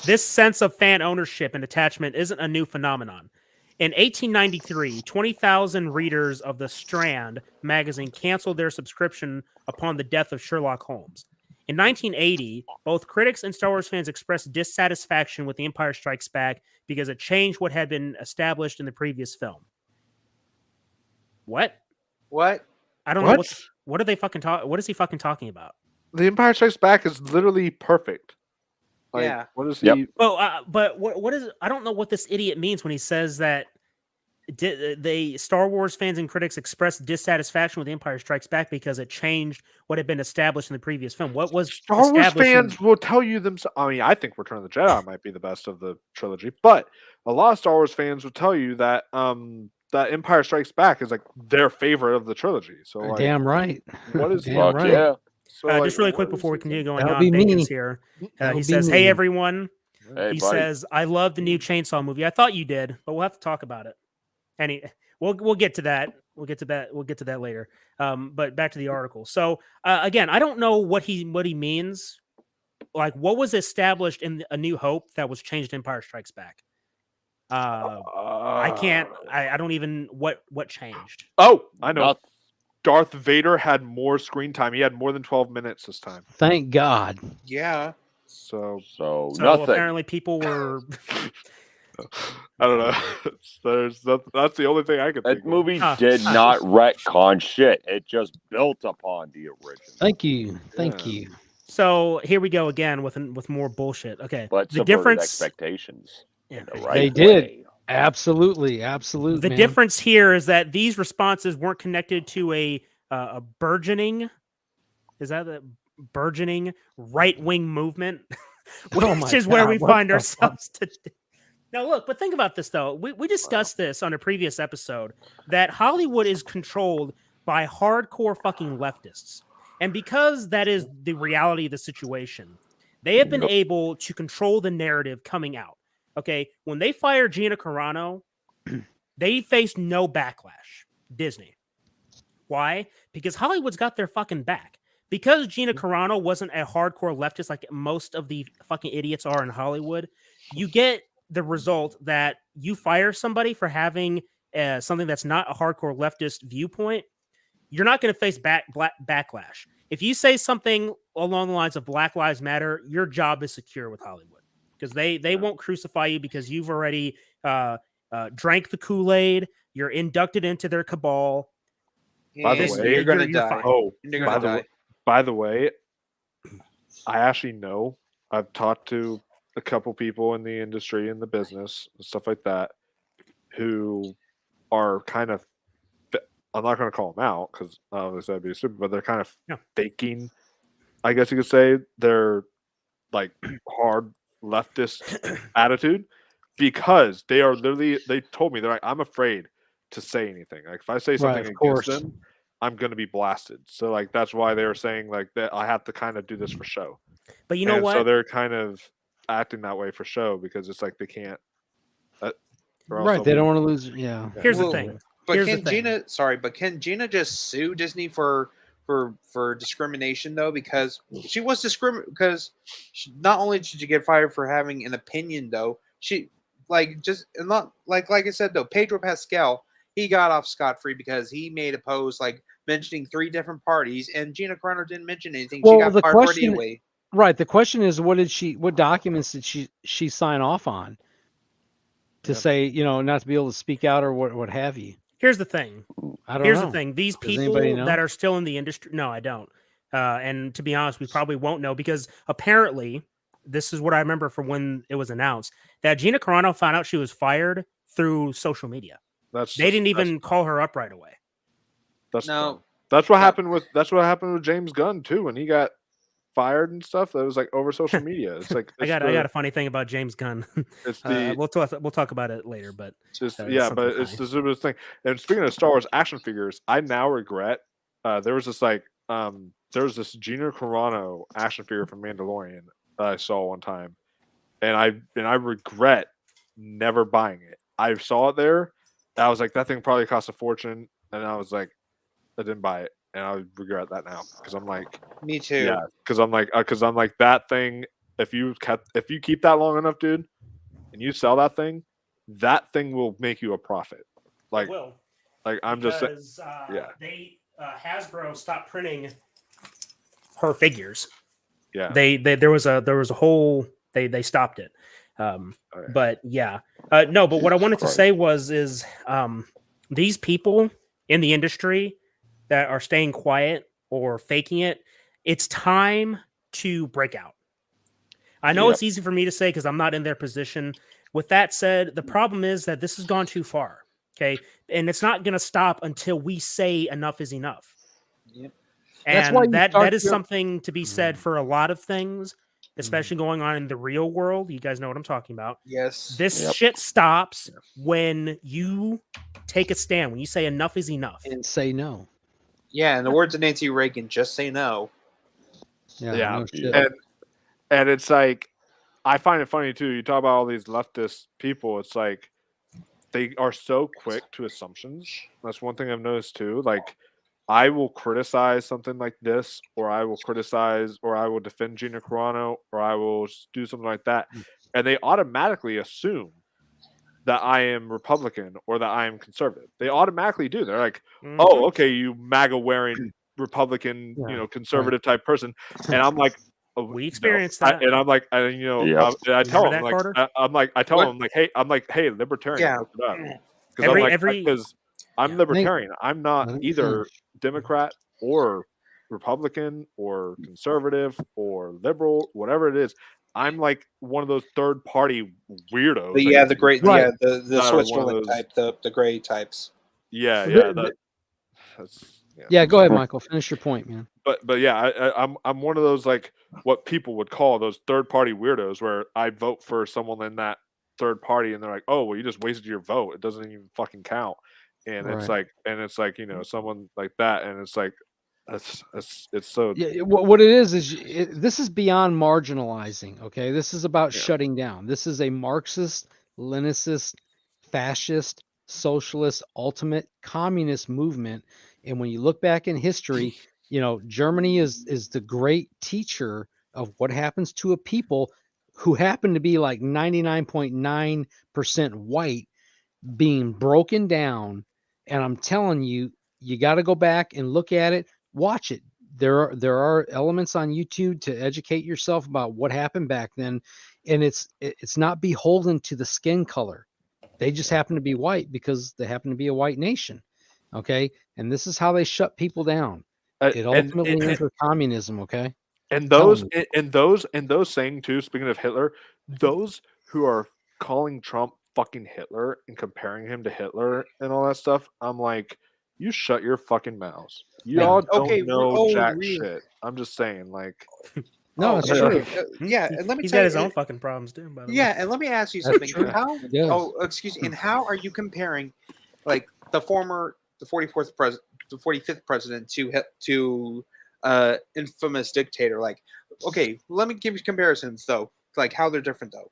This sense of fan ownership and attachment isn't a new phenomenon. In 1893, 20,000 readers of The Strand magazine canceled their subscription upon the death of Sherlock Holmes. In 1980, both critics and Star Wars fans expressed dissatisfaction with The Empire Strikes Back because it changed what had been established in the previous film. What? I don't know what are they fucking talking. What is he fucking talking about? The Empire Strikes Back is literally perfect. Like, Yeah. What is he? Well, but what is? I don't know what this idiot means when he says that they Star Wars fans and critics expressed dissatisfaction with The Empire Strikes Back because it changed what had been established in the previous film. What was Star Wars fans will tell you themselves. I mean, I think Return of the Jedi might be the best of the trilogy, but a lot of Star Wars fans will tell you that that Empire Strikes Back is like their favorite of the trilogy. So, like, damn right. What is Damn right. Yeah. So, just really quick before we continue going That'll on, be me. Bacon's here. That'll He be says, me. "Hey everyone." Hey, He buddy. says, "I love the new Chainsaw movie." I thought you did, but we'll have to talk about it. We'll get to that. We'll get to that later. But back to the article. So again, I don't know what he means. Like, what was established in A New Hope that was changed in Empire Strikes Back? I can't. I don't even what changed. Oh, I know. Nothing. Darth Vader had more screen time. He had more than 12 minutes this time. Thank God. Yeah. So nothing. Apparently, people were. I don't know. That's the only thing I could think That movie Huh. did not retcon shit. It just built upon the original. Thank you. Thank you. So here we go again with more bullshit. Okay, But the subverted difference. expectations. Yeah. In the right They did. way. Absolutely. The man. difference here is that these responses weren't connected to a burgeoning. Is that the burgeoning right wing movement? Which Oh my is where God, we what find the ourselves today. Now, look, but think about this, though. We discussed this on a previous episode, that Hollywood is controlled by hardcore fucking leftists. And because that is the reality of the situation, they have been able to control the narrative coming out. Okay, when they fired Gina Carano, they faced no backlash. Disney. Why? Because Hollywood's got their fucking back. Because Gina Carano wasn't a hardcore leftist like most of the fucking idiots are in Hollywood, you get the result that you fire somebody for having something that's not a hardcore leftist viewpoint, you're not going to face backlash. If you say something along the lines of Black Lives Matter, your job is secure with Hollywood because they won't crucify you because you've already drank the Kool-Aid. You're inducted into their cabal. By the way, you're gonna die. fine. Oh, You're gonna die. by the way, I actually know. I've talked to a couple people in the industry, in the business, and stuff like that, who are kind of, I'm not going to call them out because obviously that'd be stupid, but they're kind of faking, I guess you could say, their like hard leftist attitude, because they are literally, they told me, they're like, I'm afraid to say anything. Like if I say something against them, I'm going to be blasted. So like that's why they were saying like that I have to kind of do this for show. But you know what? So they're kind of acting that way for show because it's like they can't. Right, they don't want to lose. Yeah. Here's the thing. But can Gina just sue Disney for discrimination though? Because she was because not only did she get fired for having an opinion though, she not like I said though, Pedro Pascal, he got off scot-free because he made a post like mentioning 3 different parties, and Gina Carano didn't mention anything. She got fired for it anyway. Right. The question is, what documents did she sign off on to say, not to be able to speak out or what have you? Here's the thing. I don't know. Here's the thing. These people know? that are still in the industry, no, I don't. And to be honest, we probably won't know, because apparently, this is what I remember from when it was announced, that Gina Carano found out she was fired through social media. They didn't even call her up right away. That's what happened with James Gunn too when he got fired and stuff. That was like over social media. It's like I got a funny thing about James Gunn. It's the we'll talk about it later, but it's the stupidest thing. And speaking of Star Wars action figures, I now regret there was this Gina Carano action figure from Mandalorian that I saw one time, and I regret never buying it. I saw it there. I was like, that thing probably cost a fortune, and I was like, I didn't buy it. And I regret that now because I'm like, me too. Yeah, because I'm like that thing. If you keep that long enough, dude, and you sell that thing will make you a profit. Like, I'm just saying, They Hasbro stopped printing her figures. Yeah, there was a whole they stopped it. But yeah, no. But what I wanted to say is these people in the industry that are staying quiet or faking it, it's time to break out. I know it's easy for me to say because I'm not in their position. With that said, the problem is that this has gone too far. Okay. And it's not going to stop until we say enough is enough. Yep. And that is something to be said for a lot of things, especially going on in the real world. You guys know what I'm talking about. Yes. This shit stops when you take a stand, when you say enough is enough. And say no. Yeah, in the words of Nancy Reagan, just say no. Yeah. And it's like, I find it funny too. You talk about all these leftist people. It's like they are so quick to assumptions. That's one thing I've noticed too. Like, I will criticize something like this, or I will defend Gina Carano, or I will do something like that, and they automatically assume that I am Republican or that I am conservative. They automatically do. They're like, "Oh, okay, you MAGA wearing Republican, conservative type person," and I'm like, "We experienced that." And I'm like, I tell them, hey, libertarian, look it up, because I'm libertarian. I'm not either Democrat or Republican or conservative or liberal, whatever it is. I'm like one of those third party weirdos. The Switzerland type, the gray types. Yeah. Go ahead, Michael. Finish your point, man. But yeah, I'm one of those, like, what people would call those third party weirdos, where I vote for someone in that third party, and they're like, oh, well, you just wasted your vote. It doesn't even fucking count. And it's like, someone like that, and it's like, it's so. Yeah, what it is this is beyond marginalizing. Okay, this is about shutting down. This is a Marxist, Leninist, fascist, socialist, ultimate communist movement. And when you look back in history, Germany is the great teacher of what happens to a people who happen to be like 99.9% white, being broken down. And I'm telling you, you got to go back and look at it, watch it. There are elements on YouTube to educate yourself about what happened back then. And it's not beholden to the skin color. They just happen to be white because they happen to be a white nation. Okay. And this is how they shut people down. It ultimately entered communism. Okay. And those saying too, speaking of Hitler, those who are calling Trump fucking Hitler and comparing him to Hitler and all that stuff, I'm like, you shut your fucking mouths. Y'all don't know jack shit. I'm just saying, like, no, it's true. Yeah, and let me He's tell got you, his own fucking problems too. By the way. yeah, and let me ask you That's something. true. How? Yes. Oh, excuse me. And how are you comparing, like the 44th president, the 45th president to infamous dictator? Like, okay, let me give you comparisons though. Like how they're different though.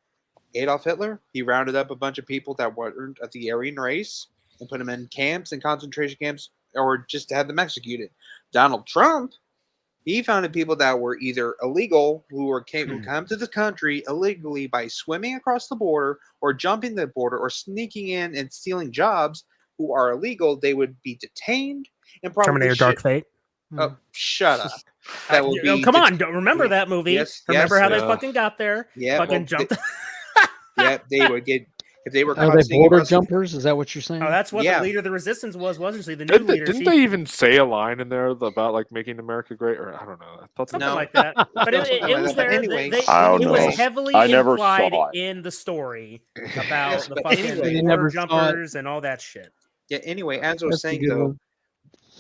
Adolf Hitler, he rounded up a bunch of people that weren't of the Aryan race and put them in camps and concentration camps, or just had them executed. Donald Trump, he founded people that were either illegal, who come to the country illegally by swimming across the border or jumping the border or sneaking in and stealing jobs, who are illegal. They would be detained and probably Terminator Dark Fate. Oh, shut up. That will be. Come on, don't remember that movie. Yes, remember how yes. they fucking got there? Yeah, fucking jumped. Yeah, they would get if they were. Are they border jumpers? Is that what you're saying? Oh, that's what Yeah. the leader of the resistance wasn't she? The new leader. Didn't they even say a line in there about like making America great? Or I don't know. I thought something like that. But it was there. Anyway, I don't it know. was heavily I never implied saw it. in the story about Yes, the but fucking anyway, They border never saw it. jumpers and all that shit. Yeah. Anyway, as I was That's a saying good though, one.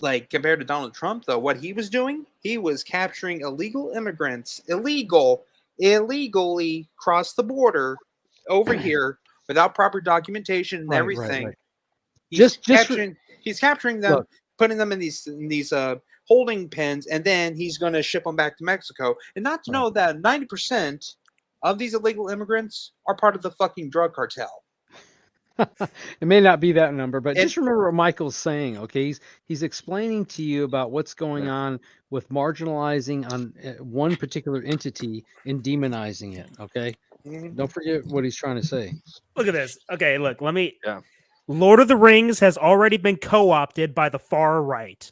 like compared to Donald Trump, though, what he was doing, he was capturing illegal immigrants, illegally cross the border over here without proper documentation and Right, everything. right. He's Just capturing them, Look. putting them in these holding pens, and then he's going to ship them back to Mexico. And not to know that 90% of these illegal immigrants are part of the fucking drug cartel. It may not be that number, but And- just remember what Michael's saying. Okay, he's explaining to you about what's going on with marginalizing on one particular entity and demonizing it. Okay, don't forget what he's trying to say. Look at this. Okay, look, let me. Yeah. Lord of the Rings has already been co-opted by the far right.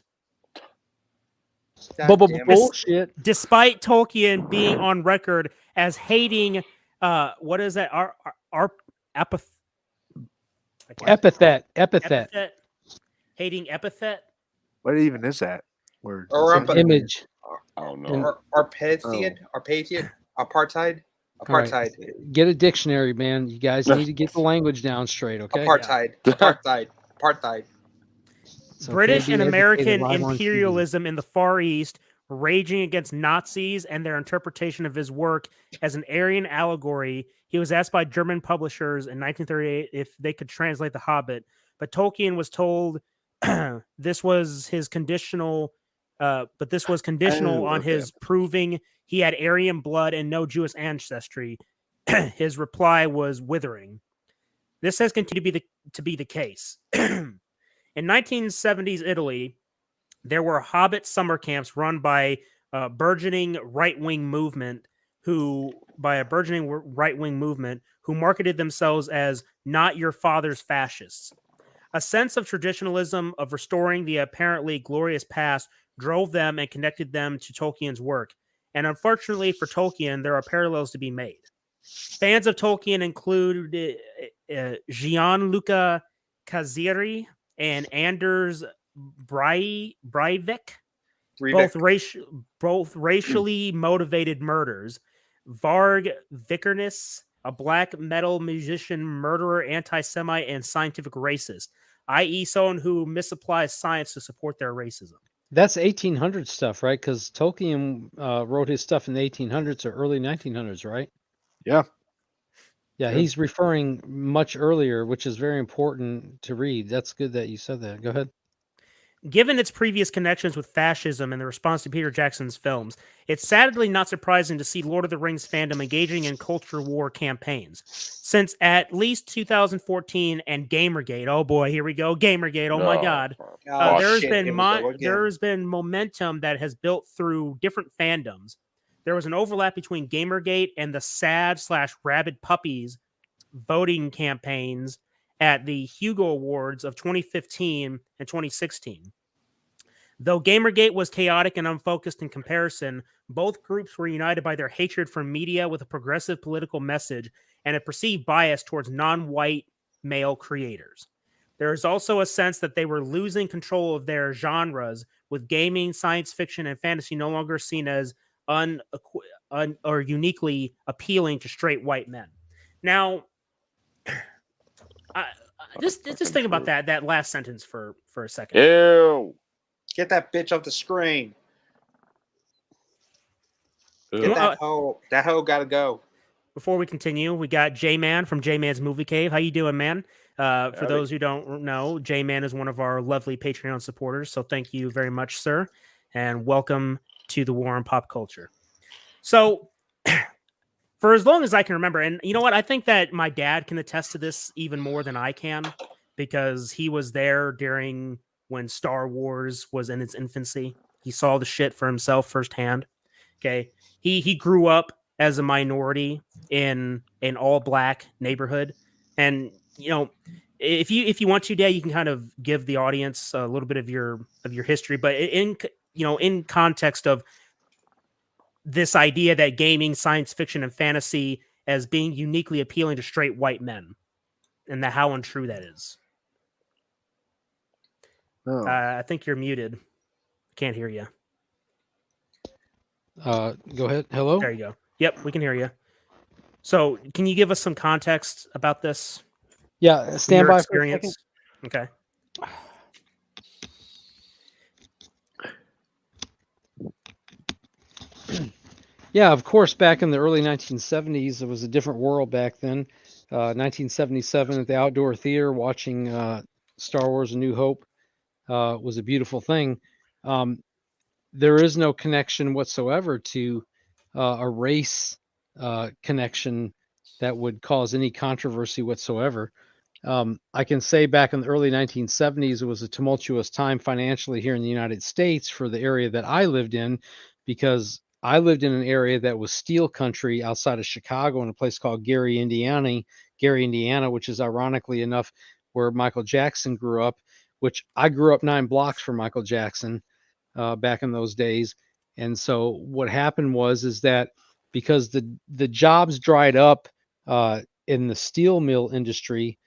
Bullshit. Despite Tolkien being on record as hating, what is that? Our Epithet. Hating epithet. What even is that word? Or Image. I don't know. Apartheid. All right. Get a dictionary, man. You guys need to get the language down straight. Okay. Apartheid. It's okay British to be and educated American live on TV. imperialism in the Far East, raging against Nazis and their interpretation of his work as an Aryan allegory. He was asked by German publishers in 1938 if they could translate The Hobbit, but Tolkien was told this was his conditional. But this was conditional on his proving he had Aryan blood and no Jewish ancestry. His reply was withering. This has continued to be the case. In 1970s Italy, there were Hobbit summer camps run by a burgeoning right-wing movement who marketed themselves as not your father's fascists. A sense of traditionalism, of restoring the apparently glorious past, drove them and connected them to Tolkien's work. And unfortunately for Tolkien, there are parallels to be made. Fans of Tolkien include Gianluca Cazzari and Anders Breivik, both racially motivated murders. Varg Vikernes, a black metal musician, murderer, anti-Semite, and scientific racist, i.e. someone who misapplies science to support their racism. That's 1800 stuff, right? Because Tolkien wrote his stuff in the 1800s or early 1900s, right? Yeah. Yeah, he's referring much earlier, which is very important to read. That's good that you said that. Go ahead. Given its previous connections with fascism and the response to Peter Jackson's films, it's sadly not surprising to see Lord of the Rings fandom engaging in culture war campaigns. Since at least 2014 and Gamergate, oh boy, here we go, Gamergate, oh my god. There's been momentum that has built through different fandoms. There was an overlap between Gamergate and the sad/rabid puppies voting campaigns at the Hugo Awards of 2015 and 2016. Though Gamergate was chaotic and unfocused in comparison, both groups were united by their hatred for media with a progressive political message and a perceived bias towards non-white male creators. There is also a sense that they were losing control of their genres, with gaming, science fiction, and fantasy no longer seen as or uniquely appealing to straight white men. Now, just think about that last sentence for a second. Ew. Get that bitch off the screen. Get that hoe. That hoe gotta go. Before we continue, we got J-Man from J-Man's Movie Cave. How you doing, man? For those who don't know, J-Man is one of our lovely Patreon supporters, so thank you very much, sir, and welcome to the War on Pop Culture. So, for as long as I can remember, and you know what? I think that my dad can attest to this even more than I can, because he was there during when Star Wars was in its infancy. He saw the shit for himself firsthand. Okay. He grew up as a minority in an all black neighborhood. And if you want to, Dad, you can kind of give the audience a little bit of your history, but in context of this idea that gaming, science fiction, and fantasy as being uniquely appealing to straight white men, and how untrue that is. Oh. I think you're muted. Can't hear you. Go ahead. Hello? There you go. Yep, we can hear you. So, can you give us some context about this? Yeah, stand by for a second. Okay. Yeah, of course, back in the early 1970s, it was a different world back then. 1977 at the Outdoor Theater, watching Star Wars: A New Hope was a beautiful thing. There is no connection whatsoever to a race connection that would cause any controversy whatsoever. I can say back in the early 1970s, it was a tumultuous time financially here in the United States for the area that I lived in, because I lived in an area that was steel country outside of Chicago in a place called Gary, Indiana, which is ironically enough where Michael Jackson grew up, which I grew up 9 blocks from Michael Jackson back in those days. And so what happened was that because the jobs dried up in the steel mill industry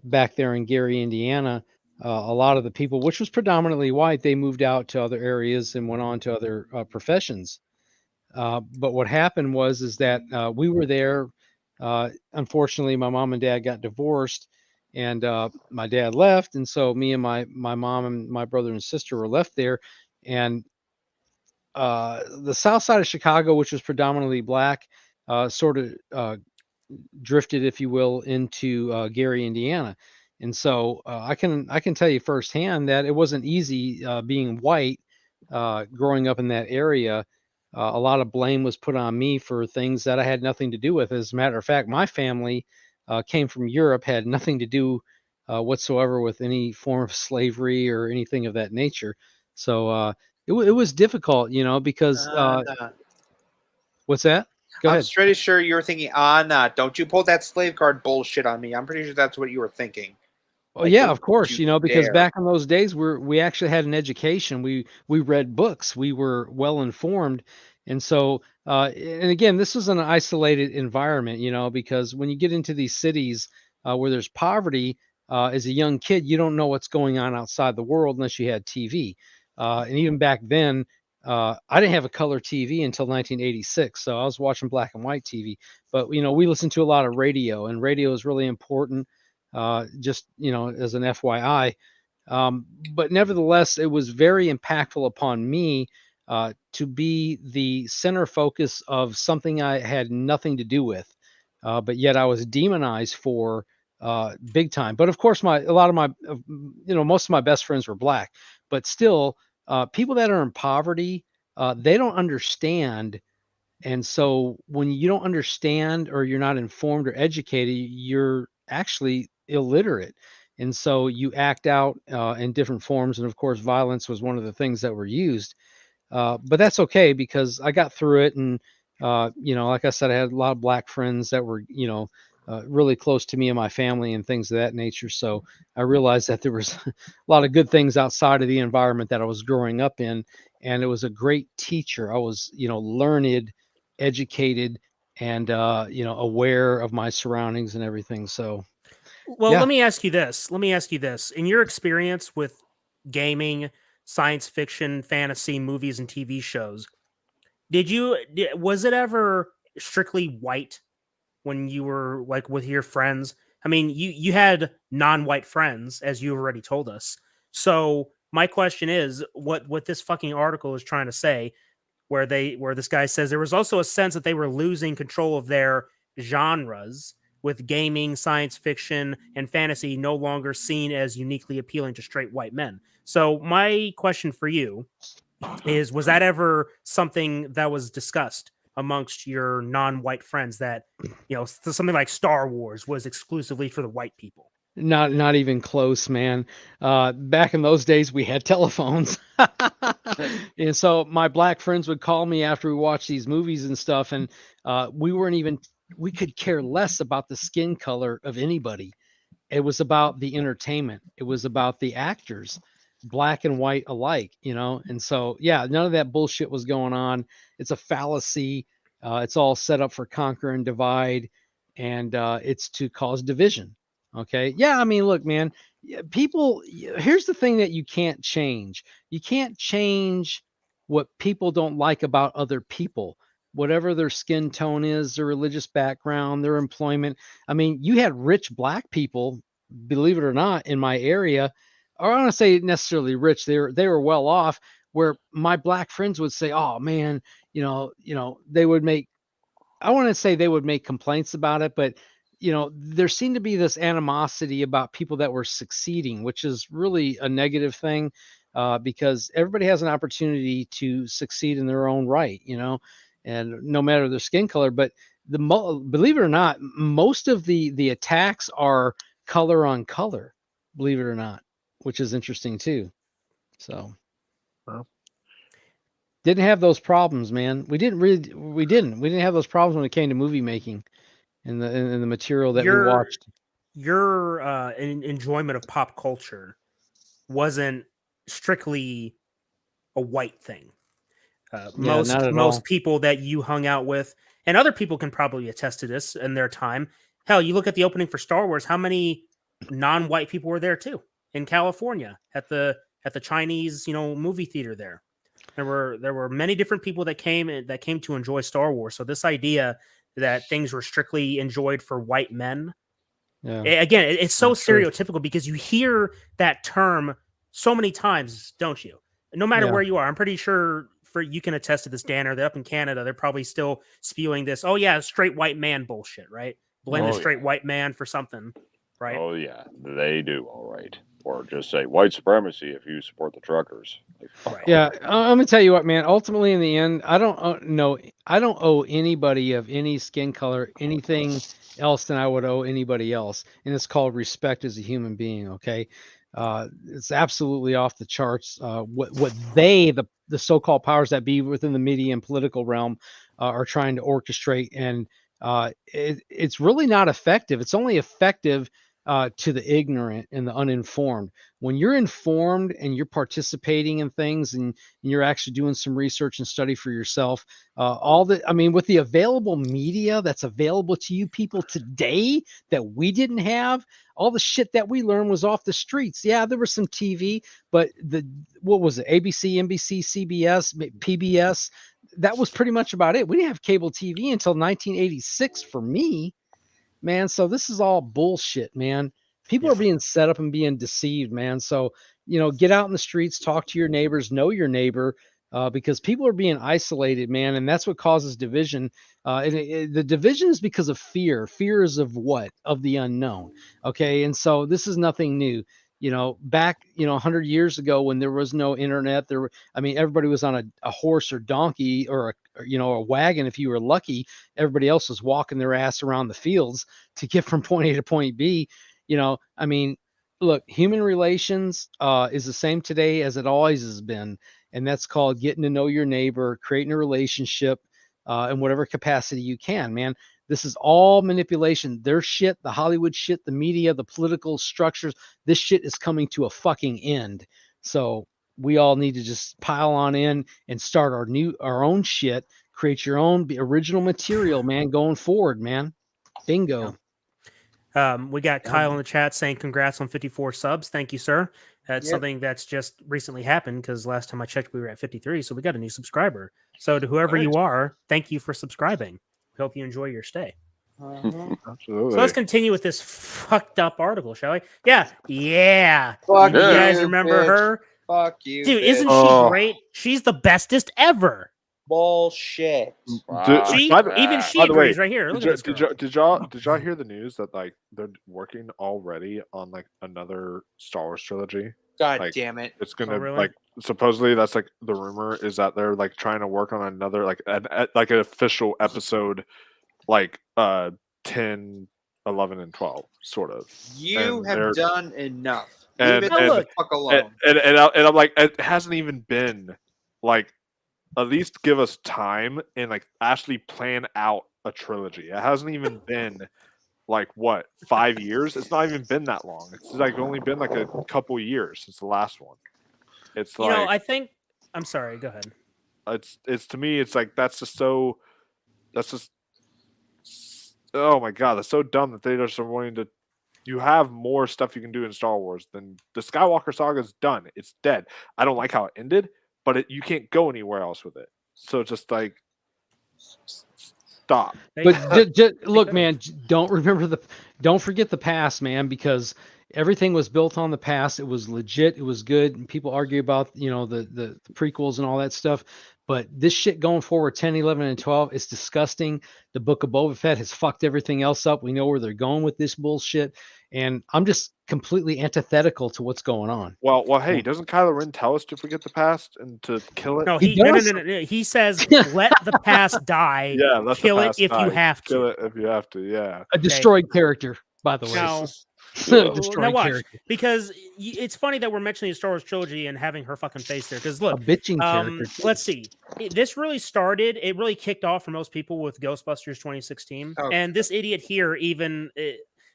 back there in Gary, Indiana, a lot of the people, which was predominantly white, they moved out to other areas and went on to other professions. But what happened was that we were there. Unfortunately, my mom and dad got divorced, and my dad left, and so me and my mom and my brother and sister were left there. And the south side of Chicago, which was predominantly black, sort of drifted, if you will, into Gary, Indiana. And so I can tell you firsthand that it wasn't easy being white growing up in that area. A lot of blame was put on me for things that I had nothing to do with. As a matter of fact, my family came from Europe, had nothing to do whatsoever with any form of slavery or anything of that nature. So it was difficult, because what's that? Go ahead. I'm pretty sure you were thinking, don't you pull that slave card bullshit on me. I'm pretty sure that's what you were thinking. Oh yeah, of course, because back in those days we actually had an education. We read books. We were well informed. And so and again, this was an isolated environment, because when you get into these cities where there's poverty, as a young kid, you don't know what's going on outside the world unless you had TV. And even back then, I didn't have a color TV until 1986, so I was watching black and white TV. But we listened to a lot of radio, and radio is really important. Just as an FYI, but nevertheless, it was very impactful upon me to be the center focus of something I had nothing to do with, but yet I was demonized for big time. But of course, most of my best friends were black, but still, people that are in poverty, they don't understand. And so when you don't understand, or you're not informed or educated, you're actually illiterate. And so you act out in different forms. And of course, violence was one of the things that were used. But that's okay, because I got through it. And, like I said, I had a lot of black friends that were, really close to me and my family and things of that nature. So I realized that there was a lot of good things outside of the environment that I was growing up in. And it was a great teacher. I was, learned, educated, and, aware of my surroundings and everything. So, well, yeah. Let me ask you this. In your experience with gaming, science fiction, fantasy, movies, and TV shows, Was it ever strictly white when you were like with your friends? I mean, you had non-white friends, as you already told us. So my question is, what this fucking article is trying to say, where this guy says there was also a sense that they were losing control of their genres, with gaming, science fiction, and fantasy no longer seen as uniquely appealing to straight white men. So my question for you is, was that ever something that was discussed amongst your non-white friends, that, something like Star Wars was exclusively for the white people? Not even close, man. Back in those days, we had telephones. And so my black friends would call me after we watched these movies and stuff, and we could care less about the skin color of anybody. It was about the entertainment. It was about the actors, black and white alike, And so, yeah, none of that bullshit was going on. It's a fallacy. It's all set up for conquer and divide, and it's to cause division. Okay. Yeah. I mean, look, man, here's the thing that you can't change. You can't change what people don't like about other people, whatever their skin tone is, their religious background, their employment. I mean, you had rich black people, believe it or not, in my area. Or I don't want to say necessarily rich. They were well off, where my black friends would say, "Oh man, they would make." I want to say they would make complaints about it, but there seemed to be this animosity about people that were succeeding, which is really a negative thing, because everybody has an opportunity to succeed in their own right, and no matter their skin color. But believe it or not, most of the attacks are color on color, believe it or not, which is interesting too. So, didn't have those problems, man. We didn't have those problems when it came to movie making. In the material that we watched. Your enjoyment of pop culture wasn't strictly a white thing. Most people that you hung out with, and other people can probably attest to this in their time. Hell, you look at the opening for Star Wars. How many non-white people were there too in California at the Chinese movie theater there? There were many different people that came to enjoy Star Wars. So this idea that things were strictly enjoyed for white men. Yeah. Again, it's so stereotypical, because you hear that term so many times, don't you? No matter where you are. I'm pretty sure you can attest to this, Dan, or they're up in Canada, they're probably still spewing this, oh yeah, straight white man bullshit, right? Blame the straight white man for something, right? Oh yeah, they do, all right. Or just say white supremacy if you support the truckers. Right. Yeah, I'm gonna tell you what, man. Ultimately, in the end, I don't owe anybody of any skin color anything else than I would owe anybody else, and it's called respect as a human being. Okay, it's absolutely off the charts. What the so-called powers that be within the media and political realm are trying to orchestrate, and it's really not effective. It's only effective to the ignorant and the uninformed. When you're informed and you're participating in things, and you're actually doing some research and study for yourself, with the available media that's available to you people today that we didn't have, all the shit that we learned was off the streets. Yeah, there was some TV, but what was it? ABC, NBC, CBS, PBS. That was pretty much about it. We didn't have cable TV until 1986 for me. Man, so this is all bullshit, man. People are being set up and being deceived, man. So, get out in the streets, talk to your neighbors, know your neighbor, because people are being isolated, man, and that's what causes division. The division is because of fear. Fear is of what? Of the unknown. Okay, and so this is nothing new. Back 100 years ago, when there was no internet, everybody was on a horse or donkey or a wagon. If you were lucky, everybody else was walking their ass around the fields to get from point A to point B. Look, human relations is the same today as it always has been, and that's called getting to know your neighbor, creating a relationship in whatever capacity you can, man. This is all manipulation. Their shit, the Hollywood shit, the media, the political structures, this shit is coming to a fucking end. So we all need to just pile on in and start our own shit, create your own original material, man, going forward, man. Bingo. We got Kyle in the chat saying congrats on 54 subs. Thank you, sir. That's Yep. something that's just recently happened because last time I checked, we were at 53, so we got a new subscriber. So to whoever you are, thank you for subscribing. Hope you enjoy your stay. Absolutely. So let's continue with this fucked up article, shall we? Yeah. Fuck You you, guys remember bitch. her? Fuck you, Dude, bitch. isn't she great? She's the bestest ever. Bullshit. She, even she by the way, agrees right here. Look at this girl. Did y'all hear the news that like they're working already on like another Star Wars trilogy? God Like, damn it. It's gonna really? like supposedly that's like the rumor is that they're like trying to work on another like an official episode like 10, 11, and 12 sort of. You And have they're- done enough. and, Leave it and, the fuck alone. and I'm like, it hasn't even been like, at least give us time and like actually plan out a trilogy. It hasn't even been like what 5 years. It's not even been that long. It's like only been like a couple years since the last one. It's You like know, I think. I'm sorry. Go ahead. it's to me. It's like that's just oh my god, that's so dumb that they just are wanting to. You have more stuff you can do in Star Wars than the Skywalker saga is done. It's dead. I don't like how it ended, but you can't go anywhere else with it. So just like stop. But look, man, don't forget the past, man, because everything was built on the past. It was legit. It was good. And people argue about, the prequels and all that stuff. But this shit going forward, 10, 11, and 12, is disgusting. The Book of Boba Fett has fucked everything else up. We know where they're going with this bullshit. And I'm just completely antithetical to what's going on. Well, hey, doesn't Kylo Ren tell us to forget the past and to kill it? No, no. He says, "Let the past die. Yeah, let kill the it past if you die. have to." Kill it if you have to. Yeah. A destroyed character, by the way. Now, Destroyed now watch, character. because it's funny that we're mentioning the Star Wars trilogy and having her fucking face there. Because look, A bitching character. let's see. This really started. It really kicked off for most people with Ghostbusters 2016, Oh. and this idiot here even.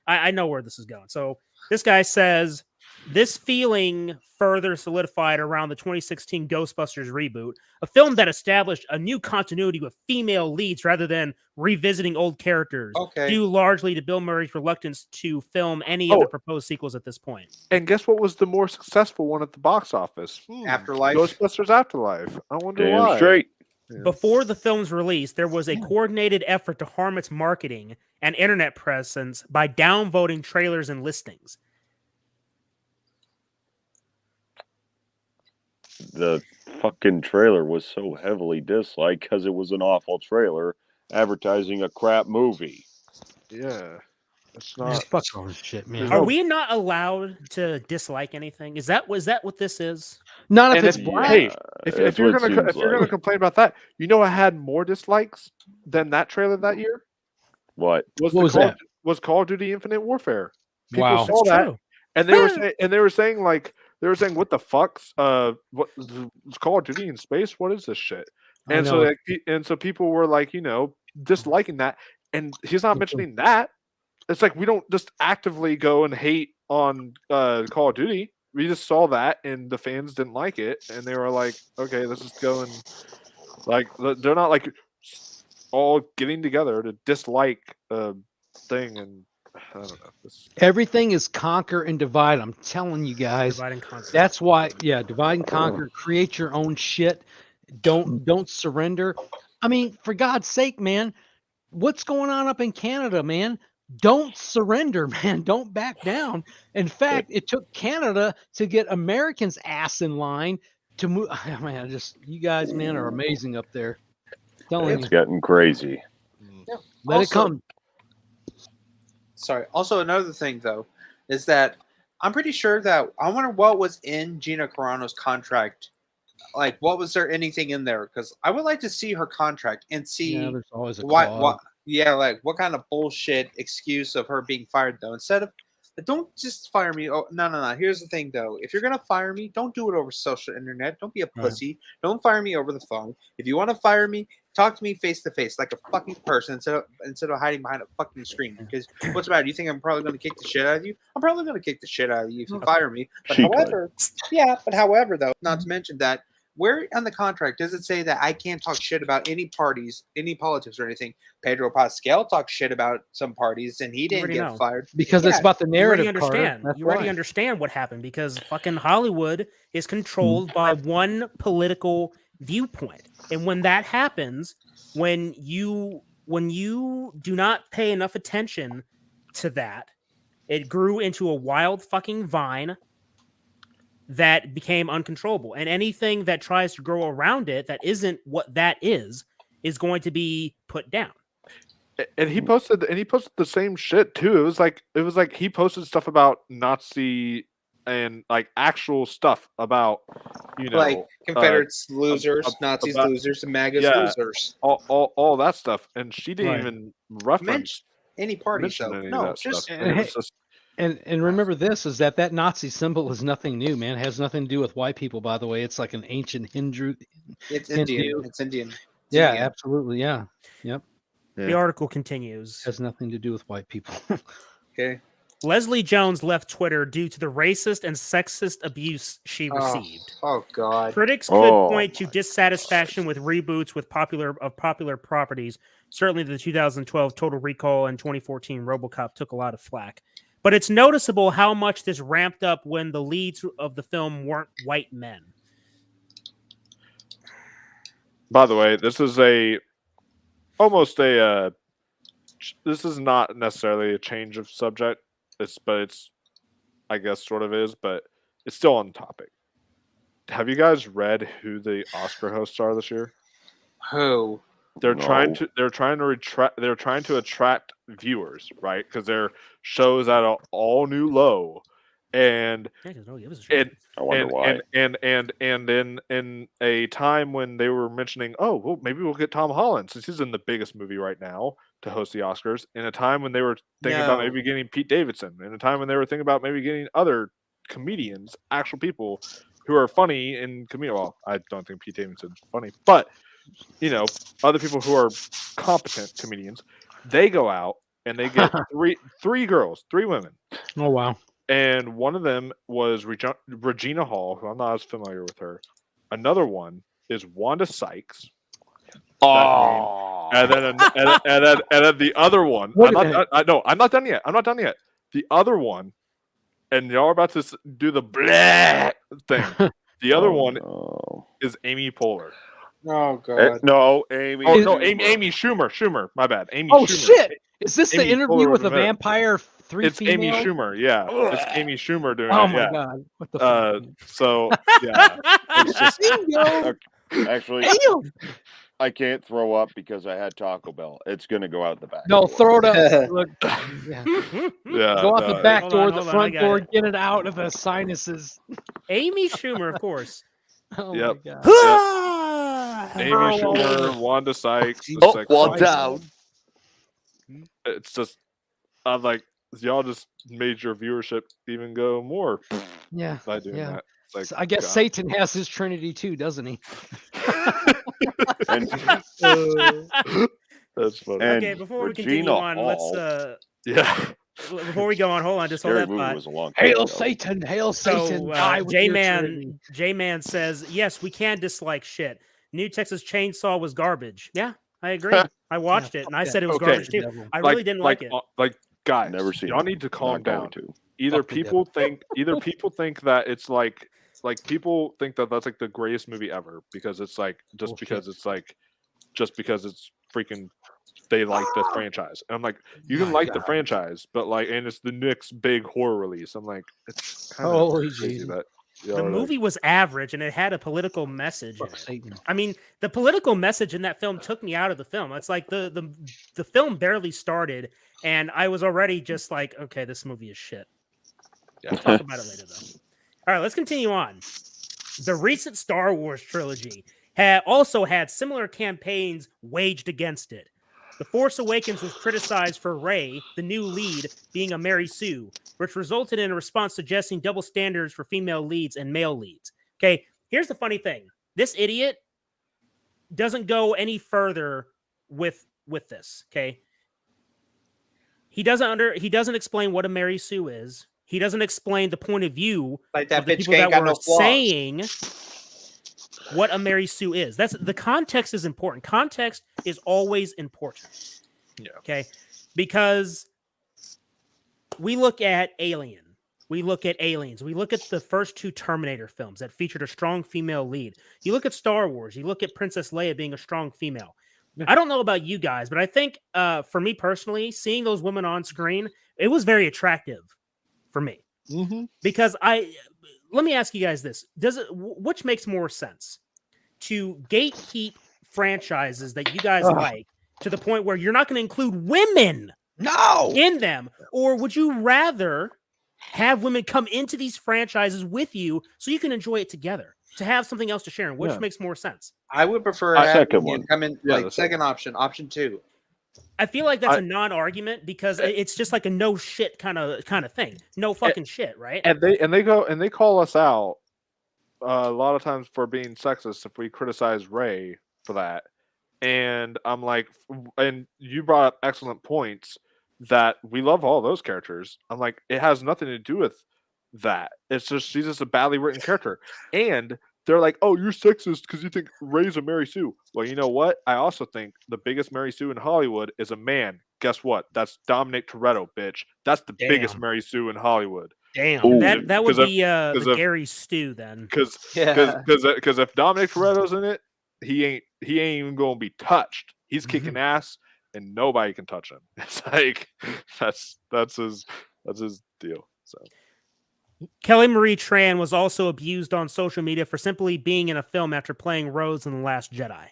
I know where this is going. So this guy says this feeling further solidified around the 2016 Ghostbusters reboot, a film that established a new continuity with female leads rather than revisiting old characters, Okay. due largely to Bill Murray's reluctance to film any of the proposed sequels at this point. And guess what was the more successful one at the box office? Afterlife. Ghostbusters Afterlife. I wonder Damn why. straight. Before the film's release, there was a coordinated effort to harm its marketing and internet presence by downvoting trailers and listings. The fucking trailer was so heavily disliked because it was an awful trailer advertising a crap movie. Yeah. It's Man, not. fuck all this shit, man. Are we not allowed to dislike anything? Is that what this is? Not if And it's if, black. hey, if that's you're what it gonna seems like. complain about that, you know, I had more dislikes than that trailer that year. What? What was Call of Duty Infinite Warfare. People Wow. saw That's that, true. and they were saying what the fuck's what is Call of Duty in space? What is this shit? I And so know. so people were like, disliking that, and he's not mentioning that. It's like we don't just actively go and hate on Call of Duty. We just saw that, and the fans didn't like it, and they were like, "Okay, let's just go and like." They're not like all getting together to dislike a thing, and I don't know. Everything is conquer and divide. I'm telling you guys. Divide and conquer. That's why, divide and conquer. Create your own shit. Don't surrender. I mean, for God's sake, man, what's going on up in Canada, man? Don't surrender, man. Don't back down. In fact, it took Canada to get Americans' ass in line to move. Man, you guys, man, are amazing up there. Telling It's you, getting crazy. let it come. Sorry. Also, another thing though is that I'm pretty sure that I wonder what was in Gina Carano's contract. Like, what was there anything in there? Because I would like to see her contract and see Yeah, there's always a why. clause. Like what kind of bullshit excuse of her being fired though? Instead of don't just fire me. Oh no. Here's the thing though. If you're gonna fire me, don't do it over social internet. Don't be a pussy. Don't fire me over the phone. If you want to fire me, talk to me face to face like a fucking person instead of hiding behind a fucking screen. Because what's about it? You think I'm probably gonna kick the shit out of you? I'm probably gonna kick the shit out of you if you fire me. But She could. however, however though, not to mention that where on the contract does it say that I can't talk shit about any parties, any politics or anything? Pedro Pascal talked shit about some parties and he didn't get fired because it's about the narrative. You already understand what happened because fucking Hollywood is controlled by one political viewpoint, and when that happens, when you do not pay enough attention to that, it grew into a wild fucking vine that became uncontrollable. And anything that tries to grow around it that isn't what that is going to be put down. And he posted the same shit too. It was like he posted stuff about Nazi and like actual stuff about, you know, like Confederates losers, Nazis losers, and MAGAs losers. All that stuff. And she didn't even reference any parties though. No, just and remember this is that Nazi symbol is nothing new, man. It has nothing to do with white people, by the way. It's like an ancient Hindu. It's Indian. It's Indian. Yeah, absolutely. Yeah. Yep. The article continues. Has nothing to do with white people. Okay. Leslie Jones left Twitter due to the racist and sexist abuse she received. Oh God. Critics could point to dissatisfaction with reboots with popular properties. Certainly the 2012 Total Recall and 2014 RoboCop took a lot of flack. But it's noticeable how much this ramped up when the leads of the film weren't white men. By the way, this is this is not necessarily a change of subject. It's I guess sort of is, but it's still on topic. Have you guys read who the Oscar hosts are this year? Who? They're trying to attract viewers, right? Because their show's at an all new low, and in a time when they were mentioning, oh, well, maybe we'll get Tom Holland since he's in the biggest movie right now to host the Oscars. In a time when they were thinking about maybe getting Pete Davidson. In a time when they were thinking about maybe getting other comedians, actual people who are funny in comedian. Well, I don't think Pete Davidson's funny, but you know, other people who are competent comedians, they go out and they get three women. Oh wow. And one of them was Regina Hall, who I'm not as familiar with her. Another one is Wanda Sykes. And then the other one. I'm not done yet. The other one, and y'all are about to do the blah thing. The other one is Amy Poehler. Oh God. Amy. Amy Schumer. My bad. Amy. Oh Schumer. shit! Is this the Amy interview Poehler with the was in it. vampire? It's Amy Schumer. Yeah, it's Amy Schumer doing it. Oh my yeah. God! What the fuck? So yeah, it's just Actually, I can't throw up because I had Taco Bell. It's gonna go out the back. No, throw it up. Look, yeah. Go out the back door, the front door, it. get it out of the sinuses. Amy Schumer, of course. Oh Yep. my God. Amy Schumer, Wanda Sykes. One down. It's just, I'm like, y'all just made your viewership even go more. Yeah. By doing that. It's like, So I guess God. Satan has his Trinity too, doesn't he? That's funny. Okay, before we continue on, let's yeah. Before we go on, hold on, just hold that thought. Hail Satan, hail Satan. So J-Man says, yes, we can dislike shit. New Texas Chainsaw was garbage. Yeah, I agree. I watched it and I said it was garbage too. I really didn't like it. Like guys, Never seen y'all it. need to calm Not going down. to. Either people think that it's like people think that that's like the greatest movie ever because it's like because it's freaking they like the franchise. And I'm like, you can like the franchise, but like, and it's the next big horror release. I'm like, it's kind of Holy crazy Jesus. that The movie was average and it had a political message in it. I mean, the political message in that film took me out of the film. It's like the film barely started and I was already just like, okay, this movie is shit. We'll talk about it later though. All right, let's continue on. The recent Star Wars trilogy also had similar campaigns waged against it. The Force Awakens was criticized for Rey, the new lead, being a Mary Sue, which resulted in a response suggesting double standards for female leads and male leads. Okay, here's the funny thing. This idiot doesn't go any further with this, okay? He doesn't explain what a Mary Sue is. He doesn't explain the point of view like that of the bitch people ain't that got were no flaws. saying what a Mary Sue is. That's the context is important. Context is always important. Yeah. Okay. Because we look at Alien. We look at Aliens. We look at the first 2 Terminator films that featured a strong female lead. You look at Star Wars. You look at Princess Leia being a strong female. Yeah. I don't know about you guys, but I think for me personally, seeing those women on screen, it was very attractive for me. Because let me ask you guys this: which makes more sense, to gatekeep franchises that you guys like to the point where you're not going to include women in them, or would you rather have women come into these franchises with you so you can enjoy it together, to have something else to share? And which makes more sense? I would prefer second having one. him come in like second option, option 2. I feel like that's a non-argument because it's just like a no shit kind of thing. No fucking shit, right? And they call us out a lot of times for being sexist if we criticize Ray for that. And I'm like, and you brought up excellent points that we love all those characters. I'm like, it has nothing to do with that. It's just she's just a badly written character. And they're like, oh, you're sexist because you think Ray's a Mary Sue. Well, you know what? I also think the biggest Mary Sue in Hollywood is a man. Guess what? That's Dominic Toretto, bitch. That's the biggest Mary Sue in Hollywood. Damn, that would be the Gary Stew then. Because if Dominic Toretto's in it, he ain't even gonna be touched. He's kicking ass, and nobody can touch him. It's like that's his deal. So. Kelly Marie Tran was also abused on social media for simply being in a film after playing Rose in The Last Jedi.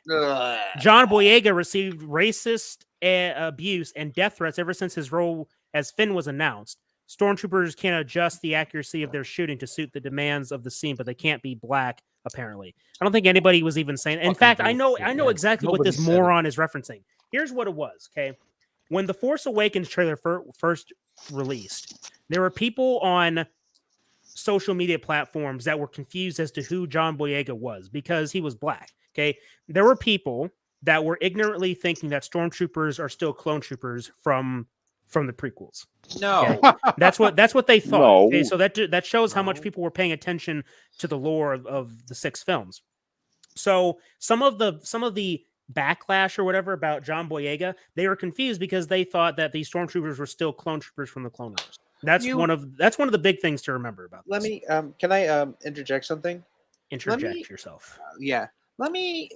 John Boyega received racist abuse and death threats ever since his role as Finn was announced. Stormtroopers can adjust the accuracy of their shooting to suit the demands of the scene, but they can't be black, apparently. I don't think anybody was even saying. In fact, I know exactly what this moron is referencing. Here's what it was, okay? When the Force Awakens trailer first released, there were people on social media platforms that were confused as to who John Boyega was because he was black. Okay. There were people that were ignorantly thinking that stormtroopers are still clone troopers from the prequels. No. Okay? That's what they thought. No. Okay, so that shows how much people were paying attention to the lore of the 6 films. So some of the backlash or whatever about John Boyega, they were confused because they thought that these stormtroopers were still clone troopers from the Clone Wars. That's one of the big things to remember about this. Let me can I interject something? Interject yourself. Yeah. Okay,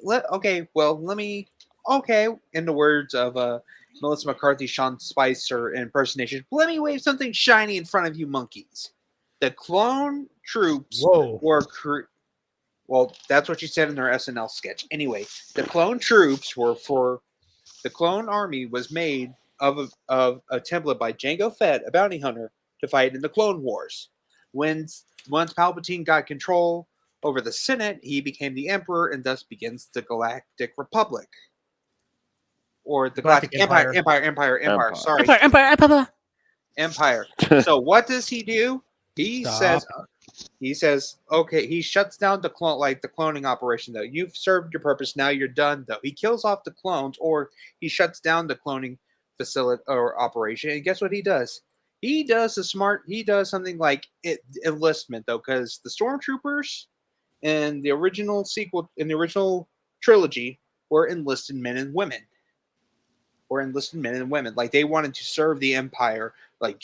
in the words of Melissa McCarthy, Sean Spicer impersonation, let me wave something shiny in front of you monkeys. The clone troops were well, that's what she said in their SNL sketch. Anyway, the clone troops the clone army was made of a template by Jango Fett, a bounty hunter, to fight in the Clone Wars. Once Palpatine got control over the Senate, he became the Emperor, and thus begins the Galactic Republic. Or the Galactic Empire. Sorry. Empire. So what does he do? He says, okay, he shuts down the cloning operation, though. You've served your purpose, now you're done, though. He kills off the clones, or he shuts down the cloning facility or operation, and guess what he does? He does something like enlistment, though, because the stormtroopers in the original trilogy were enlisted men and women. Like, they wanted to serve the Empire. Like,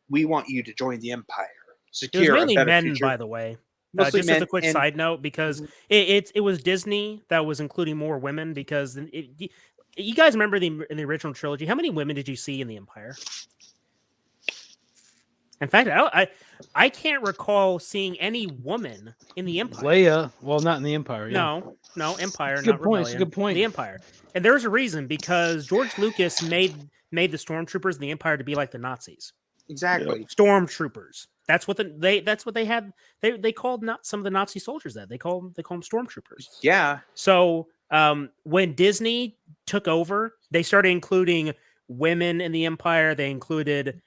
we want you to join the Empire. Secure. It was mainly men, future. by the way. Mostly just as a quick side note, because it was Disney that was including more women, because you guys remember in the original trilogy, how many women did you see in the Empire? In fact, I can't recall seeing any woman in the Empire. Leia, well, not in the Empire. Yeah. No, Empire. That's a not good point. Rebellion. It's a good point. The Empire, and there's a reason, because George Lucas made the stormtroopers in the Empire to be like the Nazis. Exactly. Stormtroopers. That's what they had. They called some of the Nazi soldiers that they call them stormtroopers. Yeah. So when Disney took over, they started including women in the Empire. They included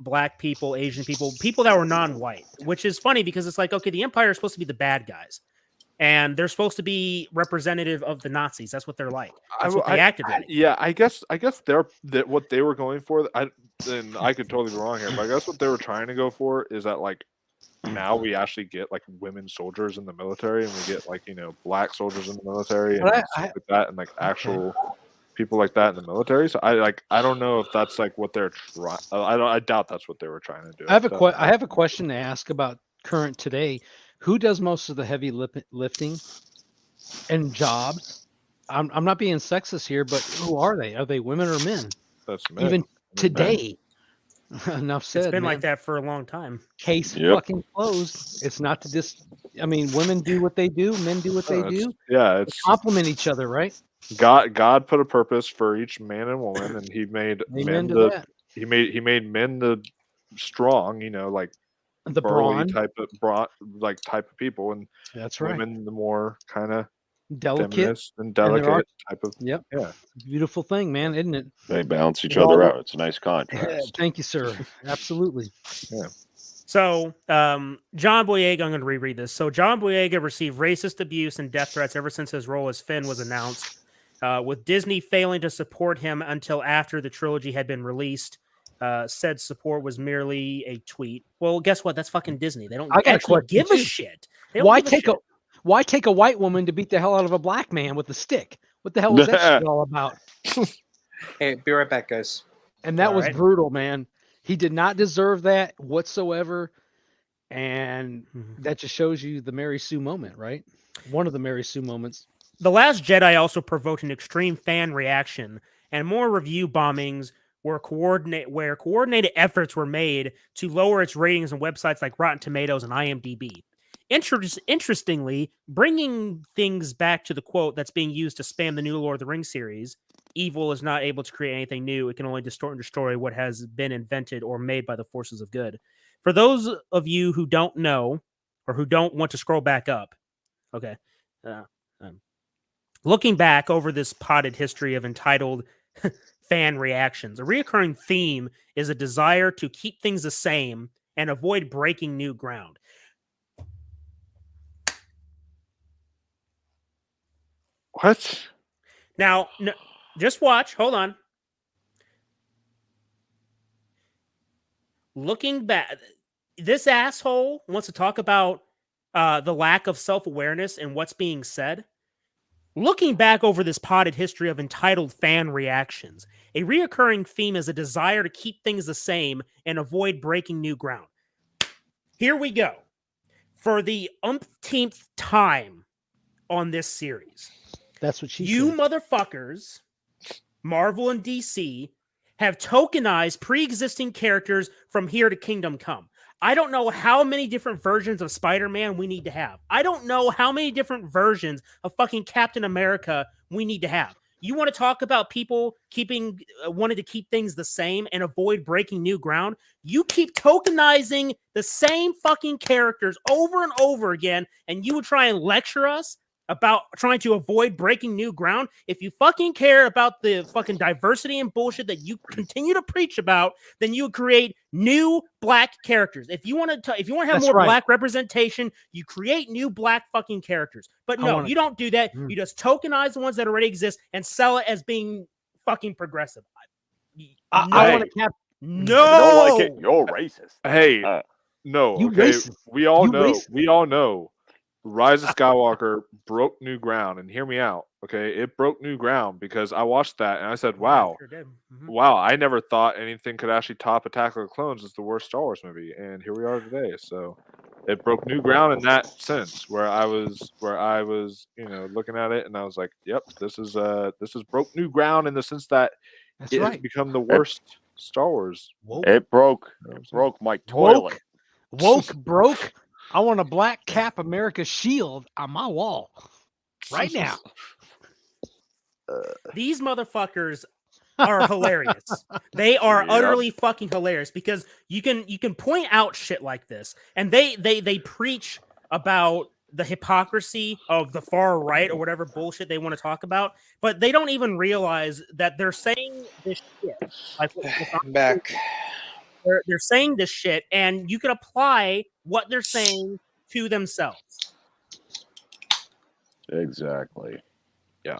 black people, Asian people that were non-white, which is funny because it's like, okay, the Empire is supposed to be the bad guys, and they're supposed to be representative of the Nazis. That's what they're like. That's what they acted like. Yeah, I guess what they were going for. And I could totally be wrong here, but I guess what they were trying to go for is that, like, now we actually get like women soldiers in the military, and we get like black soldiers in the military and But stuff like that, and like actual people like that in the military. So I don't know if that's like what they're trying. I doubt that's what they were trying to do. I have a question to ask about current today. Who does most of the heavy lifting and jobs? I'm not being sexist here, but who are they? Are they women or men? That's men. Even today. Enough said. It's been man. like that for a long time. Case fucking closed. It's not to I mean, women do what they do, men do what they do. Yeah, They it's complement each other, right? God put a purpose for each man and woman, and He made Amen men to that. He made men the strong, like The burly brawn. type of people, and That's right. women the more kind of Delicate feminist and there are- delicate type of. Yep. Yeah. Beautiful thing, man, isn't it? They balance each other out. It's a nice contrast. Thank you, sir. Absolutely. Yeah. So, John Boyega, I'm going to reread this. So, John Boyega received racist abuse and death threats ever since his role as Finn was announced, with Disney failing to support him until after the trilogy had been released. Said support was merely a tweet. Well, guess what? That's fucking Disney. They don't actually give a shit. They don't give a shit. Why take a white woman to beat the hell out of a black man with a stick? What the hell was that shit all about? Hey, be right back, guys. And that All was right. brutal, man. He did not deserve that whatsoever. And that just shows you the Mary Sue moment, right? One of the Mary Sue moments. The Last Jedi also provoked an extreme fan reaction and more review bombings where coordinated efforts were made to lower its ratings on websites like Rotten Tomatoes and IMDb. Interestingly, bringing things back to the quote that's being used to spam the new Lord of the Rings series, evil is not able to create anything new. It can only distort and destroy what has been invented or made by the forces of good. For those of you who don't know or who don't want to scroll back up, okay, looking back over this potted history of entitled fan reactions, a recurring theme is a desire to keep things the same and avoid breaking new ground. What? Now, just watch. Hold on. Looking back, this asshole wants to talk about the lack of self-awareness and what's being said. Looking back over this potted history of entitled fan reactions, a reoccurring theme is a desire to keep things the same and avoid breaking new ground. Here we go. For the umpteenth time on this series. That's what she said. Motherfuckers, Marvel and DC, have tokenized pre-existing characters from here to Kingdom Come. I don't know how many different versions of Spider-Man we need to have. I don't know how many different versions of fucking Captain America we need to have. You want to talk about people wanting to keep things the same and avoid breaking new ground? You keep tokenizing the same fucking characters over and over again, and you would try and lecture us about trying to avoid breaking new ground. If you fucking care about the fucking diversity and bullshit that you continue to preach about, then you would create new black characters. If you want to have more black representation, you create new black fucking characters. But no, you don't do that. You just tokenize the ones that already exist and sell it as being fucking progressive. I want to cap. If No, you don't like it, you're racist. Hey, no. You Okay, racist. we all You know. racist. We all know. Rise of Skywalker broke new ground, and hear me out. Okay, it broke new ground because I watched that and I said, "Wow, Sure did. wow! I never thought anything could actually top Attack of the Clones as the worst Star Wars movie," and here we are today. So, it broke new ground in that sense, where I was, looking at it and I was like, "Yep, this is broke new ground in the sense that That's it has right. become the worst Star Wars." It broke my toilet. Woke broke. I want a black Cap America shield on my wall right now. These motherfuckers are hilarious. They are utterly fucking hilarious because you can point out shit like this, and they preach about the hypocrisy of the far right or whatever bullshit they want to talk about, but they don't even realize that they're saying this shit. Like, I'm back. They're saying this shit, and you can apply what they're saying to themselves. Exactly. Yeah.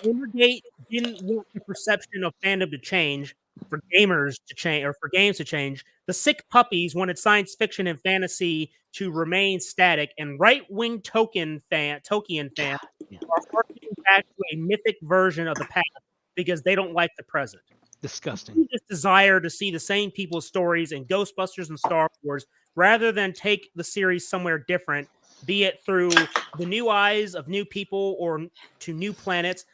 Gamergate didn't want the perception of fandom to change. for gamers to change, or for games to change. The sick puppies wanted science fiction and fantasy to remain static, and right-wing Tolkien fans are harkening back to a mythic version of the past because they don't like the present. Disgusting. This desire to see the same people's stories in Ghostbusters and Star Wars, rather than take the series somewhere different, be it through the new eyes of new people or to new planets.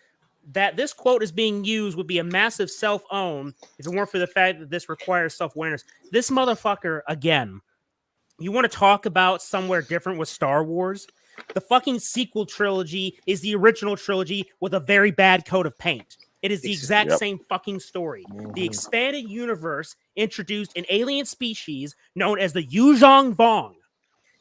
That this quote is being used would be a massive self-own if it weren't for the fact that this requires self-awareness. This motherfucker, again, you want to talk about somewhere different with Star Wars? The fucking sequel trilogy is the original trilogy with a very bad coat of paint. It is the exact same fucking story. The expanded universe introduced an alien species known as the Yuzhong Vong.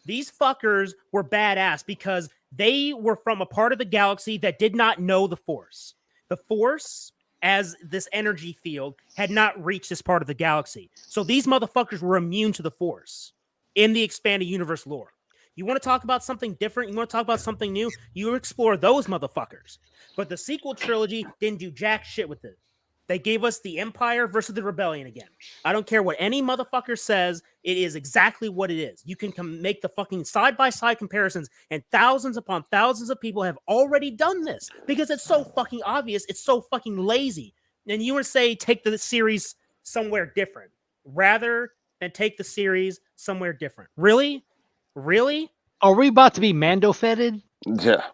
These fuckers were badass because they were from a part of the galaxy that did not know the Force. The Force, as this energy field, had not reached this part of the galaxy. So these motherfuckers were immune to the Force in the expanded universe lore. You want to talk about something different? You want to talk about something new? You explore those motherfuckers. But the sequel trilogy didn't do jack shit with it. They gave us the Empire versus the Rebellion again. I don't care what any motherfucker says. It is exactly what it is. You can make the fucking side-by-side comparisons, and thousands upon thousands of people have already done this because it's so fucking obvious. It's so fucking lazy. And you would say take the series somewhere different rather than take the series somewhere different. Really? Really? Are we about to be Mando-feted? Yeah.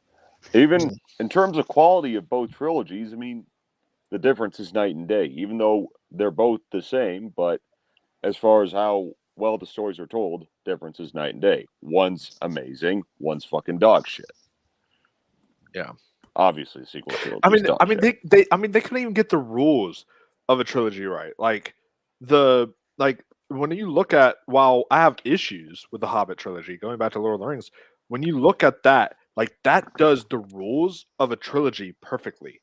Even in terms of quality of both trilogies, I mean, the difference is night and day, even though they're both the same. But as far as how well the stories are told, difference is night and day. One's amazing, one's fucking dog shit. Yeah. Obviously, the sequel trilogy. They couldn't even get the rules of a trilogy right. Like when you look at, while I have issues with the Hobbit trilogy, going back to Lord of the Rings, when you look at that, like that does the rules of a trilogy perfectly.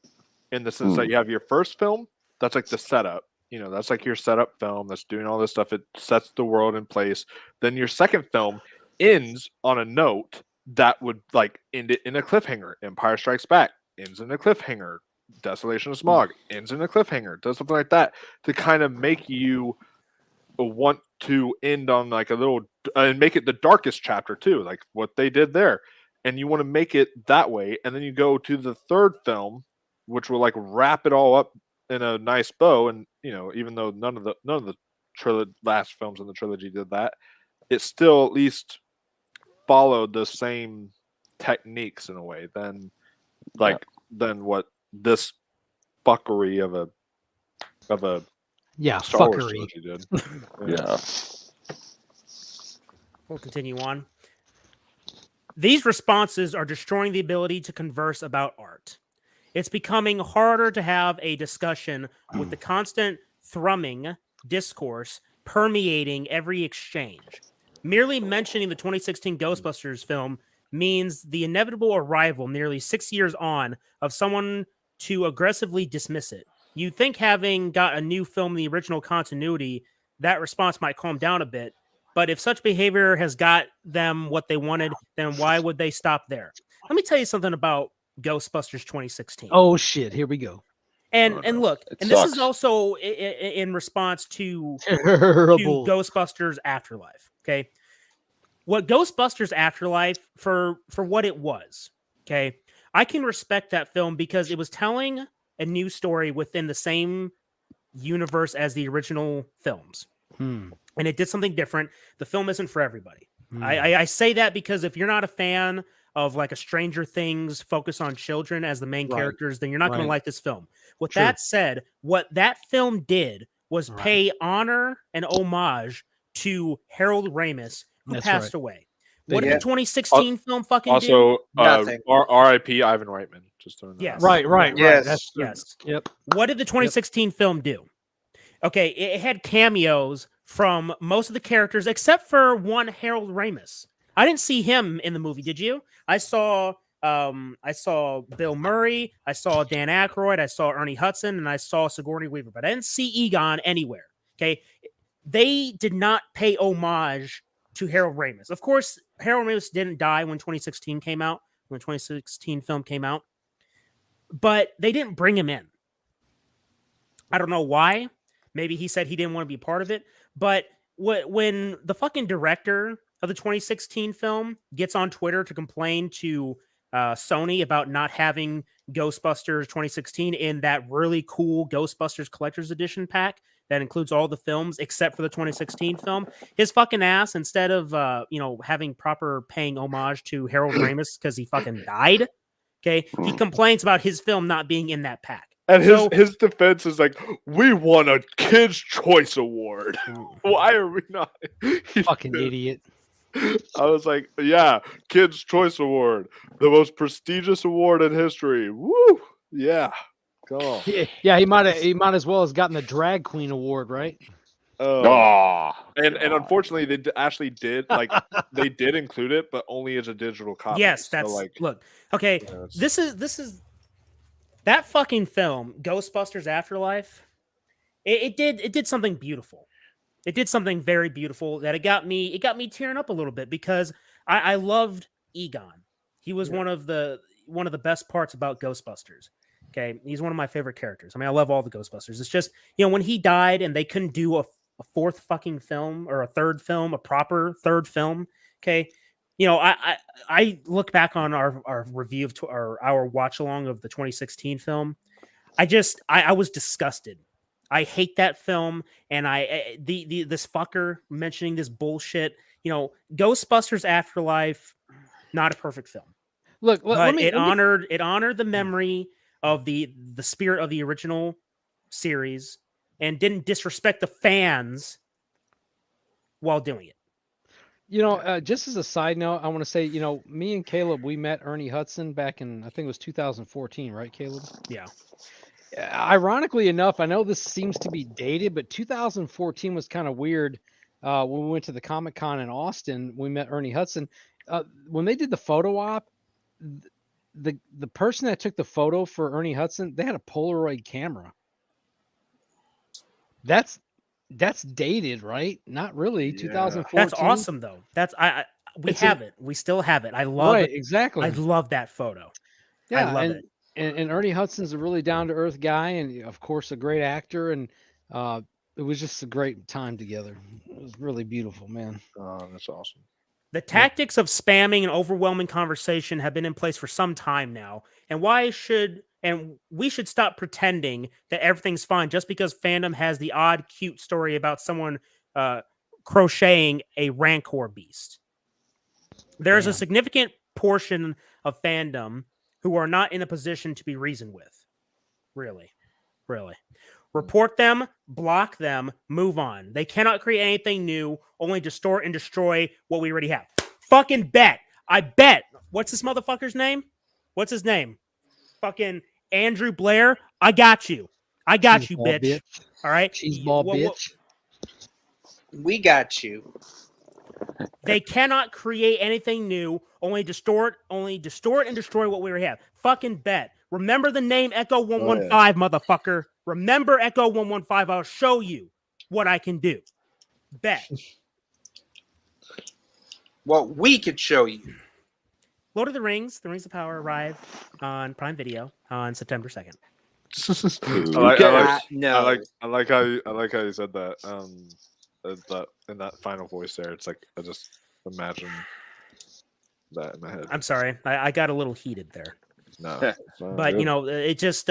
In the sense that you have your first film, that's like the setup. You know, that's like your setup film that's doing all this stuff. It sets the world in place. Then your second film ends on a note that would like end it in a cliffhanger. Empire Strikes Back ends in a cliffhanger. Desolation of Smog ends in a cliffhanger. Does something like that to kind of make you want to end on like a little and make it the darkest chapter too, like what they did there. And you want to make it that way, and then you go to the third film, which will like wrap it all up in a nice bow. And you know, even though none of the last films in the trilogy did that, it still at least followed the same techniques in a way than what this fuckery of a Star Wars trilogy did. Yeah. We'll continue on. These responses are destroying the ability to converse about art. It's becoming harder to have a discussion with the constant thrumming discourse permeating every exchange. Merely mentioning the 2016 Ghostbusters film means the inevitable arrival, nearly 6 years on, of someone to aggressively dismiss it. You'd think having got a new film in the original continuity, that response might calm down a bit. But if such behavior has got them what they wanted, then why would they stop there? Let me tell you something about Ghostbusters 2016. Oh shit, here we go. And look, and this is also in response to Ghostbusters Afterlife. Okay, what Ghostbusters Afterlife for what it was. Okay, I can respect that film because it was telling a new story within the same universe as the original films. And it did something different. The film isn't for everybody. I say that because if you're not a fan of like a Stranger Things focus on children as the main characters, then you're not going to like this film. With that said, what that film did was pay honor and homage to Harold Ramis, who passed away. What did the 2016 film fucking do? Also, R.I.P. Ivan Reitman. Just throwing that Yes. out. Yes. Yep. What did the 2016 film do? Okay, it had cameos from most of the characters except for one, Harold Ramis. I didn't see him in the movie. Did you? I saw Bill Murray. I saw Dan Aykroyd. I saw Ernie Hudson, and I saw Sigourney Weaver. But I didn't see Egon anywhere. Okay, they did not pay homage to Harold Ramis. Of course, Harold Ramis didn't die when 2016 came out. When the 2016 film came out, but they didn't bring him in. I don't know why. Maybe he said he didn't want to be a part of it. But when the fucking director of the 2016 film gets on Twitter to complain to Sony about not having Ghostbusters 2016 in that really cool Ghostbusters Collector's Edition pack that includes all the films except for the 2016 film, his fucking ass, instead of having proper paying homage to Harold Ramis because he fucking died, okay, he complains about his film not being in that pack. And his defense is like, we won a Kids' Choice Award. Why are we not? Fucking idiot. I was like, yeah, Kids' Choice Award, the most prestigious award in history. Woo! Yeah. Come on. Yeah, he might as well have gotten the Drag Queen Award, right? And unfortunately, they actually did they did include it, but only as a digital copy. Yes, that's look. Okay, this is that fucking film, Ghostbusters Afterlife. It did something beautiful. It did something very beautiful that it got me tearing up a little bit because I loved Egon. He was one of the best parts about Ghostbusters. Okay, he's one of my favorite characters. I mean, I love all the Ghostbusters. It's just, when he died and they couldn't do a fourth fucking film or a third film, a proper third film. Okay, I look back on our review of our watch along of the 2016 film. I was disgusted. I hate that film, and this fucker mentioning this bullshit. Ghostbusters Afterlife, not a perfect film. Look, it honored the memory of the spirit of the original series and didn't disrespect the fans while doing it. Just as a side note, I want to say, me and Caleb, we met Ernie Hudson back in, I think it was 2014, right, Caleb? Yeah. Ironically enough, I know this seems to be dated, but 2014 was kind of weird. When we went to the Comic-Con in Austin, we met Ernie Hudson. When they did the photo op, the person that took the photo for Ernie Hudson, they had a Polaroid camera. That's dated, right? Not really. 2014. That's awesome though. We have it. We still have it. I love it. Exactly. I love that photo. Yeah, I love it. And Ernie Hudson's a really down to earth guy, and of course a great actor. And it was just a great time together. It was really beautiful, man. Oh, that's awesome. The tactics of spamming and overwhelming conversation have been in place for some time now. And we should stop pretending that everything's fine just because fandom has the odd, cute story about someone crocheting a Rancor beast. There's a significant portion of fandom who are not in a position to be reasoned with. Really. Report them, block them, move on. They cannot create anything new, only distort and destroy what we already have. Fucking bet. I bet. What's this motherfucker's name? What's his name? Fucking Andrew Blair. I got you. Bitch. All right? Cheeseball bitch. We got you. They cannot create anything new, only distort and destroy what we already have. Fucking bet. Remember the name Echo 115, motherfucker. Remember Echo 115. I'll show you what I can do. Bet. Well, we could show you. Lord of the Rings of Power arrive on Prime Video on September 2nd. I like how you said that. In that final voice there, it's like I just imagine that in my head. I'm sorry, I got a little heated there. No, but it just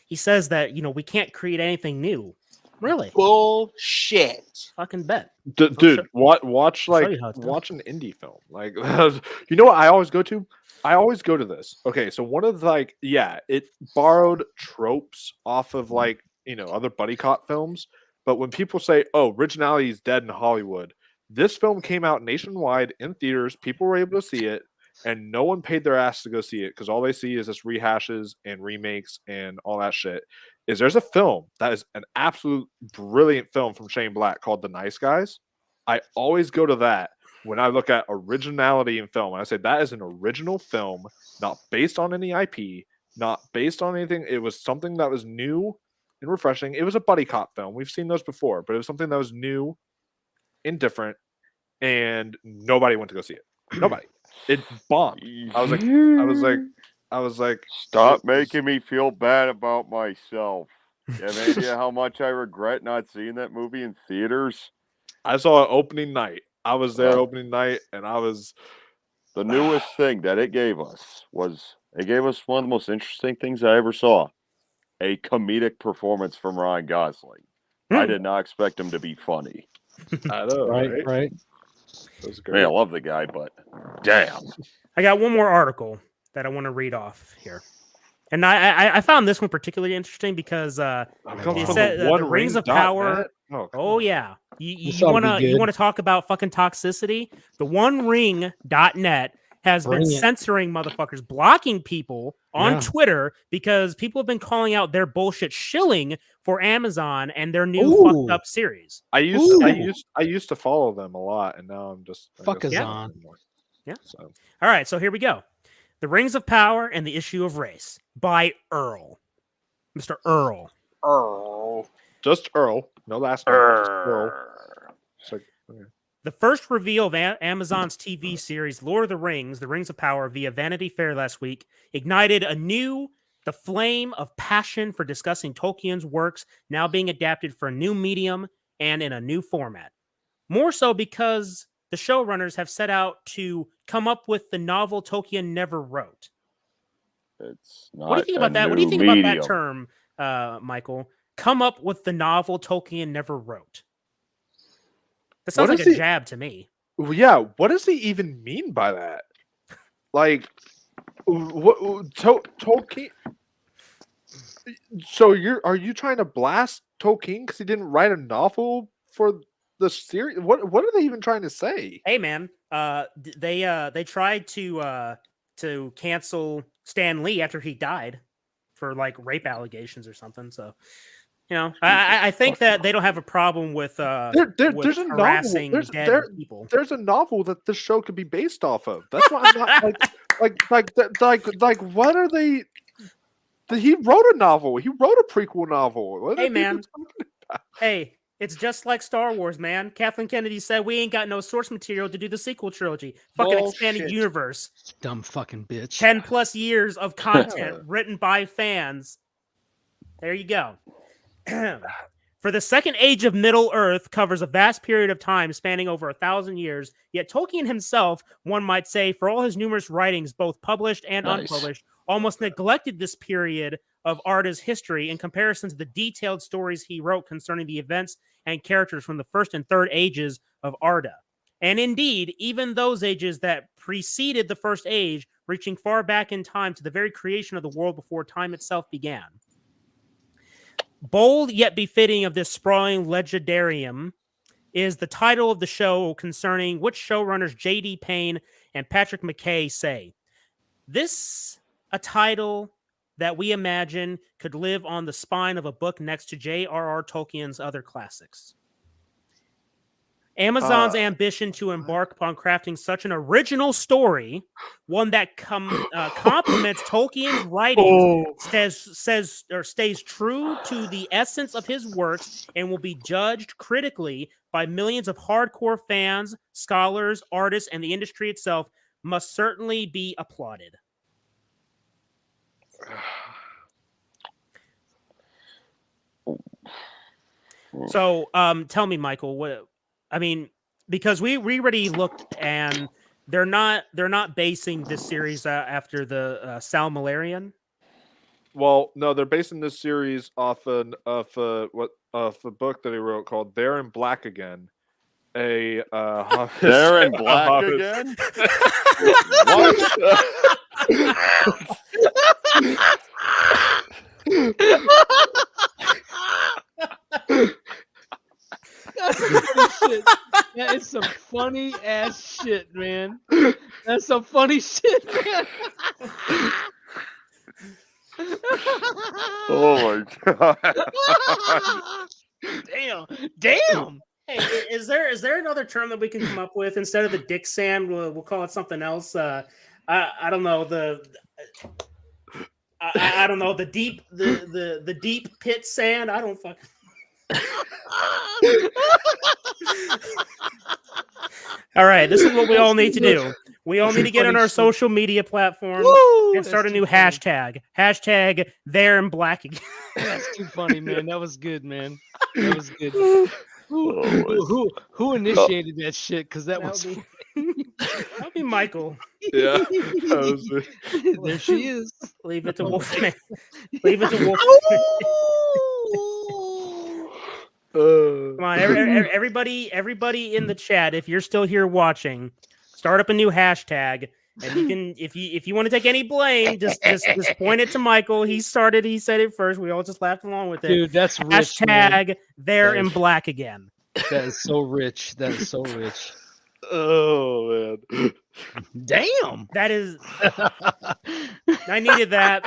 he says that we can't create anything new. Really? Bullshit. Fucking bet. Dude, watch an indie film. Like, you know what I always go to? I always go to this. Okay, so one of it borrowed tropes off of other buddy cop films. But when people say, "Oh, originality is dead in Hollywood," this film came out nationwide in theaters. People were able to see it, and no one paid their ass to go see it because all they see is just rehashes and remakes and all that shit. There's a film that is an absolute brilliant film from Shane Black called The Nice Guys. I always go to that when I look at originality in film. And I say that is an original film, not based on any IP, not based on anything. It was something that was new and refreshing. It was a buddy cop film. We've seen those before, but it was something that was new and different, and nobody went to go see it. Nobody. It bombed. I was like, stop making me feel bad about myself. You have any idea how much I regret not seeing that movie in theaters? I saw it opening night. I was there opening night, and I was. The newest thing that it gave us was it gave us one of the most interesting things I ever saw. A comedic performance from Ryan Gosling. I did not expect him to be funny. I know, right? That was I mean, I love the guy, but damn. I got one more article that I want to read off here. And I found this one particularly interesting because it said the Rings of Power. Oh yeah, you want to talk about fucking toxicity? The OneRing.net has been censoring motherfuckers, blocking people on Twitter because people have been calling out their bullshit shilling for Amazon and their new fucked up series. I used to follow them a lot, and now I'm just Fuckazon. Yeah. So. All right, so here we go. The Rings of Power and the Issue of Race by Earl. Mr. Earl. Earl. Just Earl. No last name. Just Earl. So, okay. The first reveal of Amazon's TV series Lord of the Rings of Power via Vanity Fair last week ignited the flame of passion for discussing Tolkien's works now being adapted for a new medium and in a new format. More so because the showrunners have set out to come up with the novel Tolkien never wrote. It's not. What do you think about that? What do you think about that term, Michael? Come up with the novel Tolkien never wrote. That sounds like a jab to me. Yeah, what does he even mean by that? Like, what Tolkien? So are you trying to blast Tolkien because he didn't write a novel for the series? What are they even trying to say? Hey man, they tried to cancel Stan Lee after he died for like rape allegations or something. So, you know, I think that they don't have a problem with there's a harassing novel. dead people. There's a novel that this show could be based off of. That's why I'm not like what are they? He wrote a novel. He wrote a prequel novel. What hey man, hey. It's just like Star Wars, man. Kathleen Kennedy said we ain't got no source material to do the sequel trilogy. Fucking expanded universe. Dumb fucking bitch. 10+ years of content written by fans. There you go. For the Second Age of Middle Earth covers a vast period of time spanning over 1,000 years, yet Tolkien himself, one might say, for all his numerous writings, both published and unpublished, almost neglected this period of Arda's history in comparison to the detailed stories he wrote concerning the events and characters from the first and third ages of Arda. And indeed, even those ages that preceded the first age, reaching far back in time to the very creation of the world before time itself began. Bold yet befitting of this sprawling legendarium is the title of the show concerning which showrunners J.D. Payne and Patrick McKay say. This a title that we imagine could live on the spine of a book next to J.R.R. Tolkien's other classics. Amazon's ambition to embark upon crafting such an original story, one that complements Tolkien's writings, stays true to the essence of his works, and will be judged critically by millions of hardcore fans, scholars, artists, and the industry itself, must certainly be applauded. So, tell me, Michael, what I mean, because we already looked, and they're not basing this series after the Silmarillion. Well, no, they're basing this series off a book that he wrote called "They're in Black Again." They're in Black again. That is some funny ass shit, man. That's some funny shit, man. Oh my god! Damn. Hey, is there another term that we can come up with instead of the dick sand? We'll call it something else. I don't know I don't know the deep pit sand. I don't fucking. All right, this is what we all need to do. We all need to get on our social media platforms and start a new hashtag. Hashtag there in black again. That's too funny, man. That was good, man. That was good. Who initiated that shit? Because that was that'll be Michael. Yeah. There she is. Leave it to Wolfman. Leave it to Wolfman. Come on, everybody in the chat, if you're still here watching, start up a new hashtag, and you can, if you want to take any blame, just point it to Michael. He said it first. We all just laughed along with it. Dude, that's rich, hashtag man. there in black again. That is so rich. That is so rich. Oh man. Damn. That is. I needed that.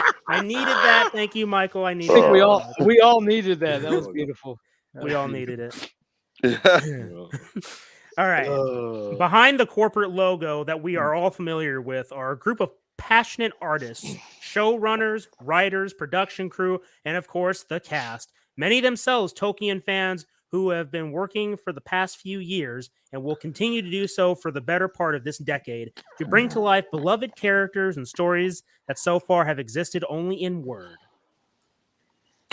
Thank you, Michael. I think we all needed that. That was beautiful. We all needed it. All right. Behind the corporate logo that we are all familiar with are a group of passionate artists, showrunners, writers, production crew, and of course the cast. Many themselves Tolkien fans who have been working for the past few years and will continue to do so for the better part of this decade to bring to life beloved characters and stories that so far have existed only in word.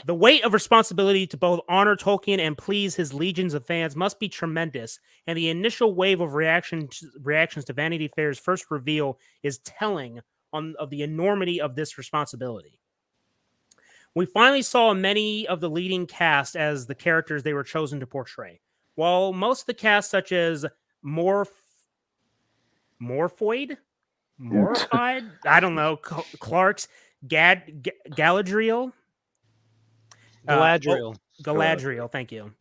The weight of responsibility to both honor Tolkien and please his legions of fans must be tremendous, and the initial wave of reactions to Vanity Fair's first reveal is telling of the enormity of this responsibility. We finally saw many of the leading cast as the characters they were chosen to portray. While most of the cast, such as Morphoid, I don't know, Clark's Galadriel. Galadriel, thank you.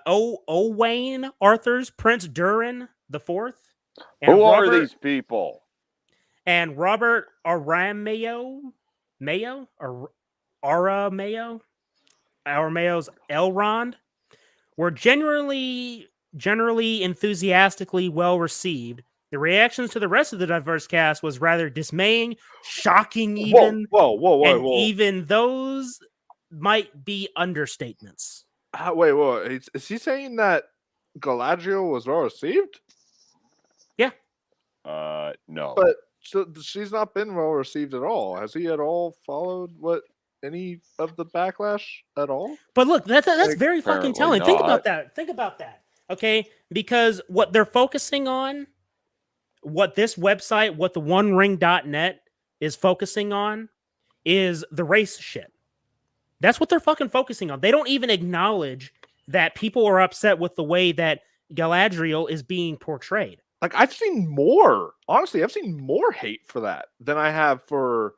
Owain Arthur's Prince Durin the Fourth. Who are these people? And Robert Aramayo's Elrond were generally enthusiastically well received. The reactions to the rest of the diverse cast was rather dismaying, shocking even. Whoa. Even those might be understatements. Wait. Is he saying that Galadriel was well received? Yeah. No. But she's not been well received at all. Has he at all followed any of the backlash at all? But look, that's very fucking telling. Think about that. Okay? Because what they're focusing on, what this website, what the OneRing.net is focusing on, is the race shit. That's what they're fucking focusing on. They don't even acknowledge that people are upset with the way that Galadriel is being portrayed. Like, I've seen more hate for that than I have for,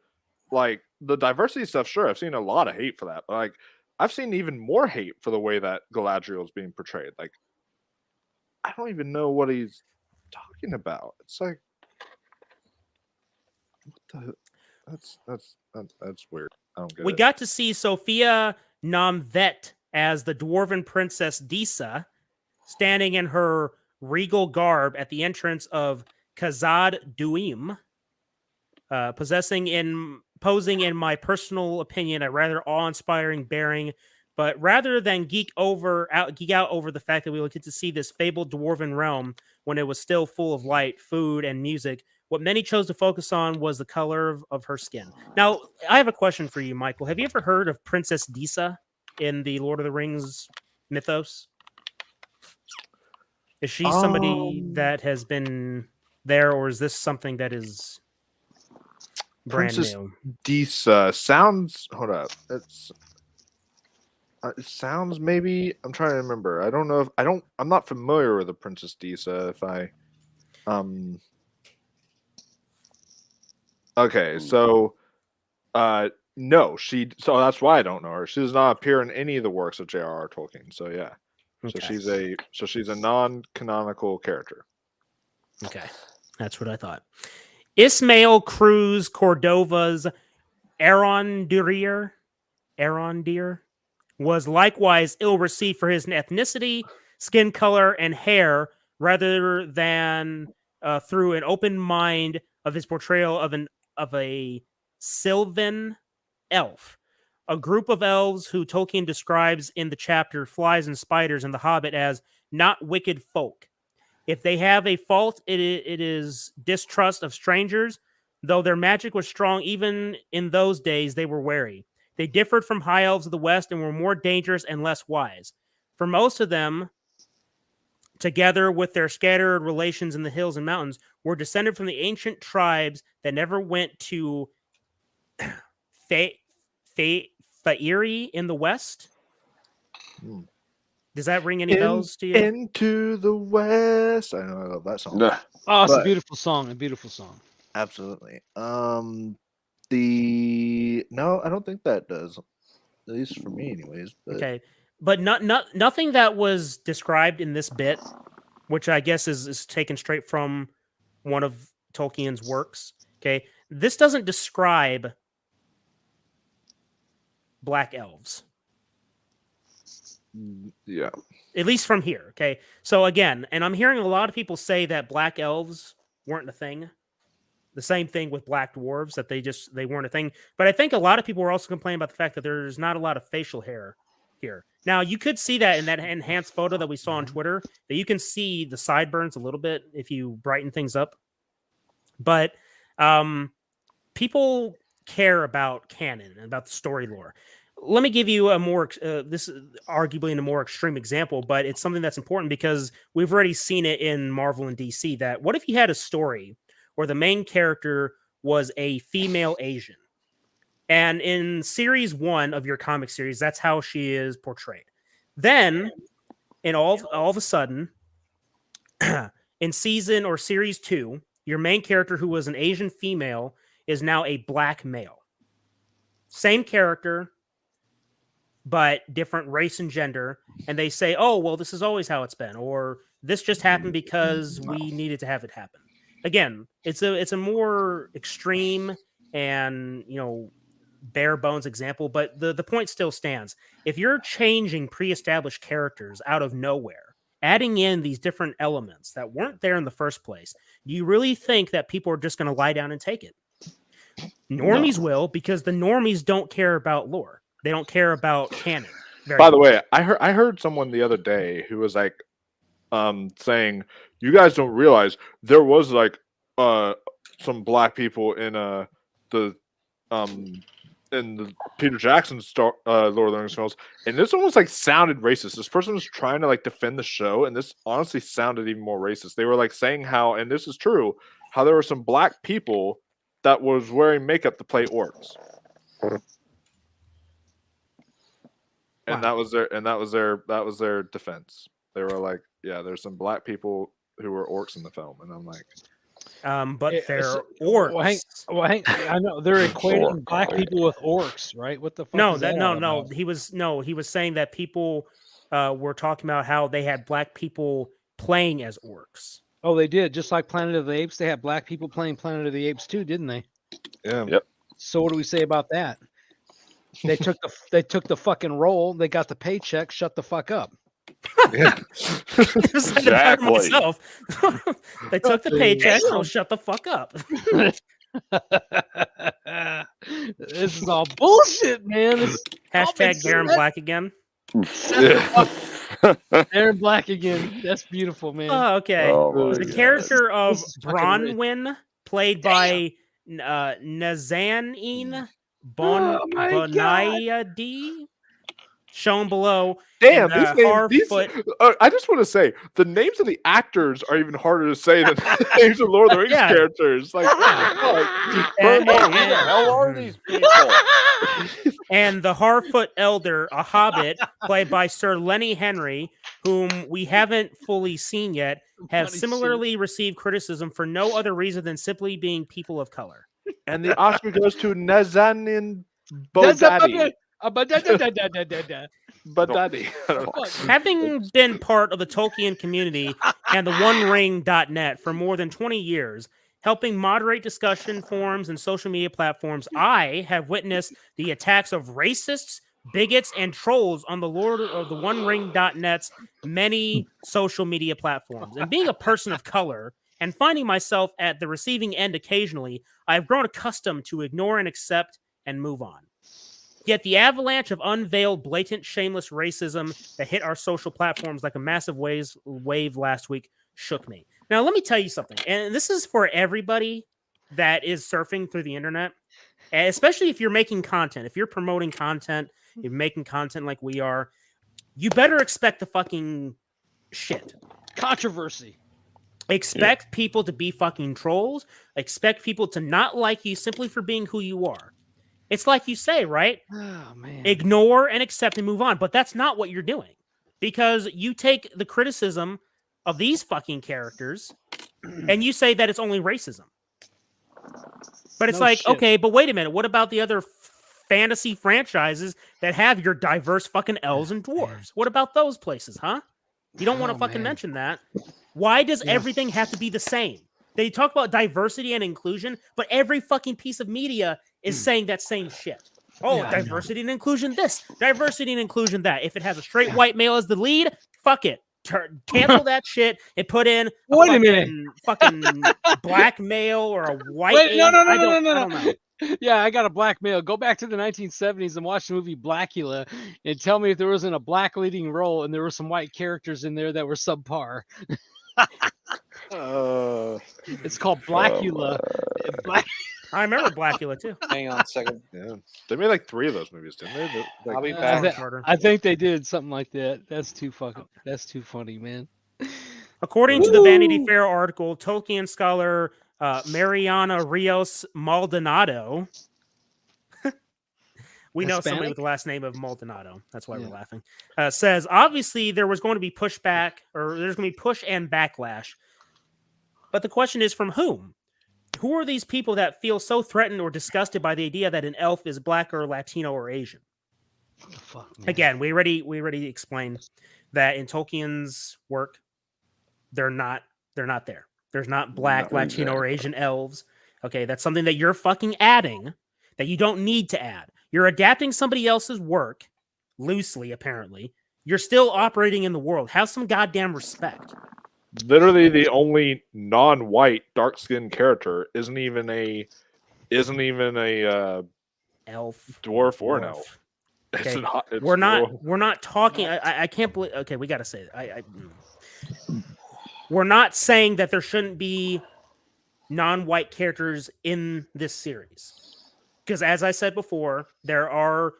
like, the diversity stuff. Sure, I've seen a lot of hate for that, but, like, I've seen even more hate for the way that Galadriel is being portrayed. Like, I don't even know what he's talking about. It's like, what the? That's weird. I don't get We it. got to see Sophia Namvet as the dwarven princess Disa, standing in her regal garb at the entrance of Khazad Duim, posing in my personal opinion a rather awe-inspiring bearing. But rather than geek out over the fact that we will get to see this fabled dwarven realm when it was still full of light, food, and music, what many chose to focus on was the color of her skin. Now, I have a question for you, Michael. Have you ever heard of Princess Disa in the Lord of the Rings mythos? Is she somebody that has been there, or is this something that is brand Princess new? Disa sounds. Hold up. It sounds maybe. I'm trying to remember. I don't know if I'm not familiar with the Princess Disa. Okay, so no, so that's why I don't know her. She does not appear in any of the works of J.R.R. Tolkien. So yeah. Okay. So she's a non-canonical character. Okay. That's what I thought. Ismael Cruz Cordova's Arondir was likewise ill-received for his ethnicity, skin color, and hair, rather than through an open mind of his portrayal of a Sylvan elf, a group of elves who Tolkien describes in the chapter Flies and Spiders in The Hobbit as not wicked folk. If they have a fault, it is distrust of strangers. Though their magic was strong even in those days, they were wary. They differed from high elves of the West and were more dangerous and less wise. For most of them, together with their scattered relations in the hills and mountains, were descended from the ancient tribes that never went to Fairi in the West. Does that ring any bells to you? Into the West. I know, I love that song. Oh, it's a But- beautiful song. A beautiful song. Absolutely. No, I don't think that does. At least for me, anyways. But Okay, but nothing that was described in this bit, which I guess is taken straight from one of Tolkien's works. Okay, this doesn't describe black elves. Yeah. At least from here. Okay, so again, and I'm hearing a lot of people say that black elves weren't a thing. The same thing with black dwarves, that they weren't a thing. But I think a lot of people were also complaining about the fact that there's not a lot of facial hair here. Now, you could see that in that enhanced photo that we saw on Twitter, that you can see the sideburns a little bit if you brighten things up. But people care about canon and about the story lore. Let me give you a more, this is arguably a more extreme example, but it's something that's important because we've already seen it in Marvel and DC, that what if you had a story where the main character was a female Asian? And in series 1 of your comic series, that's how she is portrayed. Then, in all of a sudden, in season or series 2, your main character, who was an Asian female, is now a black male. Same character, but different race and gender. And they say, oh, well, this is always how it's been. Or this just happened because we needed to have it happen. Again, it's a more extreme and, bare bones example, but the point still stands. If you're changing pre-established characters out of nowhere, adding in these different elements that weren't there in the first place, do you really think that people are just going to lie down and take it? Normies will, because the normies don't care about lore. They don't care about canon. By the way, I heard someone the other day who was like, saying, "You guys don't realize there was like some black people in the Peter Jackson Lord of the Rings films," and this almost like sounded racist. This person was trying to like defend the show, and this honestly sounded even more racist. They were like saying how, and this is true, how there were some black people that was wearing makeup to play orcs. And that was their defense. They were like, yeah, there's some black people who were orcs in the film, and I'm like, but they're orcs. I know they're equating black people with orcs, right? What the fuck? No. He was saying that people were talking about how they had black people playing as orcs. Oh, they did. Just like Planet of the Apes, they had black people playing Planet of the Apes too, didn't they? Yeah. Yep. So what do we say about that? They took the fucking role. They got the paycheck. Shut the fuck up. Yeah. Exactly. They took the paycheck. So shut the fuck up. This is all bullshit, man. Hashtag Darren Black again. Aaron Black again. That's beautiful, man. Oh, okay. Oh, the God. character of This is fucking Bronwyn, played by Nazanin Bonayadi, shown below. damn, and, these names. I just want to say the names of the actors are even harder to say than the names of Lord of the Rings characters. Like, And- Who the hell are these people? and the Harfoot Elder, a hobbit, played by Sir Lenny Henry, whom we haven't fully seen yet, have similarly received criticism for no other reason than simply being people of color. and the Oscar goes to Nazanin Bodadi. Bodadi. Having been part of the Tolkien community and the OneRing.net for more than 20 years, helping moderate discussion forums and social media platforms, I have witnessed the attacks of racists, bigots, and trolls on the Lord of the OneRing.net's many social media platforms. And being a person of color and finding myself at the receiving end occasionally, I have grown accustomed to ignore and accept and move on. Yet the avalanche of unveiled, blatant, shameless racism that hit our social platforms like a massive wave last week shook me. Now, let me tell you something, and this is for everybody that is surfing through the internet, and especially if you're making content, if you're promoting content, you're making content like we are, you better expect the fucking shit. Controversy. Expect people to be fucking trolls. Expect people to not like you simply for being who you are. It's like you say, right? Oh, man. Ignore and accept and move on. But that's not what you're doing. Because you take the criticism of these fucking characters and you say that it's only racism. But it's okay, but wait a minute. What about the other fantasy franchises that have your diverse fucking elves and dwarves? What about those places, huh? You don't want to fucking mention that. Why does everything have to be the same? They talk about diversity and inclusion, but every fucking piece of media is saying that same shit. Oh, diversity and inclusion this, diversity and inclusion that. If it has a straight white male as the lead, fuck it. Cancel that shit and put in Wait a minute. fucking black male or a white Wait, Asian. no. I don't know. Yeah, I got a black male. Go back to the 1970s and watch the movie Blackula and tell me if there wasn't a black leading role and there were some white characters in there that were subpar. It's called Blackula. I remember Blackula too. Hang on a second. Yeah, they made like 3 of those movies, didn't they? I'll be back. I think they did something like that. That's too funny, man. According to the Vanity Fair article, Tolkien scholar Mariana Rios Maldonado. We know somebody with the last name of Maldonado. That's why we're laughing. Says, obviously, there was going to be pushback, or there's going to be push and backlash. But the question is, from whom? Who are these people that feel so threatened or disgusted by the idea that an elf is black or Latino or Asian? What the fuck, man? Again, we already explained that in Tolkien's work, they're not there. There's not black, Latino, or Asian elves. Okay, that's something that you're fucking adding that you don't need to add. You're adapting somebody else's work loosely, apparently. You're still operating in the world. Have some goddamn respect. Literally, the only non-white, dark-skinned character isn't even a elf, dwarf, or an elf. Okay. We're not talking. I can't believe. Okay, we got to say it. We're not saying that there shouldn't be non-white characters in this series, because as I said before, there are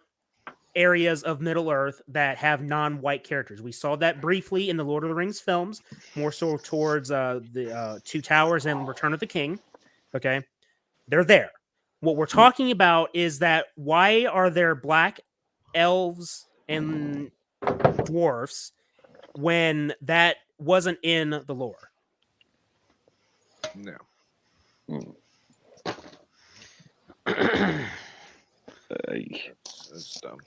areas of Middle Earth that have non-white characters. We saw that briefly in the Lord of the Rings films, more so towards the Two Towers and Return of the King. Okay, they're there. What we're talking about is that why are there black elves and dwarfs when that wasn't in the lore? No. That's dumb.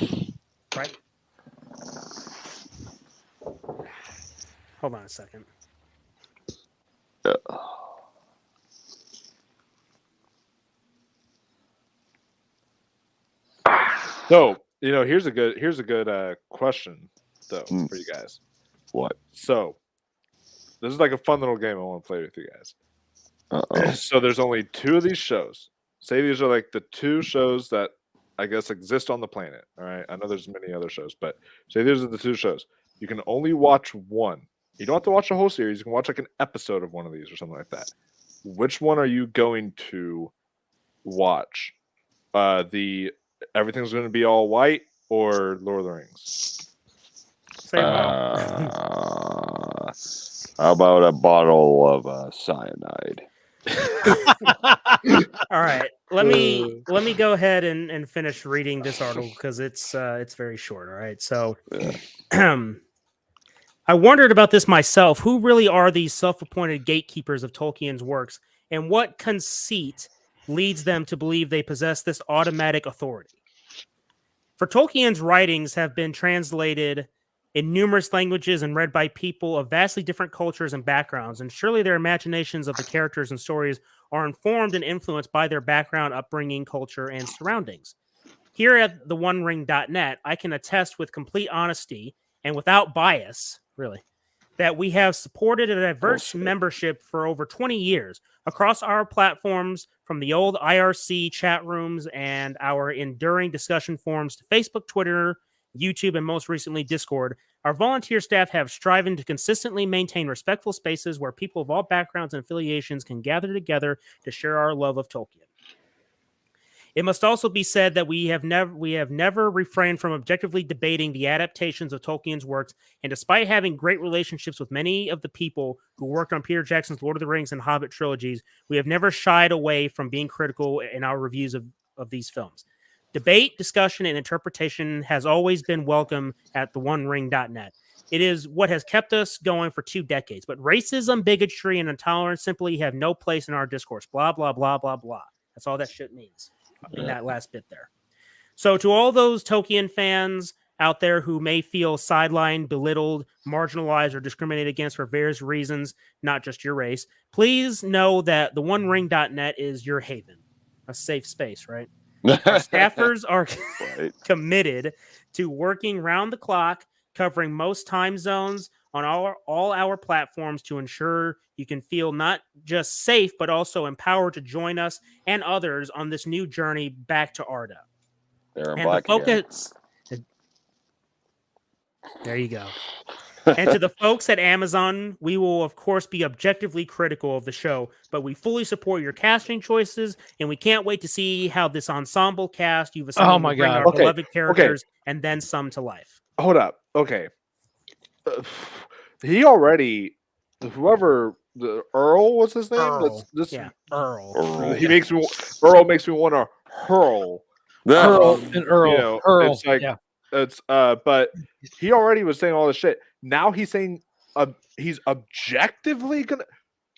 Yeah. Right. Hold on a second. So, here's a good question though for you guys. What? So, this is like a fun little game I want to play with you guys. So there's only 2 of these shows. Say these are like the 2 shows that I guess exist on the planet. All right. I know there's many other shows, but say these are the 2 shows. You can only watch one. You don't have to watch the whole series. You can watch like an episode of one of these or something like that. Which one are you going to watch? The Everything's Going to Be All White or Lord of the Rings? How about a bottle of cyanide? All right, let me go ahead and finish reading this article because it's very short. All right, so I wondered about this myself. Who really are these self-appointed gatekeepers of Tolkien's works, and what conceit leads them to believe they possess this automatic authority? For Tolkien's writings have been translated in numerous languages and read by people of vastly different cultures and backgrounds, and surely their imaginations of the characters and stories are informed and influenced by their background, upbringing, culture, and surroundings. Here at theonering.net, I can attest with complete honesty and without bias, really, that we have supported a diverse membership for over 20 years across our platforms, from the old IRC chat rooms and our enduring discussion forums to Facebook, Twitter, YouTube, and most recently Discord, our volunteer staff have striven to consistently maintain respectful spaces where people of all backgrounds and affiliations can gather together to share our love of Tolkien. It must also be said that we have never refrained from objectively debating the adaptations of Tolkien's works, and despite having great relationships with many of the people who worked on Peter Jackson's Lord of the Rings and Hobbit trilogies, we have never shied away from being critical in our reviews of these films. Debate, discussion, and interpretation has always been welcome at theonering.net. It is what has kept us going for 2 decades, but racism, bigotry, and intolerance simply have no place in our discourse. Blah, blah, blah, blah, blah. That's all that shit means in that last bit there. So to all those Tolkien fans out there who may feel sidelined, belittled, marginalized, or discriminated against for various reasons, not just your race, please know that theonering.net is your haven, a safe space, right? Our staffers are committed to working round the clock, covering most time zones on all our platforms to ensure you can feel not just safe, but also empowered to join us and others on this new journey back to Arda. And the focus... There you go. And to the folks at Amazon, we will, of course, be objectively critical of the show, but we fully support your casting choices, and we can't wait to see how this ensemble cast you've assembled will bring our beloved characters and then some to life. Hold up. Okay. He already, whoever, the Earl was his name? Earl. Earl. Earl Earl makes me want to hurl. Earl. You know, Earl. It's like, but he already was saying all this shit. Now he's saying he's objectively gonna.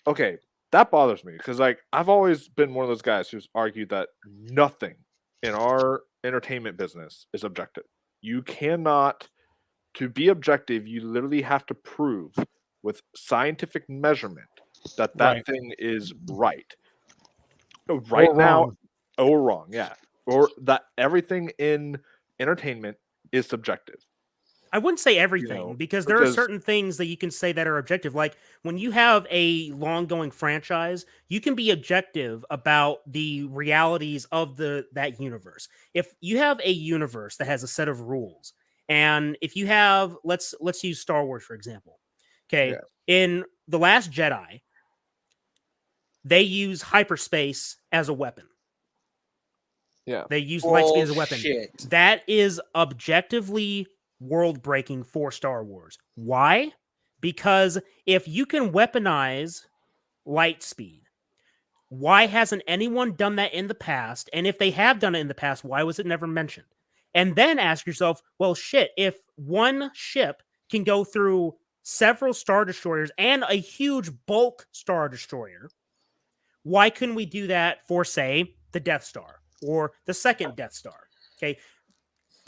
Okay, that bothers me because like I've always been one of those guys who's argued that nothing in our entertainment business is objective. You cannot, to be objective, you literally have to prove with scientific measurement that thing is right. Right or now, wrong. or wrong, yeah, or that everything in entertainment is subjective. I wouldn't say everything because there are certain things that you can say that are objective. Like when you have a long-going franchise, you can be objective about the realities of that universe. If you have a universe that has a set of rules, and if you have, let's use Star Wars for example. Okay, in The Last Jedi, they use hyperspace as a weapon. Yeah, they use light speed as a weapon. That is objectively world breaking for Star Wars. Why? Because if you can weaponize light speed, why hasn't anyone done that in the past? And if they have done it in the past, why was it never mentioned? And then ask yourself, well, shit, if one ship can go through several Star Destroyers and a huge bulk Star Destroyer, why couldn't we do that for, say, the Death Star or the second Death Star? Okay.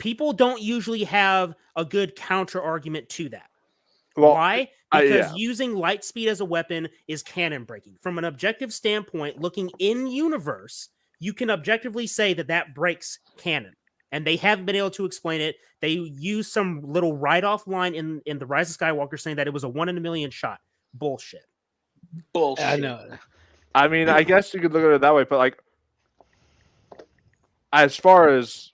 People don't usually have a good counter argument to that. Well, why? Because using light speed as a weapon is canon breaking. From an objective standpoint, looking in universe, you can objectively say that breaks canon. And they haven't been able to explain it. They use some little write-off line in The Rise of Skywalker saying that it was a 1 in a million shot. Bullshit. I know. I mean, I guess you could look at it that way, but like, as far as,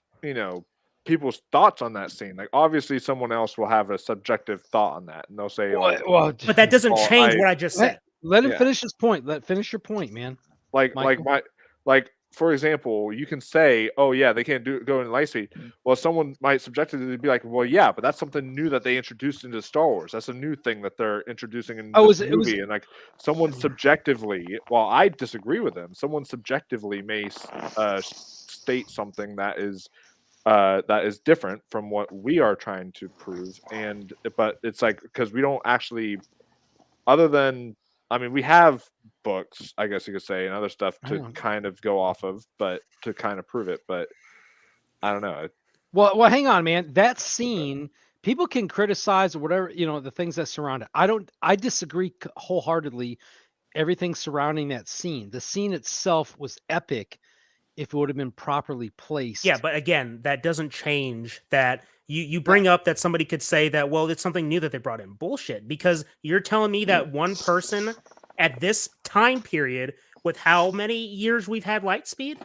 people's thoughts on that scene, like obviously someone else will have a subjective thought on that and they'll say, but that doesn't change what I just said. Let him finish his point. Finish your point, man. Like for example, you can say, oh yeah, they can't go in light speed. Well, someone might subjectively be like, well, yeah, but that's something new that they introduced into Star Wars. That's a new thing that they're introducing in this movie. And like someone subjectively, while I disagree with them, someone subjectively may state something that is different from what we are trying to prove. But it's like, because we don't actually, other than, I mean, we have books, I guess you could say, and other stuff to kind of go off of, but to kind of prove it. But I don't know. Well, hang on, man. That scene, people can criticize or whatever, the things that surround it. I disagree wholeheartedly. Everything surrounding that scene. The scene itself was epic if it would have been properly placed. Yeah, but again, that doesn't change that. You bring up that somebody could say that, well, it's something new that they brought in. Bullshit, because you're telling me that one person at this time period with how many years we've had light speed,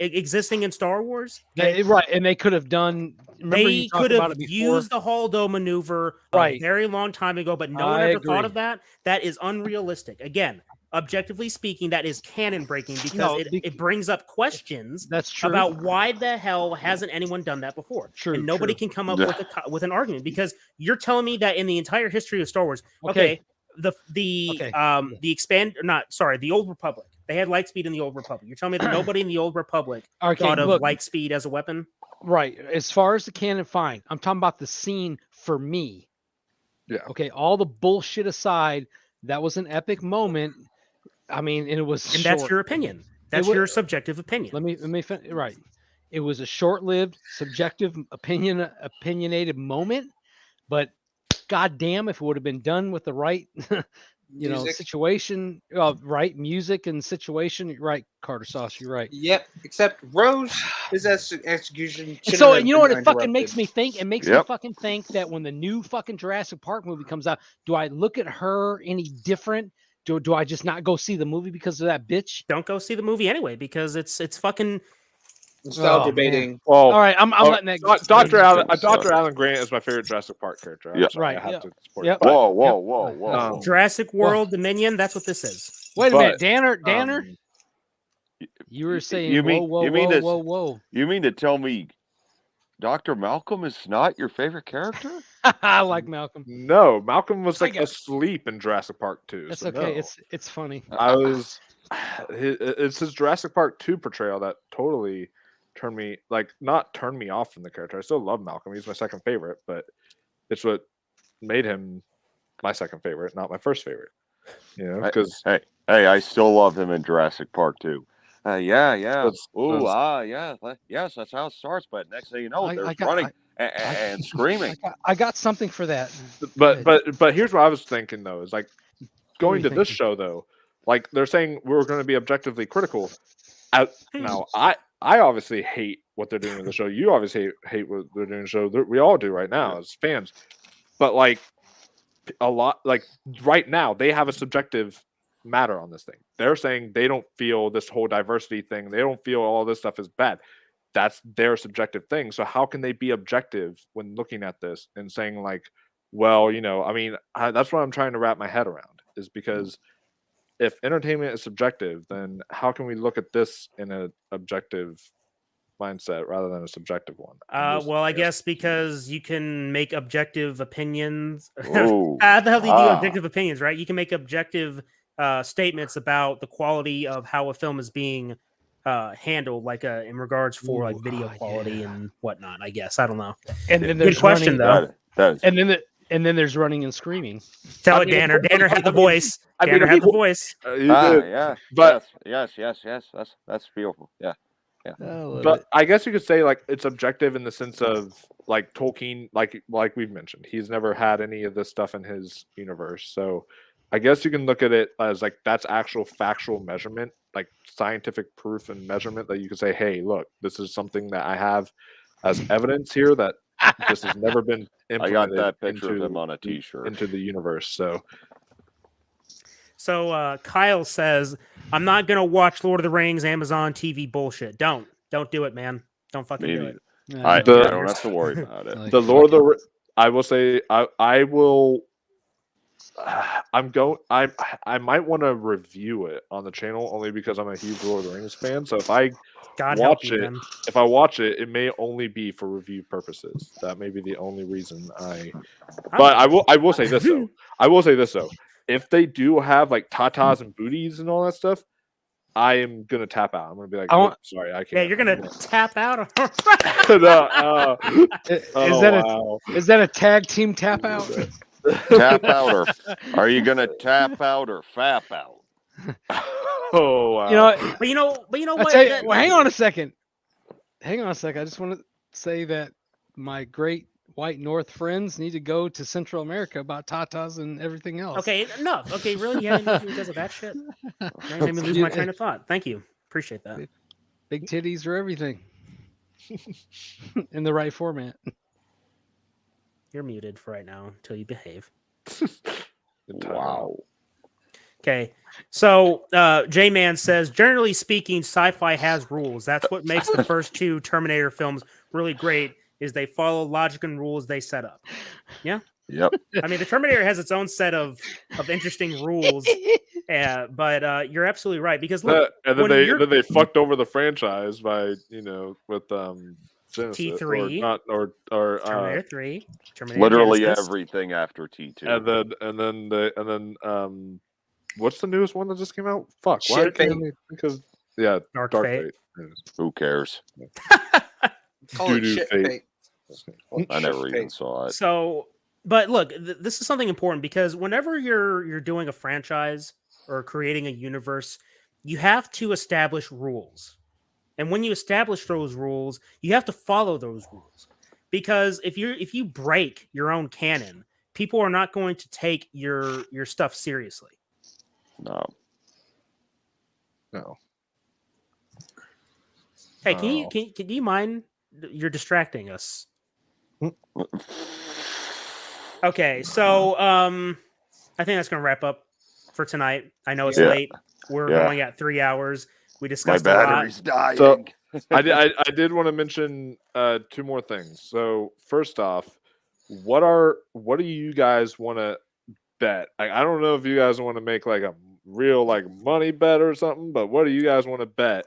existing in Star Wars. Okay? Right, and they could have done. Remember, They you talked could about have it before. used the Holdo maneuver Right. a very long time ago, but no one I ever thought agree. of that. That is unrealistic. Again, objectively speaking, that is canon breaking because No, it brings up questions That's true. about why the hell hasn't anyone done that before. True, and nobody true. can come up with an argument because you're telling me that in the entire history of Star Wars, the Old Republic, they had light speed in the Old Republic. You're telling me that nobody in the Old Republic thought of light speed as a weapon? Right. As far as the canon, fine. I'm talking about the scene for me. Yeah. Okay. All the bullshit aside, that was an epic moment. I mean, and it was. And that's your opinion. That's your subjective opinion. Let me finish. Right. It was a short-lived, subjective opinionated moment, but goddamn, if it would have been done with the right, situation, right music and situation. You're right, Carter Sauce. You're right. Yep. Except Rose, his execution. So you know what it fucking makes me think? It makes me Yep. fucking think that when the new fucking Jurassic Park movie comes out, do I look at her any different? Do I just not go see the movie because of that bitch? Don't go see the movie anyway because it's fucking nostalgia baiting. Well, all right, I'm letting that go. Dr. Alan Grant is my favorite Jurassic Park character. I'm sorry, I have to support Yep. it. Whoa. Jurassic World Dominion. That's what this is. Wait a minute, Danner. You were saying whoa. You mean to tell me Dr. Malcolm is not your favorite character? I like Malcolm. No, Malcolm was like asleep in Jurassic Park 2. That's so okay. no. It's funny. It's his Jurassic Park 2 portrayal that totally not turned me off from the character. I still love Malcolm. He's my second favorite, but it's what made him my second favorite, not my first favorite. Because hey, I still love him in Jurassic Park 2. Yeah. Yes, that's how it starts. But next thing you know, there's running and screaming. I got something for that. But here's what I was thinking though: is like going to this show though. Like they're saying we're going to be objectively critical. Now, I obviously hate what they're doing in the show. You obviously hate what they're doing in the show. We all do right now as fans. But like a lot, like right now, they have a subjective matter on this thing. They're saying they don't feel this whole diversity thing. They don't feel all this stuff is bad. That's their subjective thing. So how can they be objective when looking at this and saying like, well, I mean, that's what I'm trying to wrap my head around is because if entertainment is subjective, then how can we look at this in an objective mindset rather than a subjective one? I guess because you can make objective opinions. Ooh. How the hell do you do objective opinions, right? You can make objective statements about the quality of how a film is being handled, like in regards for like video quality and whatnot. I guess I don't know. And then there's good question though. And then there's running and screaming. Tell it, Danner. Danner had the voice. Danner had the voice. Yeah. But yes. That's beautiful. Yeah. But I guess you could say like it's objective in the sense of like Tolkien, like we've mentioned, he's never had any of this stuff in his universe. So I guess you can look at it as like that's actual factual measurement, like scientific proof and measurement that you can say, hey, look, this is something that I have as evidence here that this has never been implemented. I got that picture of him on a T-shirt into the universe. So Kyle says, I'm not going to watch Lord of the Rings Amazon TV bullshit. Don't do it, man. Don't fucking do it. I don't have to worry about it. The Lord of the I will say I will I might want to review it on the channel only because I'm a huge Lord of the Rings fan. So if I watch it, it may only be for review purposes. That may be the only reason But I will say this though. If they do have like tatas and booties and all that stuff, I am gonna tap out. I'm gonna be like, sorry, I can't. Yeah, you're gonna tap out. Is that a tag team tap out? Tap out, or are you gonna tap out or fap out? Oh wow! But you know what? Hang on a second. I just want to say that my great white North friends need to go to Central America about tatas and everything else. Okay, no. Okay, really? You haven't because of that shit? You made me lose my train of thought. Thank you. Appreciate that. Big titties are everything. In the right format. You're muted for right now until you behave. Wow. Okay. So J-Man says, generally speaking, sci-fi has rules. That's what makes the first 2 Terminator films really great, is they follow logic and rules they set up. Yeah. Yep. I mean, the Terminator has its own set of interesting rules, but you're absolutely right, because look, and then they fucked over the franchise by with Genesis T3 or Terminator 3, Terminator Literally Genesis. everything after T2, and then what's the newest one that just came out? Fuck, why Shit can't I think of Dark Fate. Who cares? Call it shit fate. I never even saw it. So, but look, this is something important, because whenever you're doing a franchise or creating a universe, you have to establish rules. And when you establish those rules, you have to follow those rules. Because if you break your own canon, people are not going to take your stuff seriously. No. Hey, can you mind? You're distracting us. Okay, so I think that's gonna wrap up for tonight. I know it's late. We're going at 3 hours. We discussed my battery's dying. So I did want to mention 2 more things. So first off, what do you guys want to bet? I don't know if you guys want to make like a real like money bet or something, but what do you guys want to bet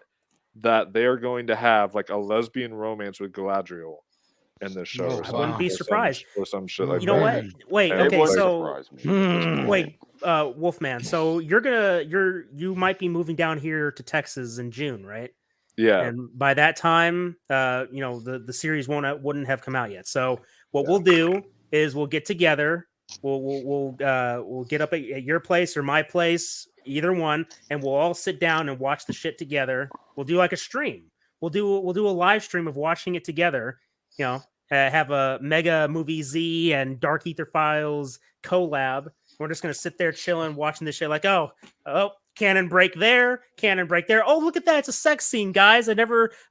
that they are going to have like a lesbian romance with Galadriel in this show? I wouldn't be surprised. Or some shit like you know that. what? Wait, It okay, wouldn't so surprise me. wait, Wolfman. So you might be moving down here to Texas in June, right? Yeah. And by that time, the series wouldn't have come out yet. So what we'll do is we'll get together. We'll get up at your place or my place, either one, and we'll all sit down and watch the shit together. We'll do like a stream. We'll do a live stream of watching it together. Have a Mega Movie Z and Dark Ether Files collab. We're just gonna sit there chilling, watching this shit. Like, oh, cannon break there, cannon break there. Oh, look at that! It's a sex scene, guys. I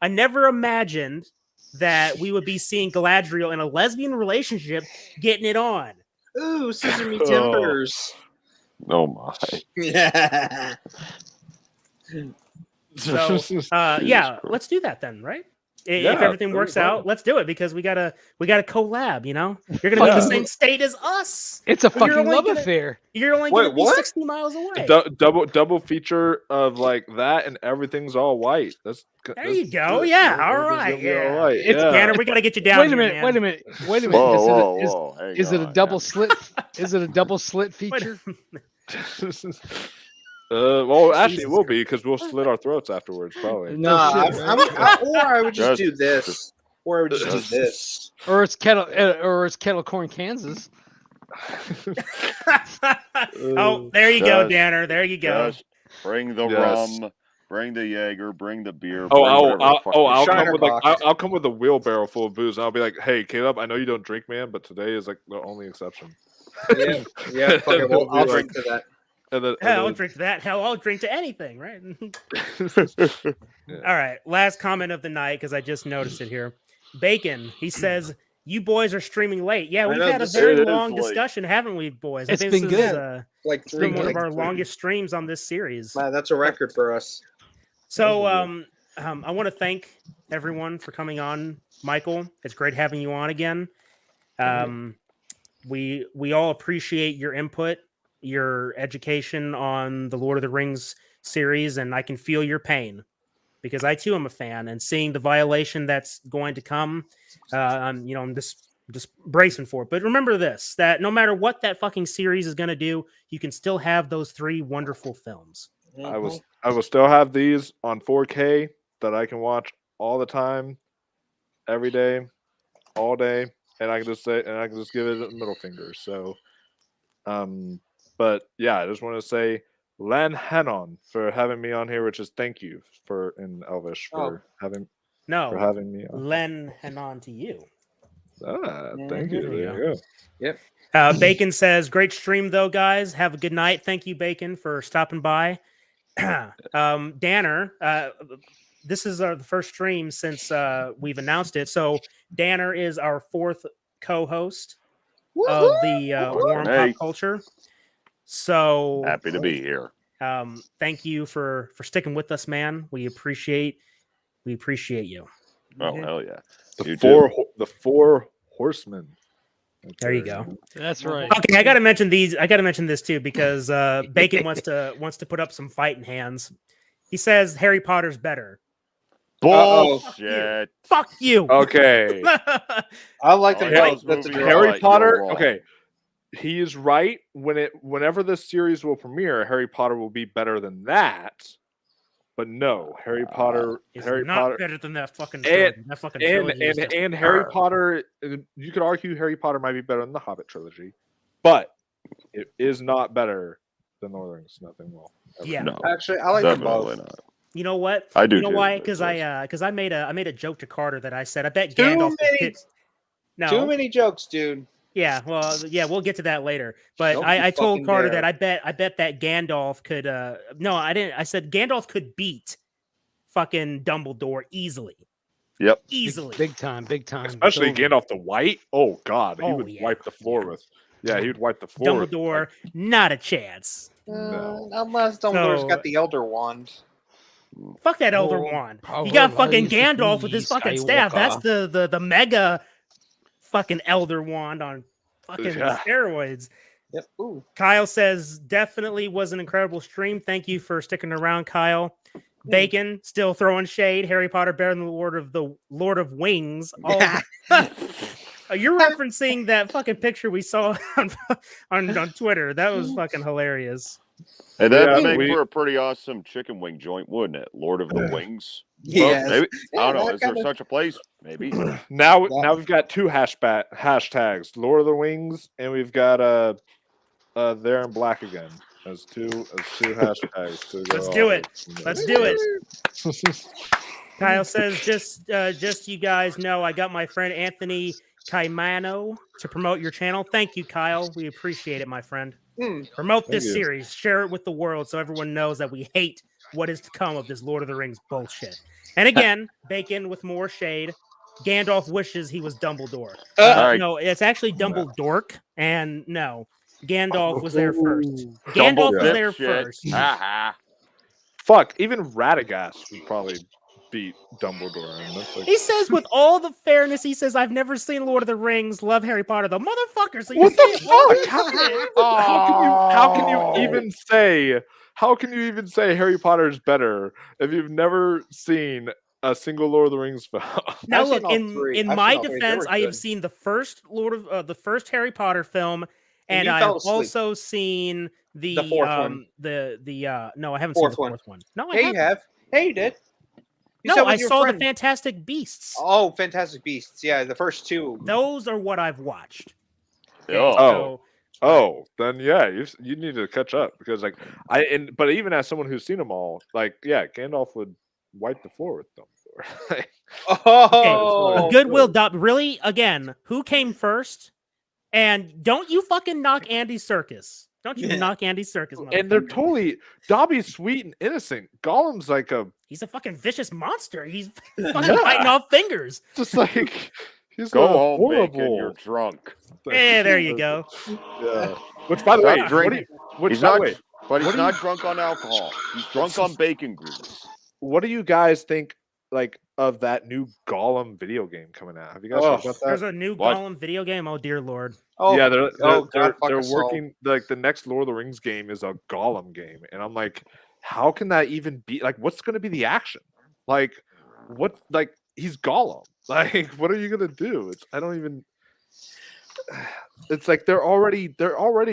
never imagined that we would be seeing Galadriel in a lesbian relationship getting it on. Ooh, sesame timbers. Oh my. Yeah. So, let's do that then, right? If everything works out, let's do it, because we gotta collab. You're gonna be in the same state as us. It's a fucking love affair. You're only gonna be 60 miles away. Double feature of like that, and everything's all white. There you go. Yeah. All right. Yeah. All right. Tanner, we gotta get you down. Wait a minute. Whoa, is it a double slit? Is it a double slit feature? Well, actually, it will be, because we'll slit our throats afterwards, probably. No, or I would just do this, or I would just do this, or it's kettle corn, Kansas. Oh, there you go, Danner. There you go. Just bring the rum, bring the Jaeger, bring the beer. I'll come with a wheelbarrow full of booze. And I'll be like, "Hey, Caleb, I know you don't drink, man, but today is like the only exception." Yeah. Fuck it, I'll drink to that. I'll drink to that. Hell, I'll drink to anything, right? All right. Last comment of the night, because I just noticed it here. Bacon, he says, you boys are streaming late. Yeah, we've had a very long discussion, haven't we, boys? It's been good. Like it's been one of our longest streams on this series. Wow, that's a record for us. So I want to thank everyone for coming on. Michael, it's great having you on again. We all appreciate your input, your education on the Lord of the Rings series, and I can feel your pain, because I too am a fan, and seeing the violation that's going to come, I'm just bracing for it. But remember this, that no matter what that fucking series is going to do, you can still have those 3 wonderful films. I will still have these on 4K that I can watch all the time, every day, all day, and I can just give it a middle finger. So, but yeah, I just want to say Len Hannon for having me on here, which is thank you in Elvish for having me on. Len Hannon to you. Thank you. There you go. Yep. Bacon says, great stream though, guys. Have a good night. Thank you, Bacon, for stopping by. Danner, this is the first stream since we've announced it. So Danner is our 4th co-host of the Warm Pop Culture. So happy to be here. Thank you for sticking with us, man. We appreciate you. Oh hell yeah! The four horsemen. There you go. That's right. Okay, I gotta mention these. I gotta mention this too because Bacon wants to put up some fighting hands. He says Harry Potter's better. Bullshit. Fuck you. Okay. I like Oh, the yeah, fight. those That's movies a are Harry right, Potter. you're wrong. Okay, he is right. Whenever the series will premiere, Harry Potter will be better than that. But no, Harry Potter. It's Harry not Potter. better than that fucking trilogy. That fucking trilogy is just And Harry Potter. You could argue Harry Potter might be better than the Hobbit trilogy, but it is not better than Lord of the Rings. Nothing will. Yeah. No, Actually, I like them definitely both. not. You know what? I do. You know too, why? but Because I made a joke to Carter that I said I bet Too Gandalf many- could No. Too many jokes, dude. Yeah, well, yeah, we'll get to that later. But Don't I you told fucking Carter dare. that I bet that Gandalf could no, I didn't. I said Gandalf could beat fucking Dumbledore easily. Yep. Easily. Big time. Especially It's over. Gandalf the White. Oh God, he Oh, would yeah. wipe the floor with. Yeah, he would wipe the floor. with, Dumbledore, not a chance. No. Unless Dumbledore's So- got the Elder Wand. Fuck that Elder Oh, Wand. power You got fucking lies with Gandalf with me, his fucking staff. That's Skywalker. the mega fucking Elder Wand on fucking Yeah. steroids. Yep. Ooh. Kyle says definitely was an incredible stream. Thank you for sticking around, Kyle. Bacon still throwing shade. Harry Potter better than the Lord of Wings. You're referencing that fucking picture we saw on Twitter. That was fucking hilarious. Hey, that'd Yeah, make for a pretty awesome chicken wing joint, wouldn't it? Lord of the Wings. Yes. Maybe. Yeah, I don't know. that Is there kinda- such a place? Maybe. Now we've got two hashtags: Lord of the Wings, and we've got There in Black again as two hashtags. To go Let's do off it. of. Let's do it. Kyle says, just you guys know, I got my friend Anthony Caimano to promote your channel. Thank you, Kyle. We appreciate it, my friend. Promote this Thank you. series. Share it with the world so everyone knows that we hate what is to come of this Lord of the Rings bullshit. And again, Bacon with more shade. Gandalf wishes he was Dumbledore. Alright. No, it's actually Dumbledork. And no, Gandalf was there first. Gandalf was there first. Ha Fuck, even Radagast would probably beat Dumbledore. And that's like, He says, with all the fairness, he says, I've never seen Lord of the Rings, love Harry Potter, though. Motherfucker, so you what say the it all fuck? How can you even say? How can you even say Harry Potter is better if you've never seen a single Lord of the Rings film? Now, I've look, seen all three. in I've my seen all three. They defense, were I have good. seen the first the first Harry Potter film, and you I fell have asleep. also seen the fourth one. no, I haven't Fourth seen the one. fourth one. No, I Hey, you haven't. have. Hey, you did. You No, said with I your saw friend. the Fantastic Beasts. Oh, Fantastic Beasts. Yeah, the first two. Those are what I've watched. Oh. Oh, then yeah, you need to catch up because like but even as someone who's seen them all, like yeah, Gandalf would wipe the floor with Dumbledore. Oh, A goodwill dub. Really? Again, who came first? And don't you fucking knock Andy Serkis. Don't you knock Andy Serkis, And they're motherfucker. totally Dobby's sweet and innocent. Gollum's like He's a fucking vicious monster. He's fucking biting off fingers. just like he's Go a home, horrible. Bacon. You're drunk. Yeah, there you go. Yeah. Which, by the way, Stop drinking. Which, He's by the not, way, but he's what do not you- drunk on alcohol. He's drunk on bacon grease. what do you guys think like of that new Gollum video game coming out? Have you guys heard about that? There's a new Gollum video game. Oh dear lord. Oh, yeah, they're God, fuck they're us all. working like the next Lord of the Rings game is a Gollum game, and I'm like, how can that even be? Like, what's going to be the action? Like, what? Like, he's Gollum. Like, what are you gonna do? I don't even. It's like they're already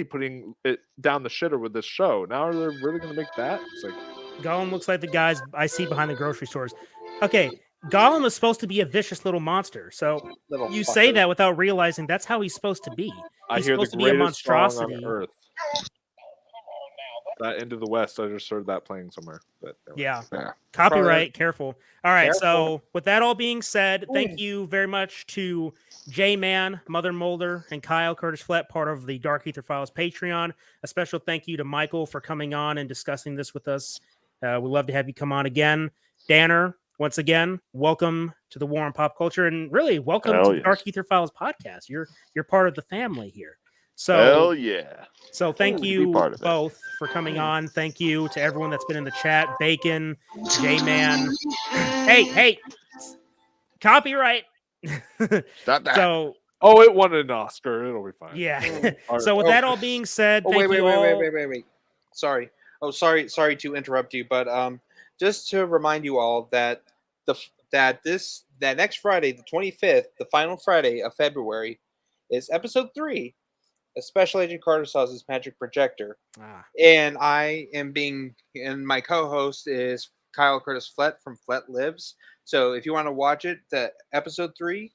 putting it down the shitter with this show. Now they're really gonna make that? It's like Gollum looks like the guys I see behind the grocery stores. Okay, Gollum is supposed to be a vicious little monster. So Little you say fucker. that without realizing that's how he's supposed to be. I He's hear the supposed to be a greatest song monstrosity. on earth. That Into the West, I just heard that playing somewhere. But anyway. Yeah. Copyright, careful. All right, Careful. so with that all being said, thank you very much to J-Man, Mother Mulder, and Kyle Curtis Flett, part of the Dark Ether Files Patreon. A special thank you to Michael for coming on and discussing this with us. We'd love to have you come on again. Danner, once again, welcome to the War on Pop Culture, and really welcome Hell to yes. Dark Ether Files podcast. You're part of the family here. So, hell yeah. So thank Ooh, you be part of it. both for coming on. Thank you to everyone that's been in the chat. Bacon, J-Man. Hey, copyright. Stop that. So, Oh, it won an Oscar. It'll be fine. yeah. So with that all being said, Oh, thank wait. you all. Sorry. Oh, sorry to interrupt you, but just to remind you all that that next Friday, the 25th, the final Friday of February, is episode 3. A Special Agent Carter Sauce's Magic Projector. And and my co-host is Kyle Curtis Flett from Flett Lives. So if you want to watch it, the episode 3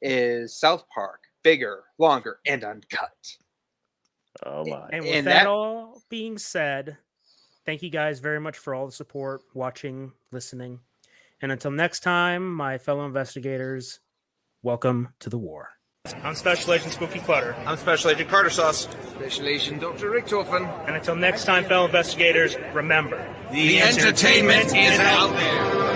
is South Park, bigger, longer, and uncut. Oh my. And with that all being said, thank you guys very much for all the support, watching, listening. And until next time, my fellow investigators, welcome to the war. I'm Special Agent Spooky Clutter. I'm Special Agent Carter Sauce. Special Agent Dr. Richtofen. And until next time, fellow investigators, remember, the entertainment is out there.